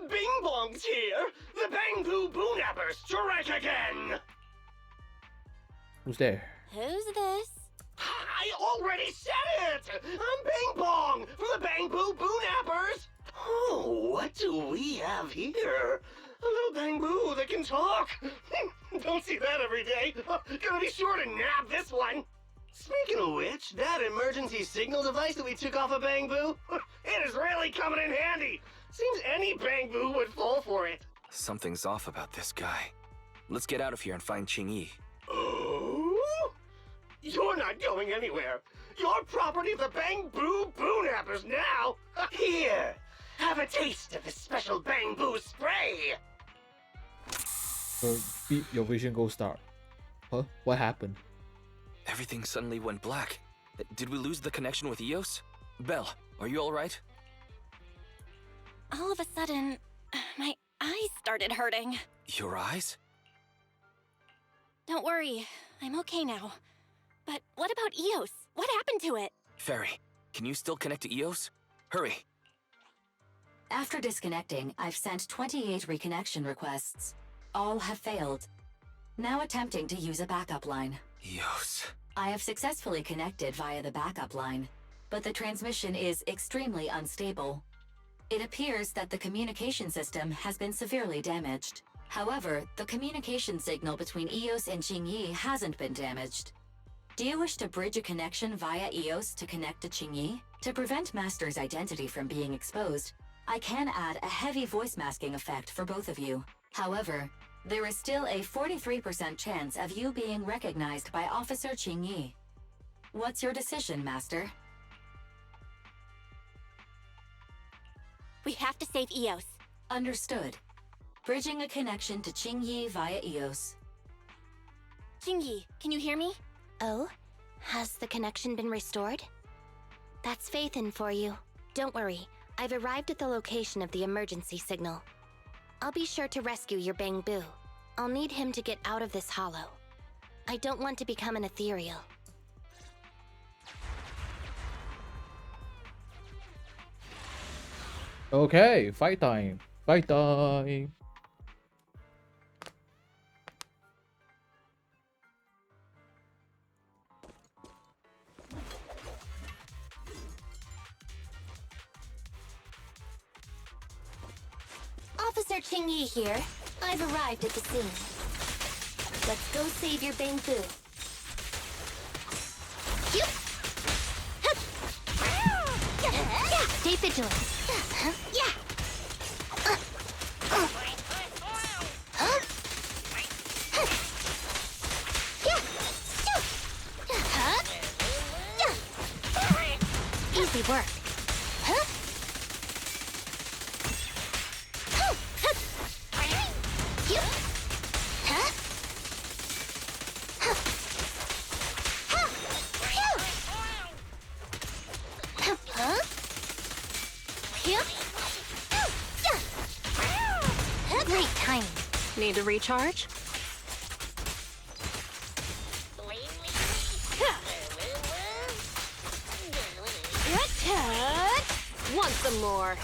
Bing Bong's here! The Bamboo Boonappers strike again! Who's there? Who's this? I already said it! I'm Bing Bong from the Bamboo Boonappers! Oh, what do we have here? A little bamboo that can talk! Don't see that every day. Gonna be sure to nab this one! Speaking of which, that emergency signal device that we took off of Bamboo, it is really coming in handy! Seems any bamboo would fall for it. Something's off about this guy. Let's get out of here and find Qingyi. Oh? You're not going anywhere. You're property of the Bamboo Boonappers now. Here, have a taste of this special bamboo spray. So, beep, your vision goes dark. Huh? What happened? Everything suddenly went black. Did we lose the connection with Eos? Belle, are you alright? All of a sudden, my eyes started hurting. Your eyes? Don't worry, I'm okay now. But what about Eos? What happened to it? Fairy, can you still connect to Eos? Hurry. After disconnecting, I've sent 28 reconnection requests. All have failed. Now attempting to use a backup line. Eos. I have successfully connected via the backup line, but the transmission is extremely unstable. It appears that the communication system has been severely damaged. However, the communication signal between Eos and Qingyi hasn't been damaged. Do you wish to bridge a connection via Eos to connect to Qingyi? To prevent Master's identity from being exposed, I can add a heavy voice masking effect for both of you. However, there is still a 43% chance of you being recognized by Officer Qingyi. What's your decision, Master? We have to save Eos. Understood. Bridging a connection to Qingyi via Eos. Qingyi, can you hear me? Oh? Has the connection been restored? That's Faithin for you. Don't worry, I've arrived at the location of the emergency signal. I'll be sure to rescue your bamboo. I'll need him to get out of this hollow. I don't want to become an ethereal. Okay, fight time. Fight time. Officer Qingyi here. I've arrived at the scene. Let's go save your bamboo. Stay vigilant. Easy work. Huh? Great timing. Need to recharge? Want some more?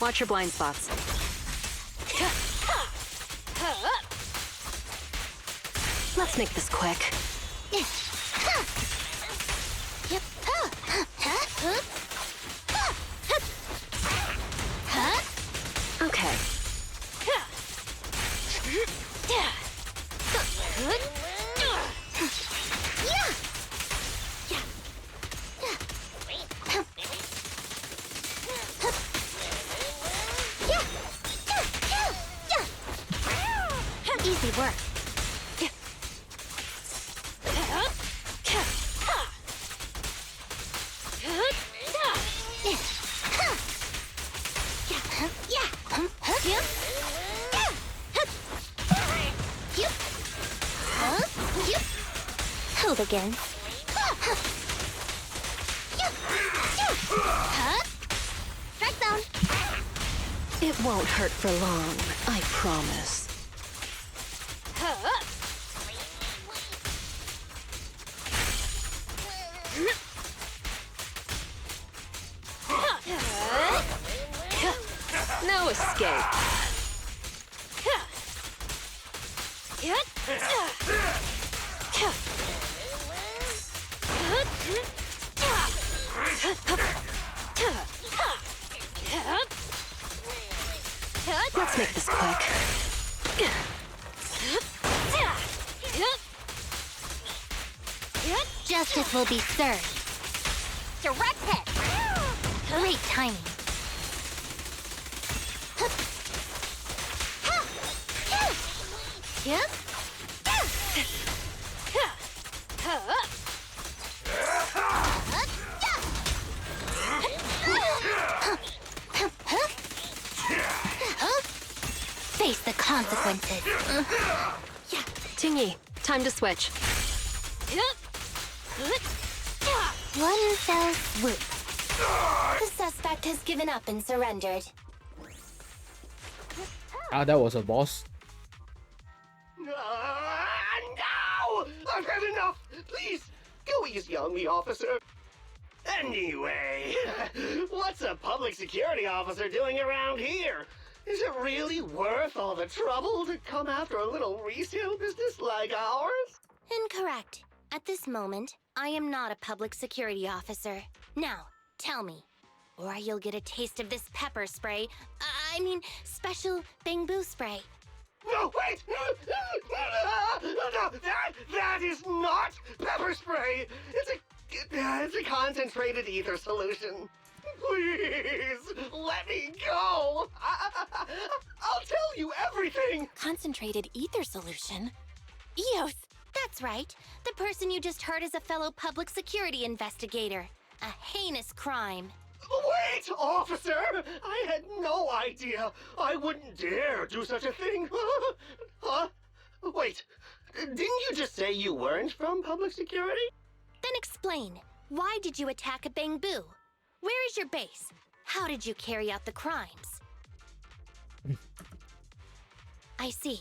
Watch your blind spots. Let's make this quick. Okay. Easy work. Hold again. Strike down. It won't hurt for long, I promise. No escape. Let's make this quick. Justice will be served. Direct hit. Great timing. Yep. Face the consequences. Tingy, time to switch. One fell swoop. The suspect has given up and surrendered. Ah, that was a boss. No! I've had enough! Please, go easy on me, officer. Anyway, what's a public security officer doing around here? Is it really worth all the trouble to come after a little resale business like ours? Incorrect. At this moment, I am not a public security officer. Now, tell me, or you'll get a taste of this pepper spray. I mean, special bamboo spray. No, wait! No, that is not pepper spray! It's a concentrated ether solution. Please, let me go! I'll tell you everything! Concentrated ether solution? Eos! That's right. The person you just heard is a fellow public security investigator. A heinous crime. Wait, officer! I had no idea. I wouldn't dare do such a thing. Huh? Wait, didn't you just say you weren't from public security? Then explain. Why did you attack a bamboo? Where is your base? How did you carry out the crimes? I see.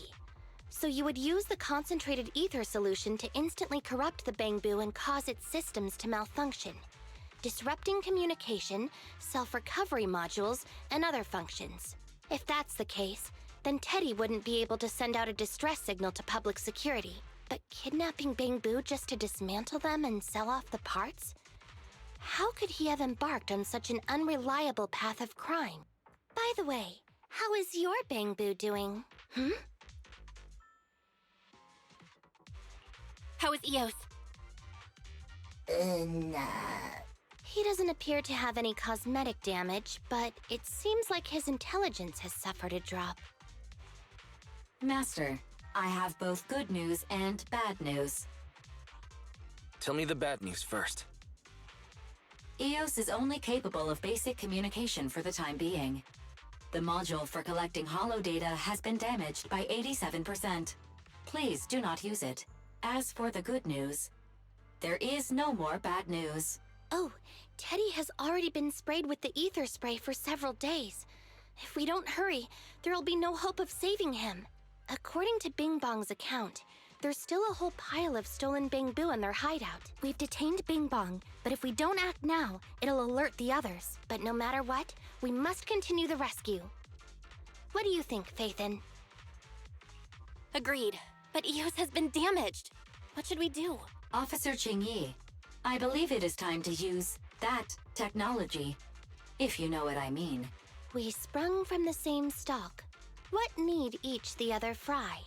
So you would use the concentrated ether solution to instantly corrupt the bamboo and cause its systems to malfunction, disrupting communication, self-recovery modules, and other functions. If that's the case, then Teddy wouldn't be able to send out a distress signal to public security. But kidnapping bamboo just to dismantle them and sell off the parts? How could he have embarked on such an unreliable path of crime? By the way, how is your bamboo doing? How is Eos? He doesn't appear to have any cosmetic damage, but it seems like his intelligence has suffered a drop. Master, I have both good news and bad news. Tell me the bad news first. EOS is only capable of basic communication for the time being. The module for collecting holo data has been damaged by 87%. Please do not use it. As for the good news, there is no more bad news. Oh, Teddy has already been sprayed with the ether spray for several days. If we don't hurry, there'll be no hope of saving him. According to Bing Bong's account, there's still a whole pile of stolen bamboo in their hideout. We've detained Bing Bong, but if we don't act now, it'll alert the others. But no matter what, we must continue the rescue. What do you think, Faithin? Agreed. But EOS has been damaged. What should we do? Officer Qingyi, I believe it is time to use that technology, if you know what I mean. We sprung from the same stalk. What need each the other fry?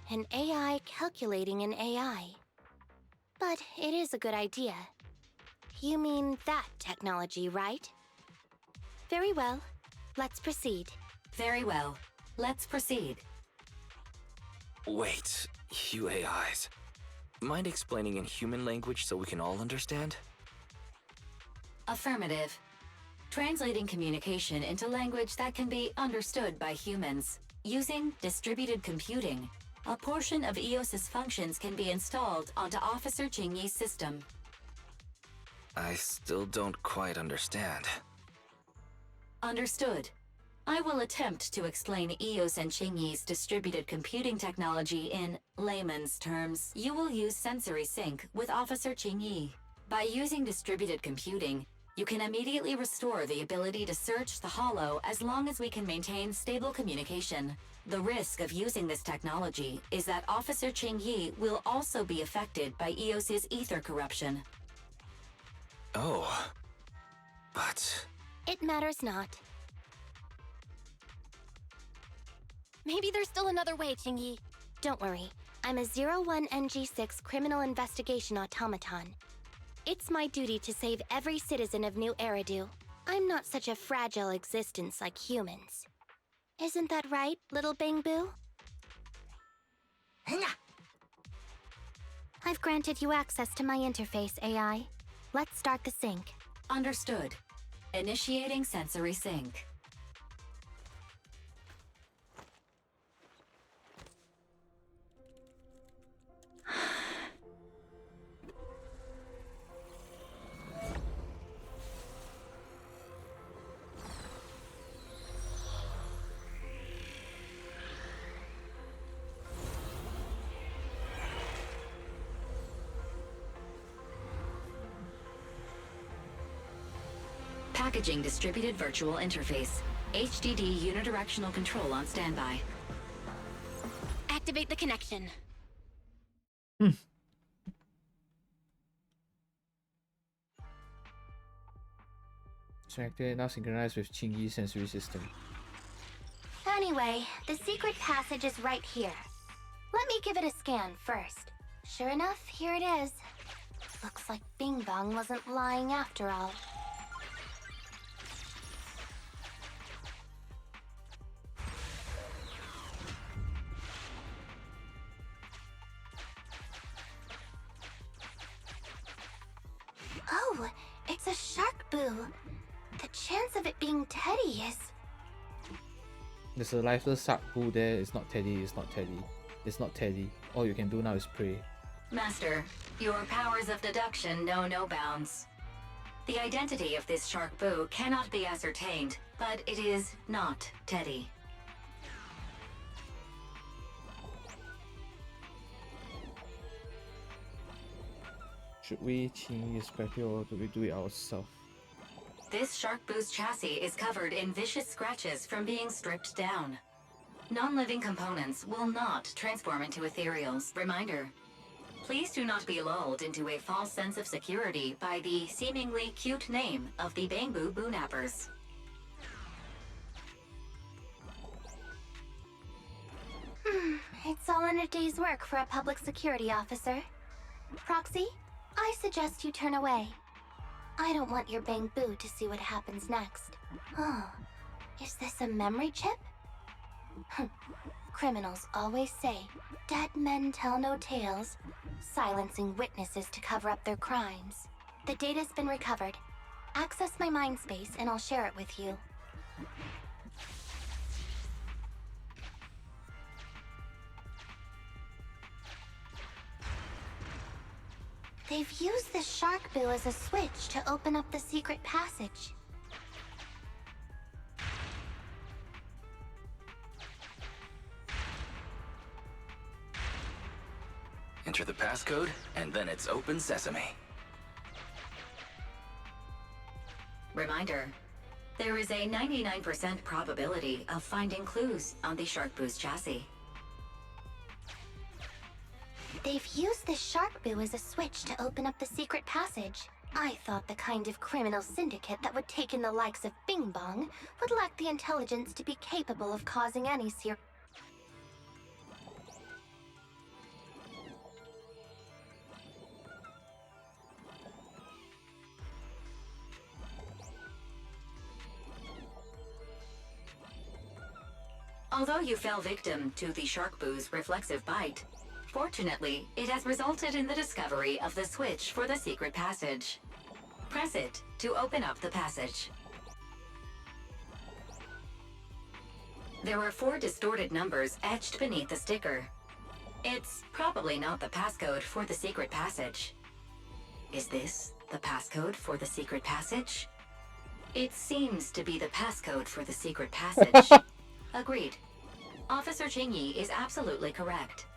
An AI calculating an AI. But it is a good idea. You mean that technology, right? Very well. Let's proceed. Very well. Let's proceed. Wait, you AIs. Mind explaining in human language so we can all understand? Affirmative. Translating communication into language that can be understood by humans. Using distributed computing, a portion of EOS's functions can be installed onto Officer Qingyi's system. I still don't quite understand. Understood. I will attempt to explain EOS and Qingyi's distributed computing technology in layman's terms. You will use sensory sync with Officer Qingyi. By using distributed computing, you can immediately restore the ability to search the holo as long as we can maintain stable communication. The risk of using this technology is that Officer Qingyi will also be affected by EOS's ether corruption. Oh. But... It matters not. Maybe there's still another way, Qingyi. Don't worry. I'm a 01NG6 criminal investigation automaton. It's my duty to save every citizen of New Eridu. I'm not such a fragile existence like humans. Isn't that right, little Bangbu? I've granted you access to my interface, AI. Let's start the sync. Understood. Initiating sensory sync. Packaging distributed virtual interface. HDD unidirectional control on standby. Activate the connection. So activate now synchronized with Qingyi's sensory system. Anyway, the secret passage is right here. Let me give it a scan first. Sure enough, here it is. Looks like Bing Bong wasn't lying after all. Oh, it's a shark boo. The chance of it being Teddy is... There's a lifeless shark boo there. It's not Teddy, it's not Teddy. It's not Teddy. All you can do now is pray. Master, your powers of deduction know no bounds. The identity of this shark boo cannot be ascertained, but it is not Teddy. Should we change this practice or do we do it ourselves? This shark boo's chassis is covered in vicious scratches from being stripped down. Non-living components will not transform into ethereals. Reminder, please do not be lulled into a false sense of security by the seemingly cute name of the Bamboo Boonappers. It's all in a day's work for a public security officer. Proxy, I suggest you turn away. I don't want your Bang-Boo to see what happens next. Oh, is this a memory chip? Criminals always say, dead men tell no tales, silencing witnesses to cover up their crimes. The data's been recovered. Access my mind space and I'll share it with you. They've used the shark boo as a switch to open up the secret passage. Enter the passcode, and then it's open sesame. Reminder, there is a 99% probability of finding clues on the Shark Boo's chassis. They've used the shark boo as a switch to open up the secret passage. I thought the kind of criminal syndicate that would take in the likes of Bing Bong would lack the intelligence to be capable of causing any Although you fell victim to the Shark Boo's reflexive bite, fortunately, it has resulted in the discovery of the switch for the secret passage. Press it to open up the passage. There are 4 distorted numbers etched beneath the sticker. It's probably not the passcode for the secret passage. Is this the passcode for the secret passage? It seems to be the passcode for the secret passage. Agreed. Officer Qingyi is absolutely correct.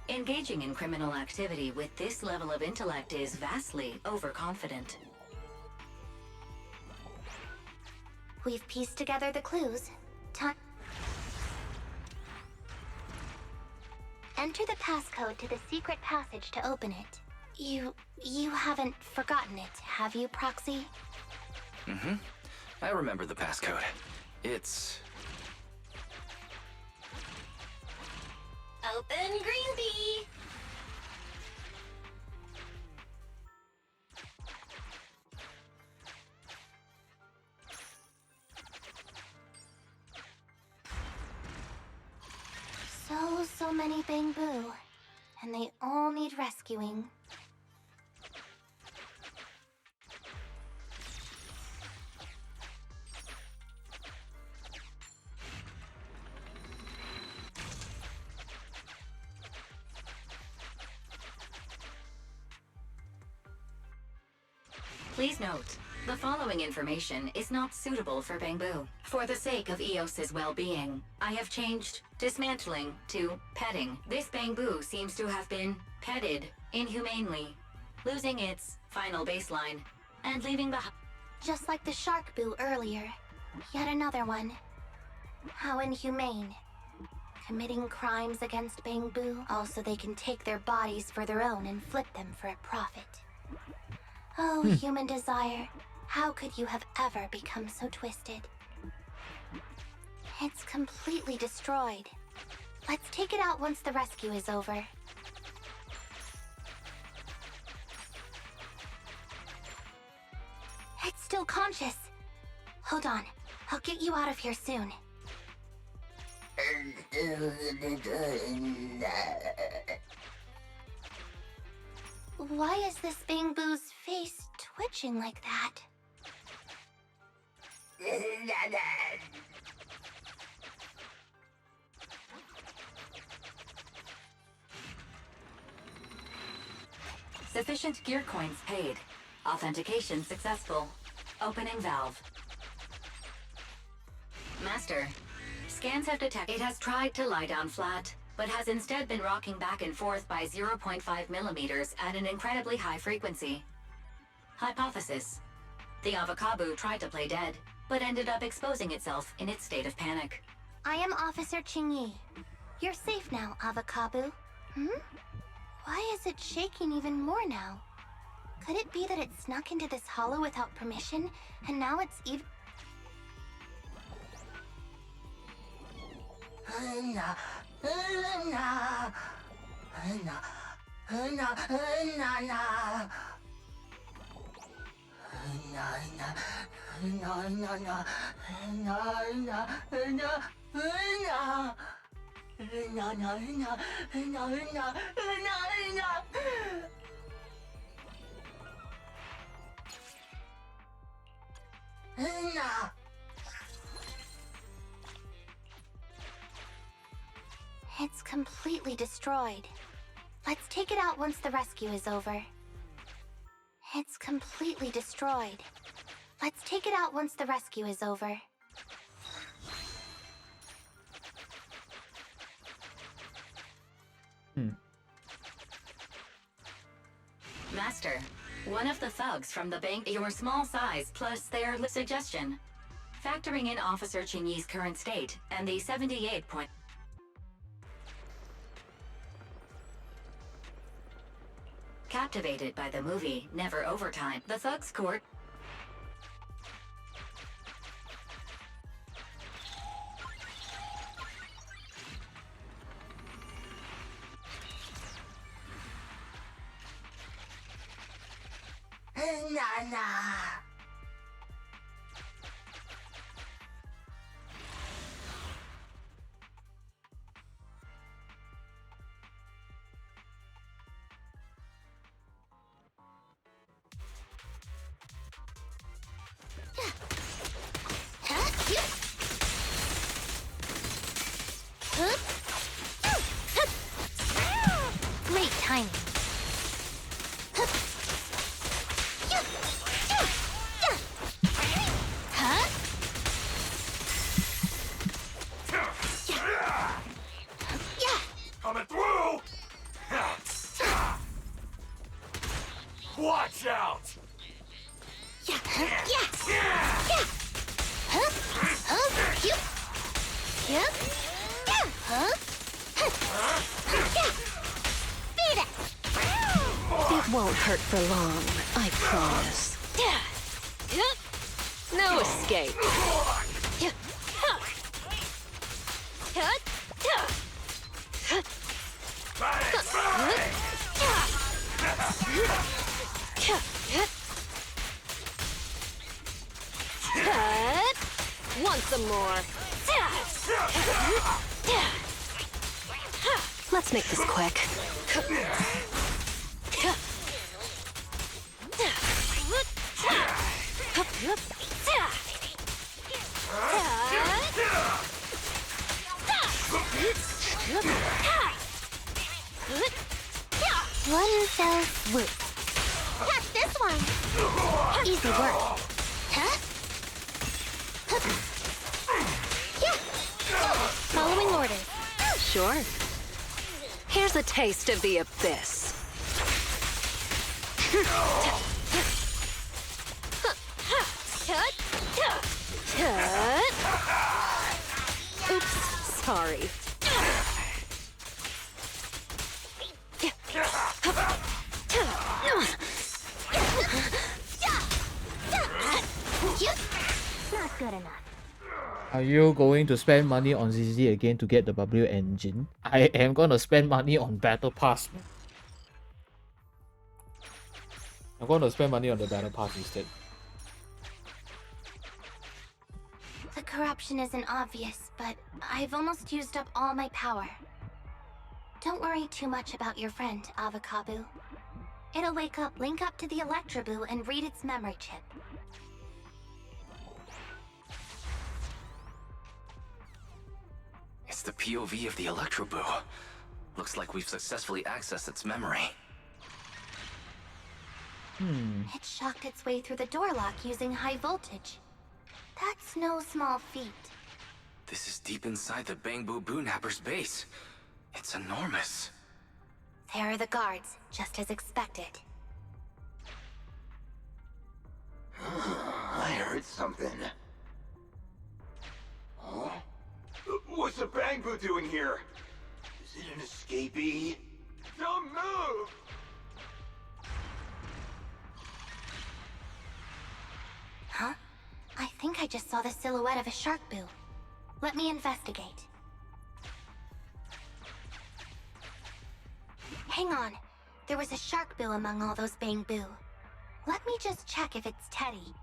Engaging in criminal activity with this level of intellect is vastly overconfident. We've pieced together the clues. Enter the passcode to the secret passage to open it. You haven't forgotten it, have you, Proxy? Mm-hmm. I remember the passcode. It's... Open green bee! So many Bang-Boo, and they all need rescuing. Please note, the following information is not suitable for Bang-Boo. For the sake of Eos's well-being, I have changed dismantling to petting. This Bang-Boo seems to have been petted inhumanely, losing its final baseline and leaving the... Just like the shark boo earlier. Yet another one. How inhumane. Committing crimes against Bang-Boo, also they can take their bodies for their own and flip them for a profit. Oh, human desire, how could you have ever become so twisted? It's completely destroyed. Let's take it out once the rescue is over. It's still conscious. Hold on, I'll get you out of here soon. Why is this Bang-Boo's face twitching like that? Sufficient gear coins paid. Authentication successful. Opening valve. Master, scans have detected it has tried to lie down flat, but has instead been rocking back and forth by 0.5 millimeters at an incredibly high frequency. Hypothesis: the Avocado tried to play dead, but ended up exposing itself in its state of panic. I am Officer Qingyi. You're safe now, Avocado. Why is it shaking even more now? Could it be that it snuck into this hollow without permission, and now it's even... It's completely destroyed. Let's take it out once the rescue is over. It's completely destroyed. Let's take it out once the rescue is over. Master, one of the thugs from the bank, your small size plus their suggestion. Factoring in Officer Chinyi's current state and the 78 point. Captivated by the movie Never Overtime, the thugs court. Great timing. Coming through! Watch out! It won't hurt for long, I promise. No escape. Want some more? Let's make this quick. One fell swoop. Catch this one. Easy work. Following orders. Sure. Here's a taste of the abyss. Oops, sorry. Not good enough. Are you going to spend money on ZZ again to get the W engine? I am gonna spend money on Battle Pass. I'm gonna spend money on the Battle Pass instead. The corruption isn't obvious, but I've almost used up all my power. Don't worry too much about your friend, Avakabu. It'll link up to the Electroboo and read its memory chip. It's the POV of the Electroboo. Looks like we've successfully accessed its memory. It shocked its way through the door lock using high voltage. That's no small feat. This is deep inside the Bangbu Boonapper's base. It's enormous. There are the guards, just as expected. I heard something. Huh? What's the Bangbu doing here? Is it an escapee? Don't move! Huh? I think I just saw the silhouette of a shark boo. Let me investigate. Hang on. There was a shark boo among all those Bangbu. Let me just check if it's Teddy.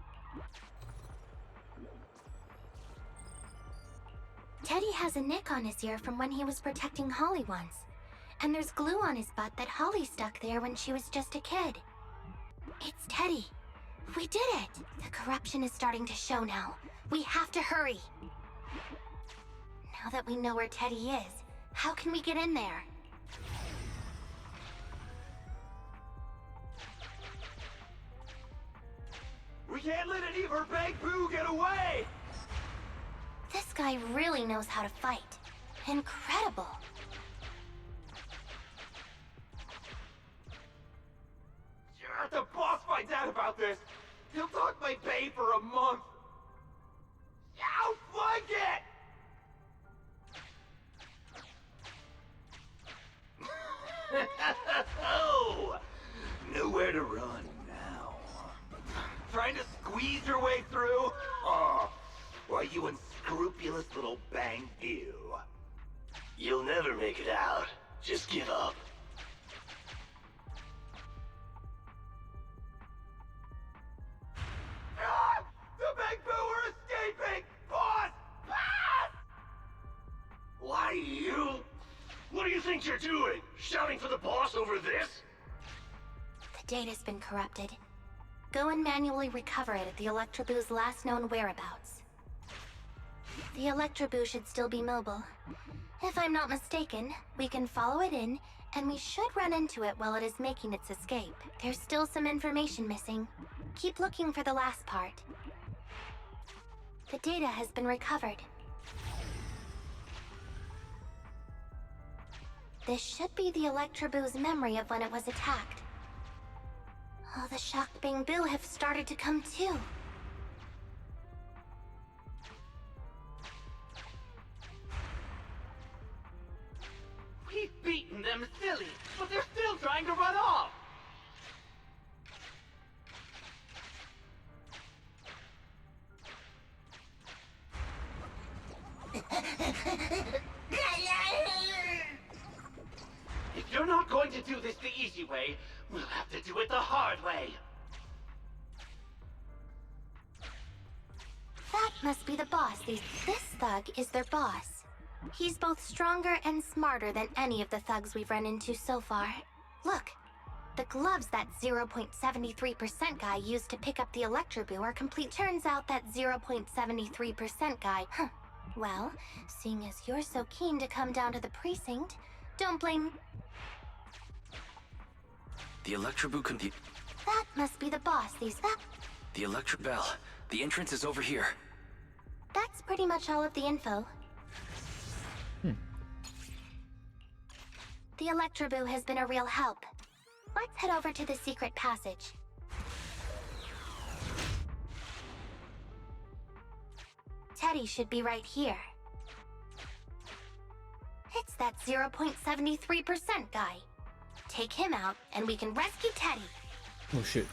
Teddy has a nick on his ear from when he was protecting Holly once. And there's glue on his butt that Holly stuck there when she was just a kid. It's Teddy. We did it! The corruption is starting to show now. We have to hurry. Now that we know where Teddy is, how can we get in there? We can't let any of our big boo get away! This guy really knows how to fight. Incredible. If the boss finds out about this, he'll talk my pay for a month. I'll flank it! Oh, nowhere to run now. Trying to squeeze your way through? Oh, why, you unscrupulous little bang you. You'll never make it out. Just give up. Ah! The Big Boo are escaping! Boss! Pass! Why, you? What do you think you're doing? Shouting for the boss over this? The data's been corrupted. Go and manually recover it at the Electroboo's last known whereabouts. The Electroboo should still be mobile. If I'm not mistaken, we can follow it in, and we should run into it while it is making its escape. There's still some information missing. Keep looking for the last part. The data has been recovered. This should be the Electroboo's memory of when it was attacked. All the shocked Bang Boo have started to come too. We've beaten them silly, but they're still trying to run off! If you're not going to do this the easy way, we'll have to do it the hard way. That must be the boss. This thug is their boss. He's both stronger and smarter than any of the thugs we've run into so far. Look, the gloves that 0.73% guy used to pick up the Electroboo are complete. Turns out that 0.73% guy, well, seeing as you're so keen to come down to the precinct, don't blame... The Electroboo That must be the boss. The Electrobell. The entrance is over here. That's pretty much all of the info. The Electroboo has been a real help. Let's head over to the secret passage. Teddy should be right here. It's that 0.73% guy. Take him out, and we can rescue Teddy. Oh shit.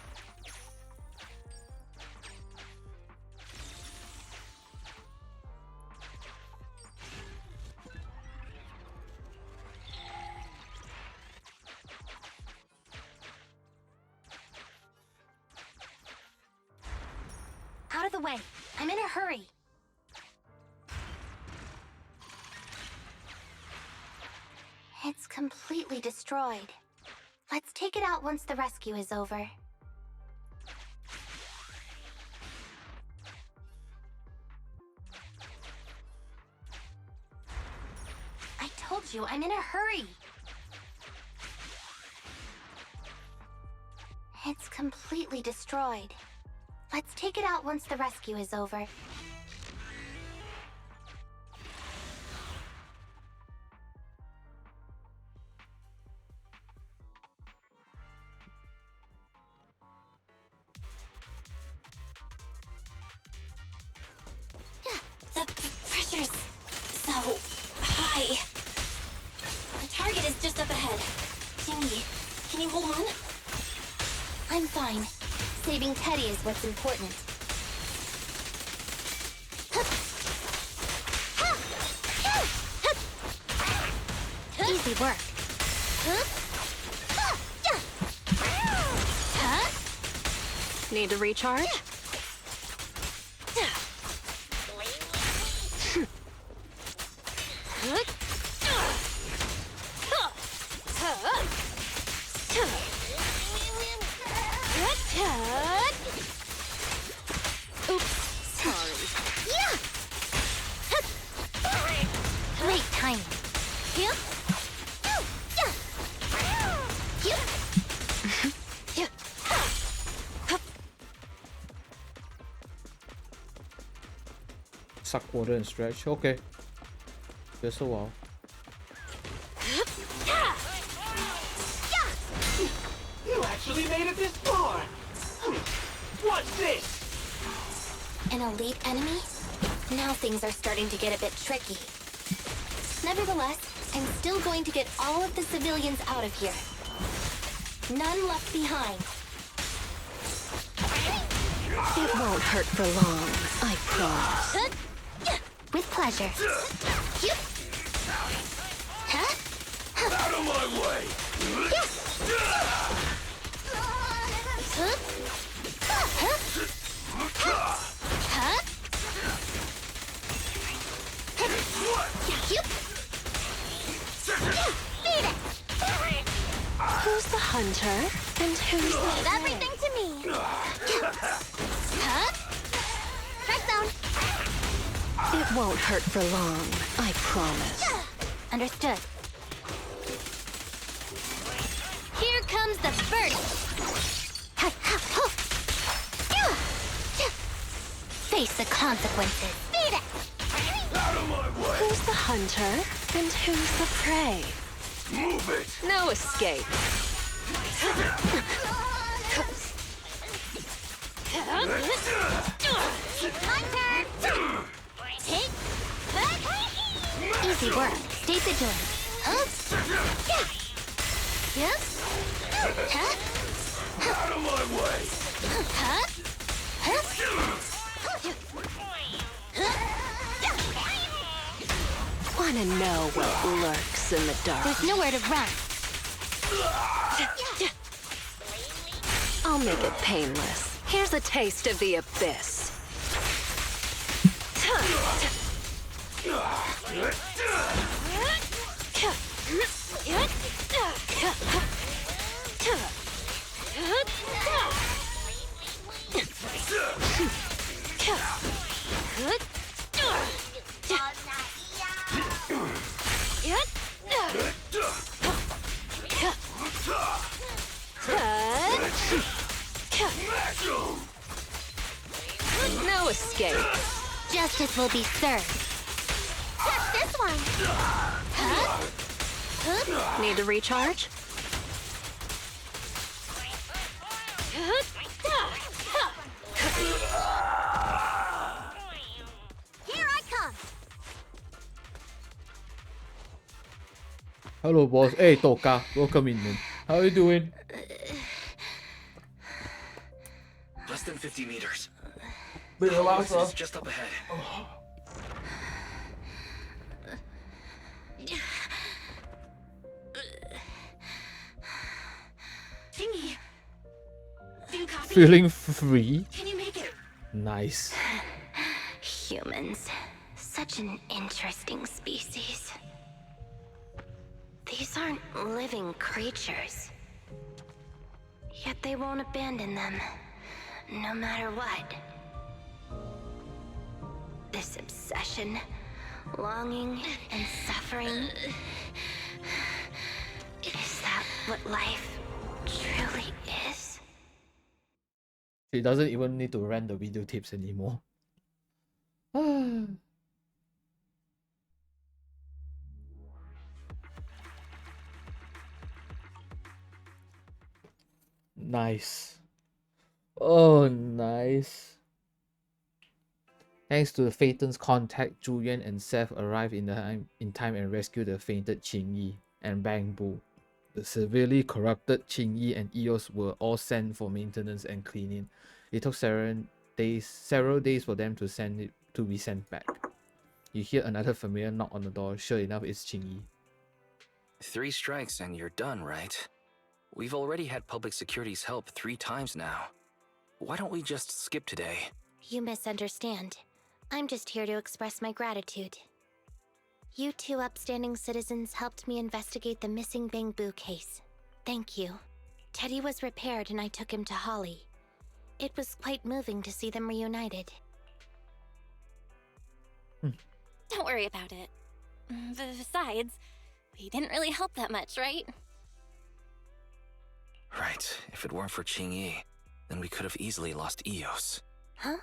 Out of the way. I'm in a hurry. It's completely destroyed. Let's take it out once the rescue is over. I told you, I'm in a hurry. It's completely destroyed. Let's take it out once the rescue is over. The pressure's so high. The target is just up ahead. Jimmy, can you hold on? I'm fine. Saving Teddy is what's important. Easy work. Need to recharge? Oops, sorry. Yeah. Great timing. Here. Suck water and stretch. Okay. Just a while. You actually made it this far! What's this? An elite enemy? Now things are starting to get a bit tricky. Nevertheless, I'm still going to get all of the civilians out of here. None left behind. It won't hurt for long, I promise. With pleasure. Out of my way! Who's the hunter and who's the Leave everything to me. Strike zone. It won't hurt for long, I promise. Understood. Here comes the birdie. Face the consequences. Beat it. Out of my way! Who's the hunter and who's the prey? Move it! No escape. My turn. Take. Easy work. Stay vigilant. Out of my way! Wanna know what lurks in the dark? There's nowhere to run. I'll make it painless. Here's a taste of the abyss. No escape. Justice will be served. Catch this one. Need to recharge? Here I come. Hello, boss. Hey, Toka. Welcome in, man. How are you doing? Less than 50 meters. This is just up ahead. Tingy. Do you copy? Feeling free? Can you make it? Nice. Humans. Such an interesting species. These aren't living creatures. Yet they won't abandon them, no matter what. This obsession, longing, and suffering. Is that what life truly is? She doesn't even need to rent the video tapes anymore. Nice. Oh, nice. Thanks to the Phaeton's contact, Julian and Seth arrive in time and rescue the fainted Qingyi and Bang Bu. The severely corrupted Qingyi and Eos were all sent for maintenance and cleaning. It took several days for them to be sent back. You hear another familiar knock on the door. Sure enough, it's Qingyi. 3 strikes and you're done, right? We've already had public security's help 3 times now. Why don't we just skip today? You misunderstand. I'm just here to express my gratitude. You two upstanding citizens helped me investigate the missing Bangbu case. Thank you. Teddy was repaired and I took him to Holly. It was quite moving to see them reunited. Don't worry about it. Besides, we didn't really help that much, right? Right. If it weren't for Qingyi, then we could have easily lost Eos. Huh?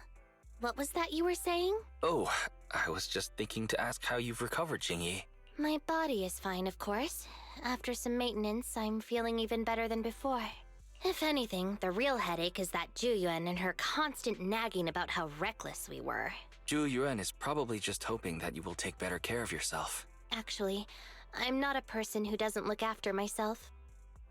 What was that you were saying? Oh, I was just thinking to ask how you've recovered, Qingyi. My body is fine, of course. After some maintenance, I'm feeling even better than before. If anything, the real headache is that Juyuan and her constant nagging about how reckless we were. Zhu Yuan is probably just hoping that you will take better care of yourself. Actually, I'm not a person who doesn't look after myself.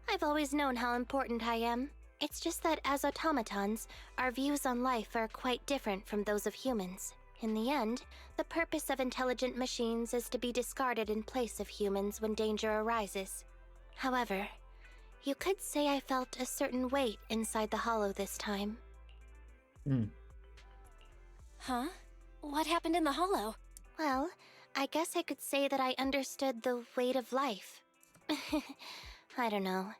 I've always known how important I am. It's just that as automatons, our views on life are quite different from those of humans. In the end, the purpose of intelligent machines is to be discarded in place of humans when danger arises. However, you could say I felt a certain weight inside the hollow this time. Huh? What happened in the hollow? Well, I guess I could say that I understood the weight of life. I don't know.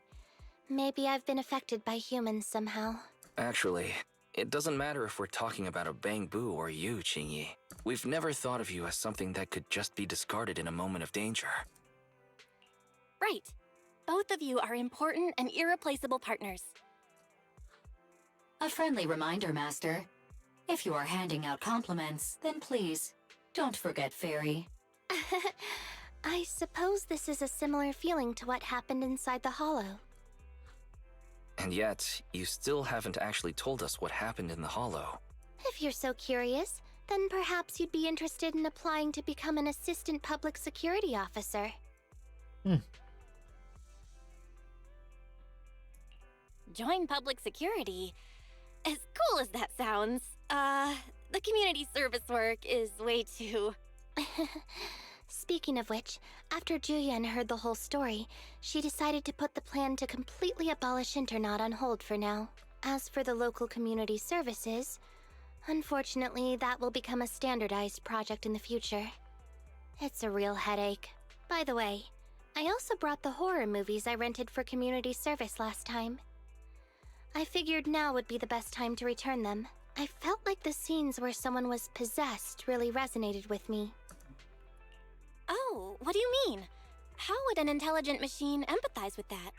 Maybe I've been affected by humans somehow. Actually, it doesn't matter if we're talking about a Bangbu or you, Qingyi. We've never thought of you as something that could just be discarded in a moment of danger. Right. Both of you are important and irreplaceable partners. A friendly reminder, Master. If you are handing out compliments, then please, don't forget Fairy. I suppose this is a similar feeling to what happened inside the hollow. And yet, you still haven't actually told us what happened in the hollow. If you're so curious, then perhaps you'd be interested in applying to become an assistant public security officer. Join public security? As cool as that sounds, the community service work is way too... Speaking of which, after Julian heard the whole story, she decided to put the plan to completely abolish Internat on hold for now. As for the local community services, unfortunately, that will become a standardized project in the future. It's a real headache. By the way, I also brought the horror movies I rented for community service last time. I figured now would be the best time to return them. I felt like the scenes where someone was possessed really resonated with me. Oh, what do you mean? How would an intelligent machine empathize with that?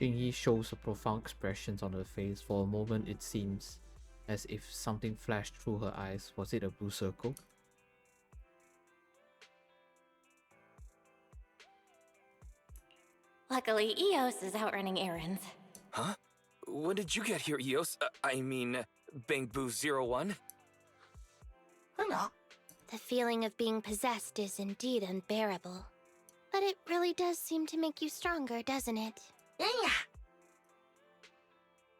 Jingyi shows a profound expression on her face. For a moment, it seems as if something flashed through her eyes. Was it a blue circle? Luckily, Eos is out running errands. Huh? When did you get here, Eos? I mean, Bangbu 01? Hello. The feeling of being possessed is indeed unbearable. But it really does seem to make you stronger, doesn't it? Yeah.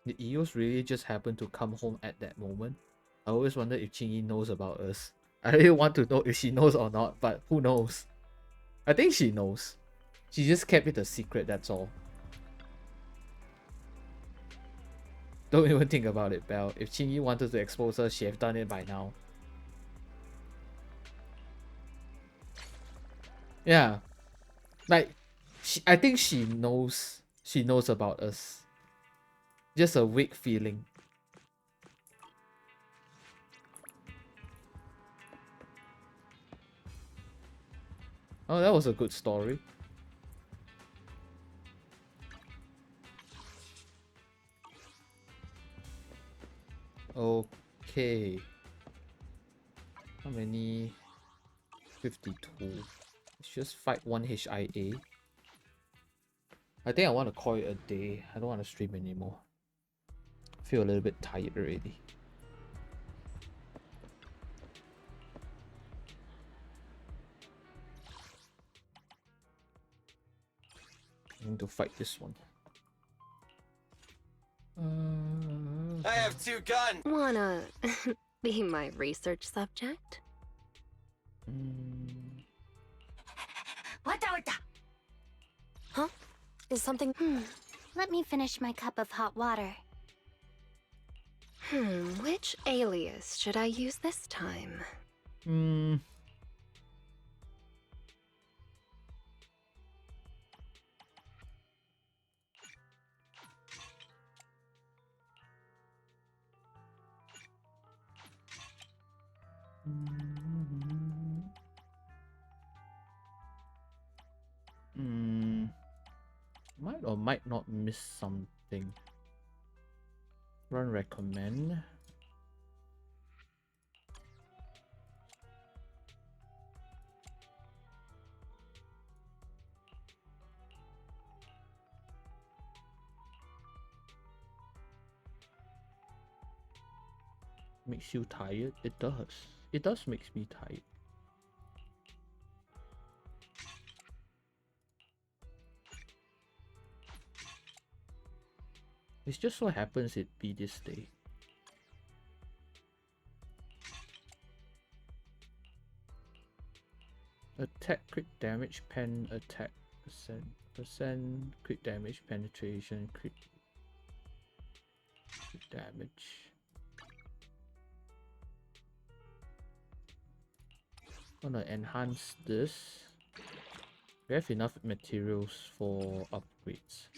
Did Eos really just happen to come home at that moment? I always wonder if Qingyi knows about us. I really want to know if she knows or not, but who knows? I think she knows. She just kept it a secret, that's all. Don't even think about it, Belle. If Qingyi wanted to expose her, she'd have done it by now. Yeah. Like, I think she knows about us. Just a weak feeling. Oh, that was a good story. Okay. How many? 52. Let's just fight one HIA. I think I want to call it a day. I don't want to stream anymore. I feel a little bit tired already. I need to fight this one. I have 2 guns! Wanna be my research subject? Huh? Is something... Let me finish my cup of hot water. Which alias should I use this time? Hmm. Might or might not miss something. Run recommend. Makes you tired? It does. It does makes me tired. It just so happens it be this day. Attack, crit damage, pen attack, percent crit damage, penetration, crit damage. Gonna enhance this. We have enough materials for upgrades.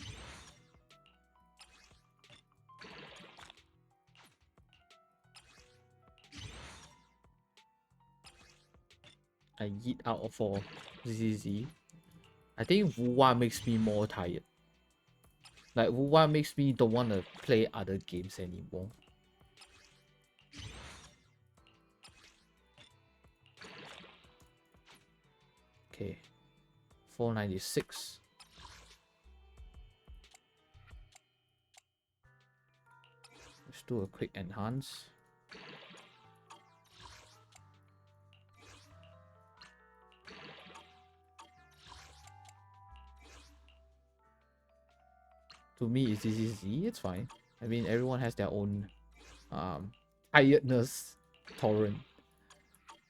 I yeet out for ZZ. I think Wuwa makes me more tired. Like Wuwa makes me don't want to play other games anymore. Okay, 496. Let's do a quick enhance. To me, it's easy. It's fine. I mean, everyone has their own tiredness torrent.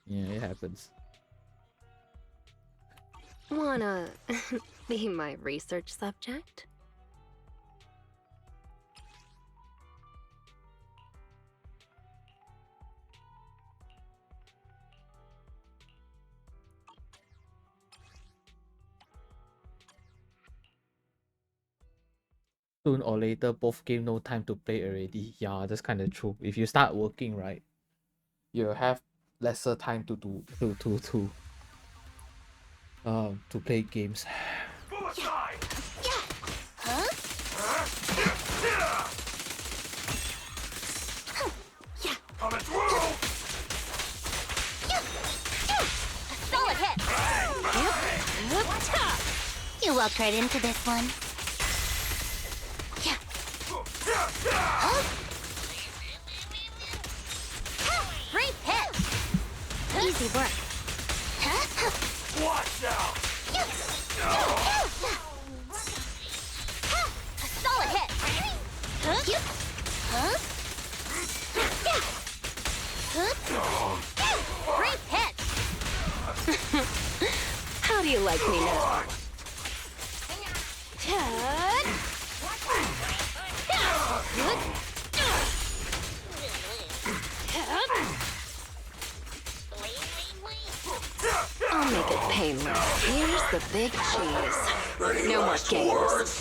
Yeah, it happens. Wanna be my research subject? Soon or later, both game no time to play already. Yeah, that's kind of true. If you start working, right, you have lesser time to play games. Solid hit! You walked right into this one. Great hit! Easy work. Watch out! A solid hit! Great hit! How do you like me now? I'll make it painless. Here's the big cheese. No more games.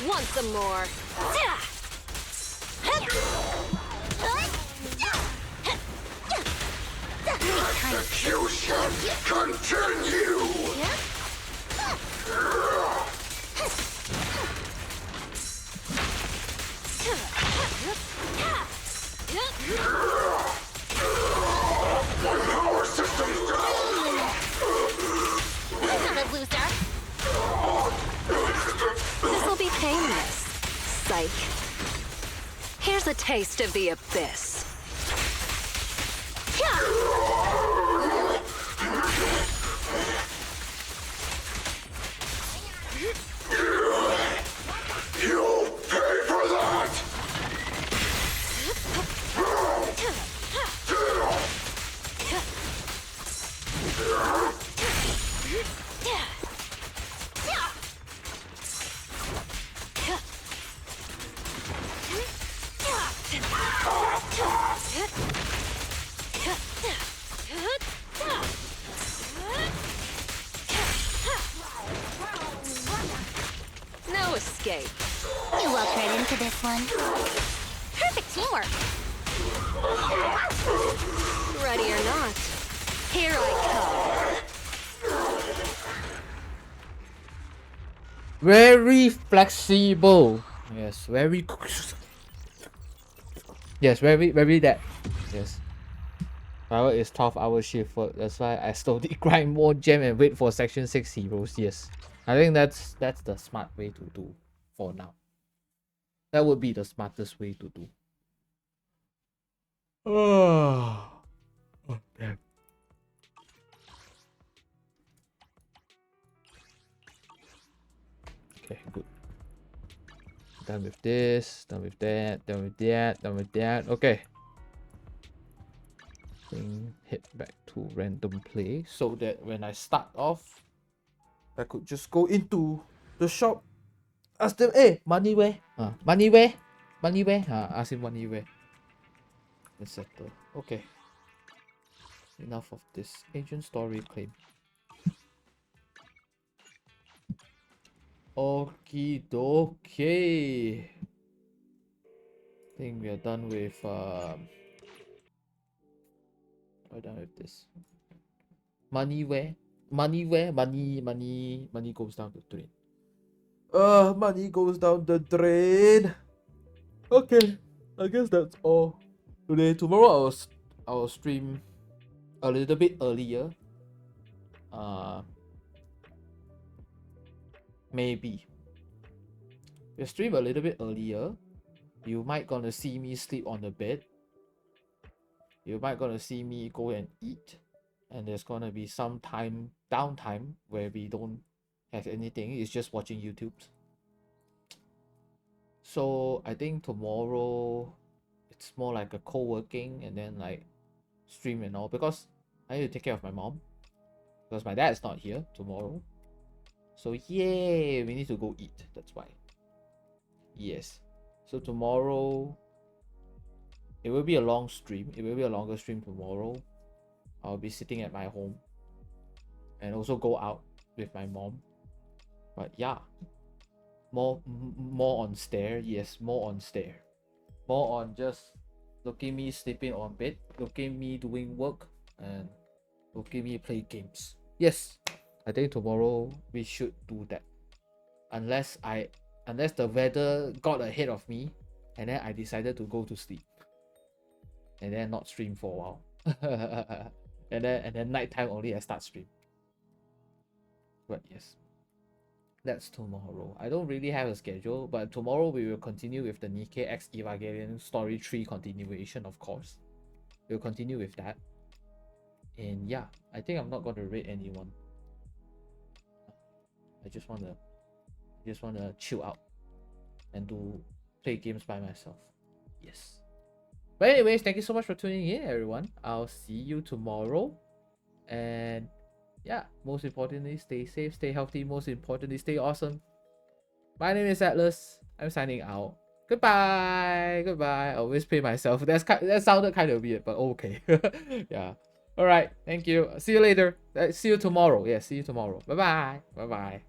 Want some more? Execution continue! My power system's down! Not a loser. This'll be painless. Psych. Here's a taste of the abyss. You'll pay for that! escape. You walked right into this one. Perfect teamwork. Ready or not, here I Very flexible. Yes, very. Yes, very that. Yes. Power is 12-hour shift work. That's why I slowly grind more gem and wait for section 6 heroes. Yes. I think that's the smart way to do for now. That would be the smartest way to do. Oh, damn. Okay, good. Done with this, done with that, done with that, done with that. Okay. Then head back to random play so that when I start off, I could just go into the shop. Ask them, hey, money where? Money where? Money where? Ask him money where. Let's settle. Okay. Enough of this ancient story claim. Okie dokie. I think we are done with we're done with this. Money where? Money where? Money goes down the drain. Money goes down the drain. Okay, I guess that's all today. Tomorrow I'll stream a little bit earlier. Maybe we'll stream a little bit earlier. You might gonna see me sleep on the bed. You might gonna see me go and eat, and there's gonna be some downtime where we don't have anything. It's just watching YouTube. So I think tomorrow it's more like a co-working and then like stream and all, because I need to take care of my mom because my dad's not here tomorrow. So yeah, we need to go eat. That's why. Yes. So tomorrow it will be a long stream. It will be a longer stream tomorrow. I'll be sitting at my home and also go out with my mom. But yeah, more on stare. Yes, more on stare. More on just looking me sleeping on bed, looking me doing work, and looking me play games. Yes, I think tomorrow we should do that. Unless the weather got ahead of me and then I decided to go to sleep and then not stream for a while. and then nighttime only I start stream. But yes, that's tomorrow. I don't really have a schedule, but tomorrow we will continue with the NIKKE X Evangelion Story 3 continuation, of course. We'll continue with that. And yeah, I think I'm not going to raid anyone. I just wanna chill out and play games by myself. Yes. But anyways, thank you so much for tuning in, everyone. I'll see you tomorrow. And yeah, most importantly, stay safe, stay healthy. Most importantly, stay awesome. My name is Atlas. I'm signing out. Goodbye. Goodbye. I always play myself. That sounded kind of weird, but okay. Yeah. All right. Thank you. See you later. See you tomorrow. Yeah. See you tomorrow. Bye bye. Bye bye.